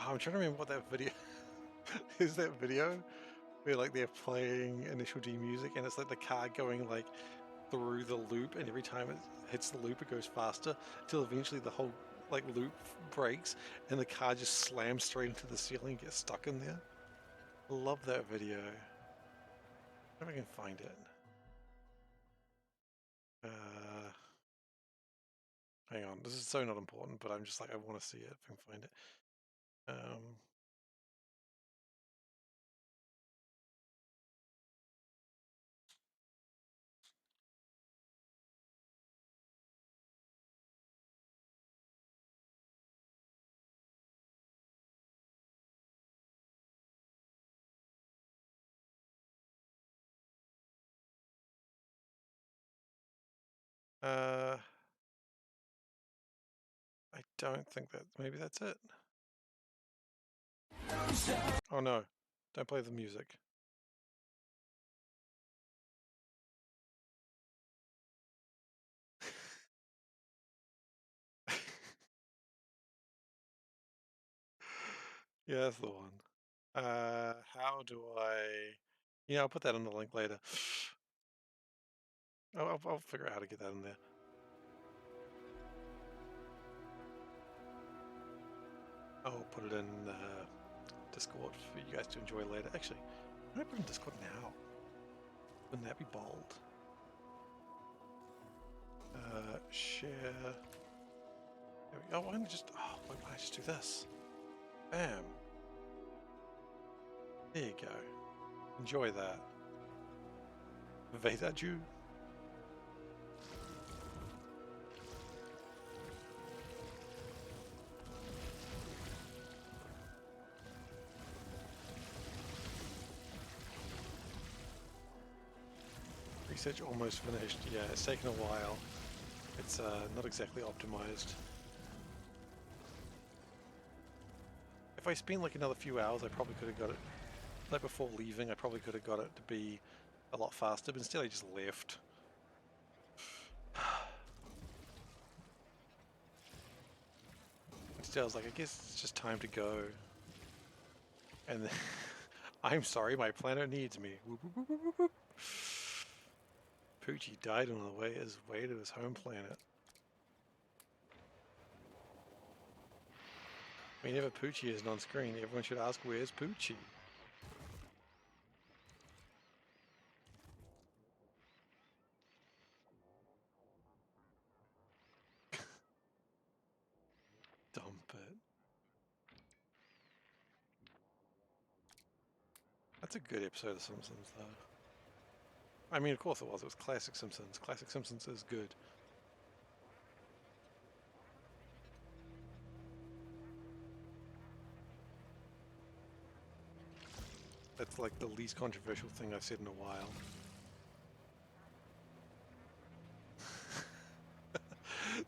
Oh, I'm trying to remember what that video is. That video where like they're playing initial D music and it's like the car going like through the loop, and every time it hits the loop it goes faster until eventually the whole like loop breaks and the car just slams straight into the ceiling and gets stuck in there. I love that video. I wonder if I can find it. Hang on, this is so not important, but I'm just like, I want to see it if I can find it. I don't think that, maybe that's it. Oh no, don't play the music. Yeah, that's the one. How do I... Yeah, I'll put that in the link later. I'll figure out how to get that in there. I'll put it in Discord for you guys to enjoy later. Actually, I'm gonna put it in Discord now. Wouldn't that be bold? Share. There we go. Why don't I just... Oh, why don't I just do this? Bam. There you go. Enjoy that. Vedaju. Research almost finished. Yeah, it's taken a while. It's not exactly optimized. If I spent like another few hours, I probably could have got it. Like before leaving, I probably could have got it to be a lot faster, but instead I just left. Instead I was like, I guess it's just time to go. And then, I'm sorry, my planet needs me. Whoop, whoop, whoop, whoop, whoop. Poochie died on the way to his home planet. Whenever Poochie isn't on screen, everyone should ask, where's Poochie? Dump it. That's a good episode of Simpsons, though. I mean, of course it was. It was classic Simpsons. Classic Simpsons is good. That's like the least controversial thing I've said in a while.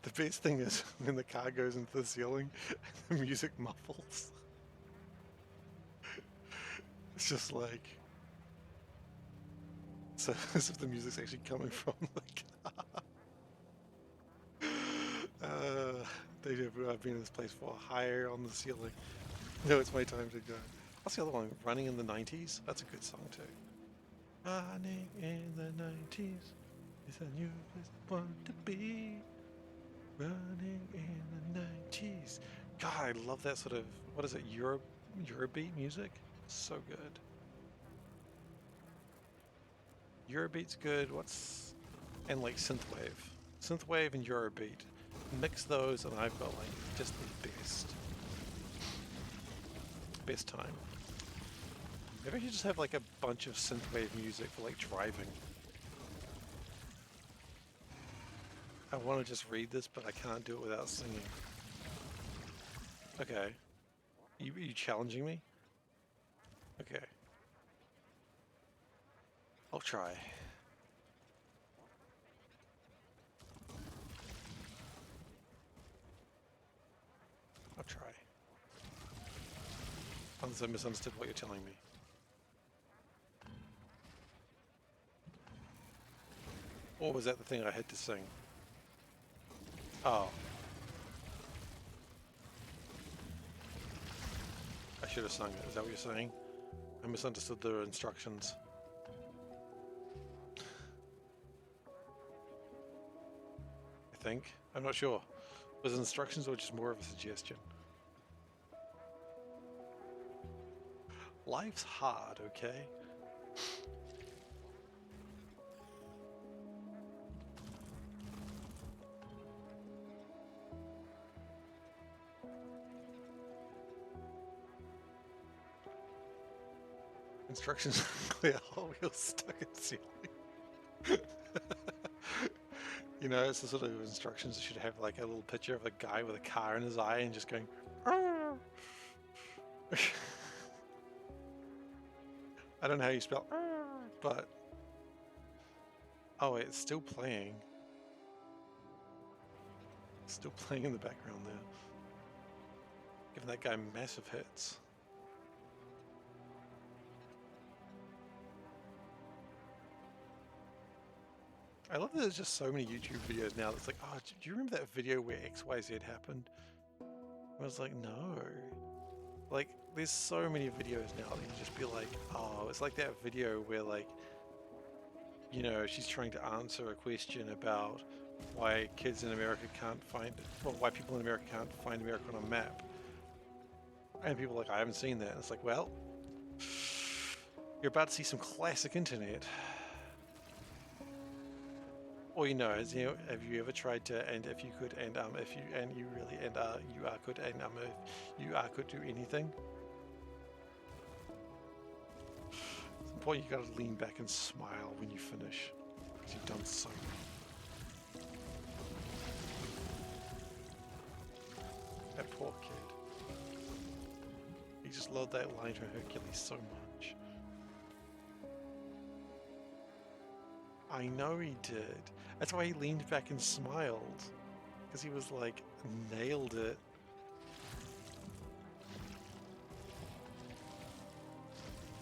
The best thing is when the car goes into the ceiling and the music muffles. It's just like... So as if the music's actually coming from the car. I've been in this place for higher on the ceiling. No, it's my time to go. What's the other one? Running in the 90s? That's a good song too. Running in the 90s is a new place I want to be. Running in the 90s. God, I love that sort of, what is it, Eurobeat music? So good. Eurobeat's good. And like synthwave. Synthwave and Eurobeat. Mix those and I've got like just the best time. Maybe I should just have like a bunch of synthwave music for like driving. I want to just read this, but I can't do it without singing. Okay. You challenging me? Okay. I'll try. I'll try. Unless I misunderstood what you're telling me. Or was that the thing I had to sing? Oh. I should have sung it. Is that what you're saying? I misunderstood the instructions. I think. I'm not sure. Was it instructions or just more of a suggestion? Life's hard, okay? Instructions clear hole wheels stuck in ceiling. You know, it's the sort of instructions that should have like a little picture of a guy with a car in his eye and just going, "Arr!" I don't know how you spell "arr," but oh wait, it's still playing. It's still playing in the background there. Giving that guy massive hits. I love that there's just so many YouTube videos now that's like, oh, do you remember that video where XYZ happened? I was like, no. Like, there's so many videos now that you just be like, oh, it's like that video where like, you know, she's trying to answer a question about why kids in America can't find, well, why people in America can't find America on a map. And people are like, I haven't seen that. And it's like, well, you're about to see some classic internet. Or you know, as you know, have you ever tried to, and if you could, and if you, and you really, and you are could, and if you are could do anything. At some point, you gotta lean back and smile when you finish, because you've done so many. That poor kid. He just loved that line from Hercules so much. I know he did. That's why he leaned back and smiled. Because he was like, nailed it.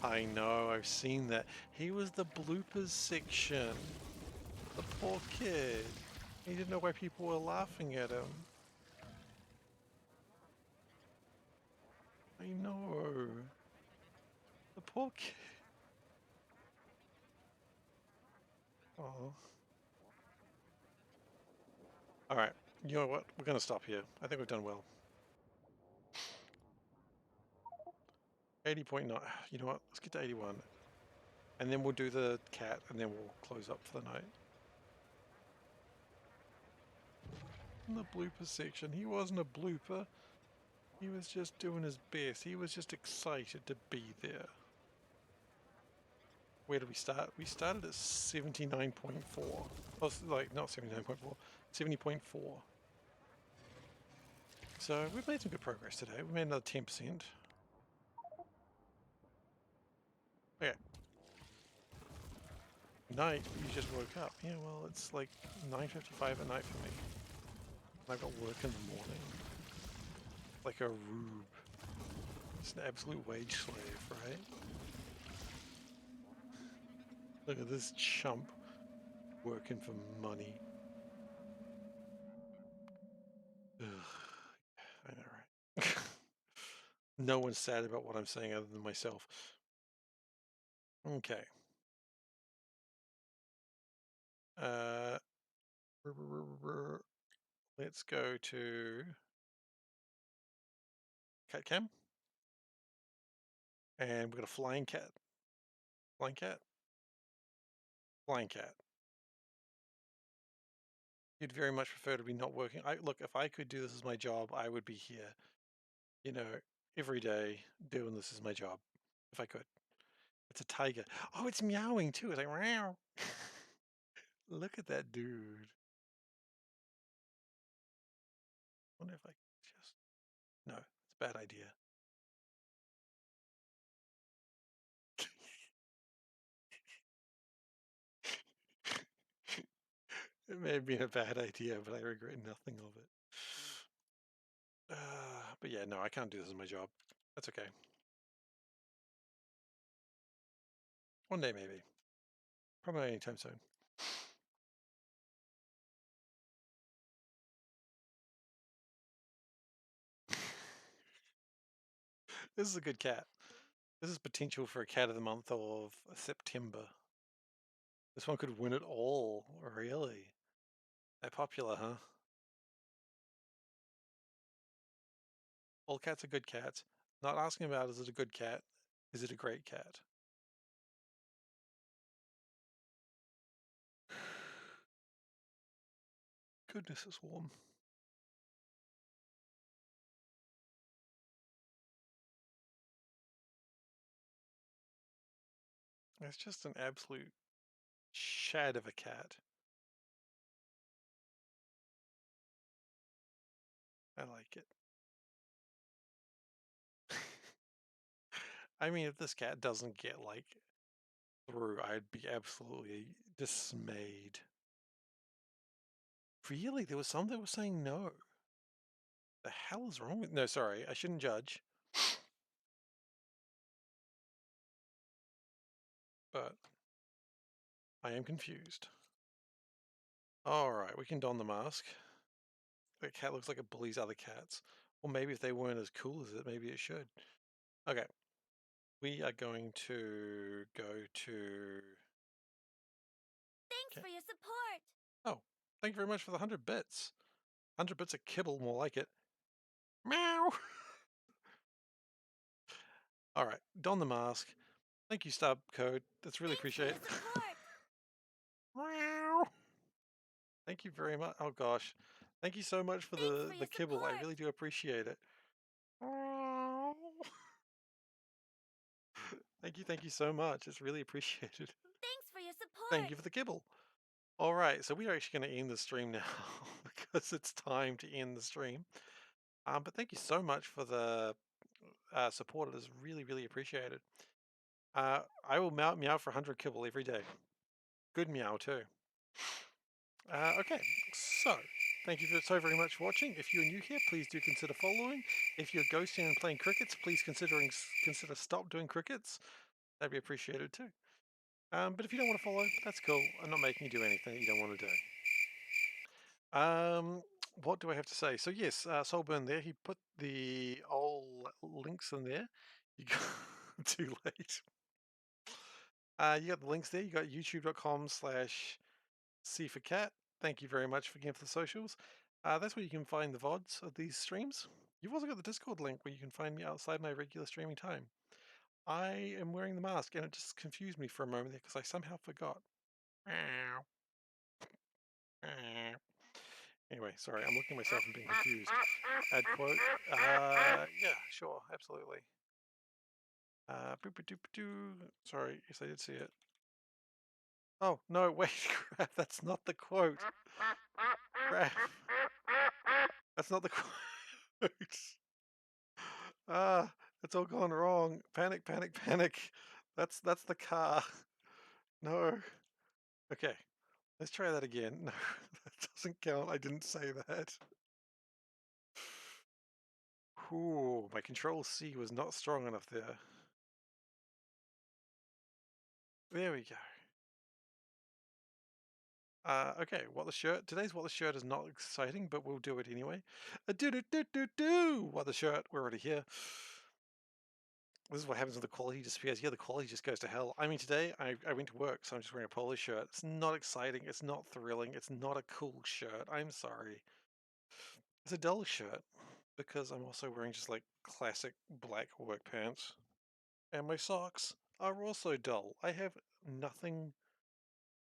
I know, I've seen that. He was the bloopers section. The poor kid. He didn't know why people were laughing at him. I know. The poor kid. Oh. Alright, you know what? We're gonna stop here. I think we've done well. 80.9. You know what? Let's get to 81. And then we'll do the cat and then we'll close up for the night. In the blooper section, he wasn't a blooper. He was just doing his best. He was just excited to be there. where did we start? We started at 79.4. Oh, like, not 79.4, 70.4. So we've made some good progress today. We made another 10%. Okay. Night, you just woke up. Yeah, well, it's like 9:55 at night for me. And I've got work in the morning. Like a rube. It's an absolute wage slave, right? Look at this chump working for money. Ugh, I know, right? No one's sad about what I'm saying other than myself. Okay. Uh, let's go to cat cam, and we've got a flying cat, flying cat, flying cat. You'd very much prefer to be not working. Look, if I could do this as my job, I would be here, you know, every day doing this as my job, if I could. It's a tiger. Oh, it's meowing too. It's like meow. Look at that dude. Wonder if I could just. No, it's a bad idea. It may have been a bad idea, but I regret nothing of it. But yeah, no, I can't do this as my job. That's okay. One day maybe. Probably not anytime soon. This is a good cat. This is potential for a cat of the month of September. This one could win it all. Really? That popular, huh? All cats are good cats. Not asking about is it a good cat? Is it a great cat? Goodness, it's warm. It's just an absolute shad of a cat. I like it. I mean, if this cat doesn't get like through, I'd be absolutely dismayed. Really? There was some that was saying no. The hell is wrong with? No, sorry, I shouldn't judge. But I am confused. All right, we can don the mask. That cat looks like it bullies other cats. Or maybe if they weren't as cool as it, maybe it should. Okay, we are going to go to. Thanks for your support. Oh, thank you very much for the 100 bits. 100 bits of kibble, more like it. Meow. All right, don the mask. Thank you, Star Code. That's really Thanks for your appreciated. support. Meow. Thank you very much. Oh gosh, thank you so much for Thanks for the your kibble. I support. really do appreciate it. Meow. Thank you so much. It's really appreciated. Thanks for your Thank support. you for the kibble. All right, so we are actually going to end the stream now because it's time to end the stream. But thank you so much for the support. It is really, really appreciated. I will meow for 100 kibble every day. Good meow too. Okay, so thank you so very much for watching. If you're new here, please do consider following. If you're ghosting and playing crickets, please consider stop doing crickets. That'd be appreciated too. But if you don't want to follow, that's cool. I'm not making you do anything that you don't want to do. What do I have to say? So yes, Soulburn there. He put the old links in there. You got too late. You got the links there. You got youtube.com/SeiferKatt. Thank you very much for again for the socials. That's where you can find the VODs of these streams. You've also got the Discord link where you can find me outside my regular streaming time. I am wearing the mask and it just confused me for a moment there because I somehow forgot. Meow. Meow. Anyway, sorry, I'm looking at myself and being confused. Add quote. Yeah, sure, absolutely. Boop-a-doop-a-doo. Sorry, yes, I did see it. Oh, no, wait, crap, that's not the quote. Crap, that's not the quote. Ah, it's all gone wrong. Panic, panic, panic. That's the car. No. Okay, let's try that again. No, that doesn't count. I didn't say that. Ooh, my control C was not strong enough there. There we go. Okay, what the shirt. Today's what the shirt is not exciting, but we'll do it anyway. Do do do do do. What the shirt. We're already here. This is what happens when the quality disappears. Yeah, the quality just goes to hell. I mean, today I went to work, so I'm just wearing a polo shirt. It's not exciting. It's not thrilling. It's not a cool shirt. I'm sorry. It's a dull shirt because I'm also wearing just like classic black work pants. And my socks are also dull. Nothing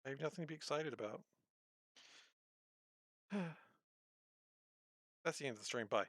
I have nothing to be excited about. That's the end of the stream. Bye.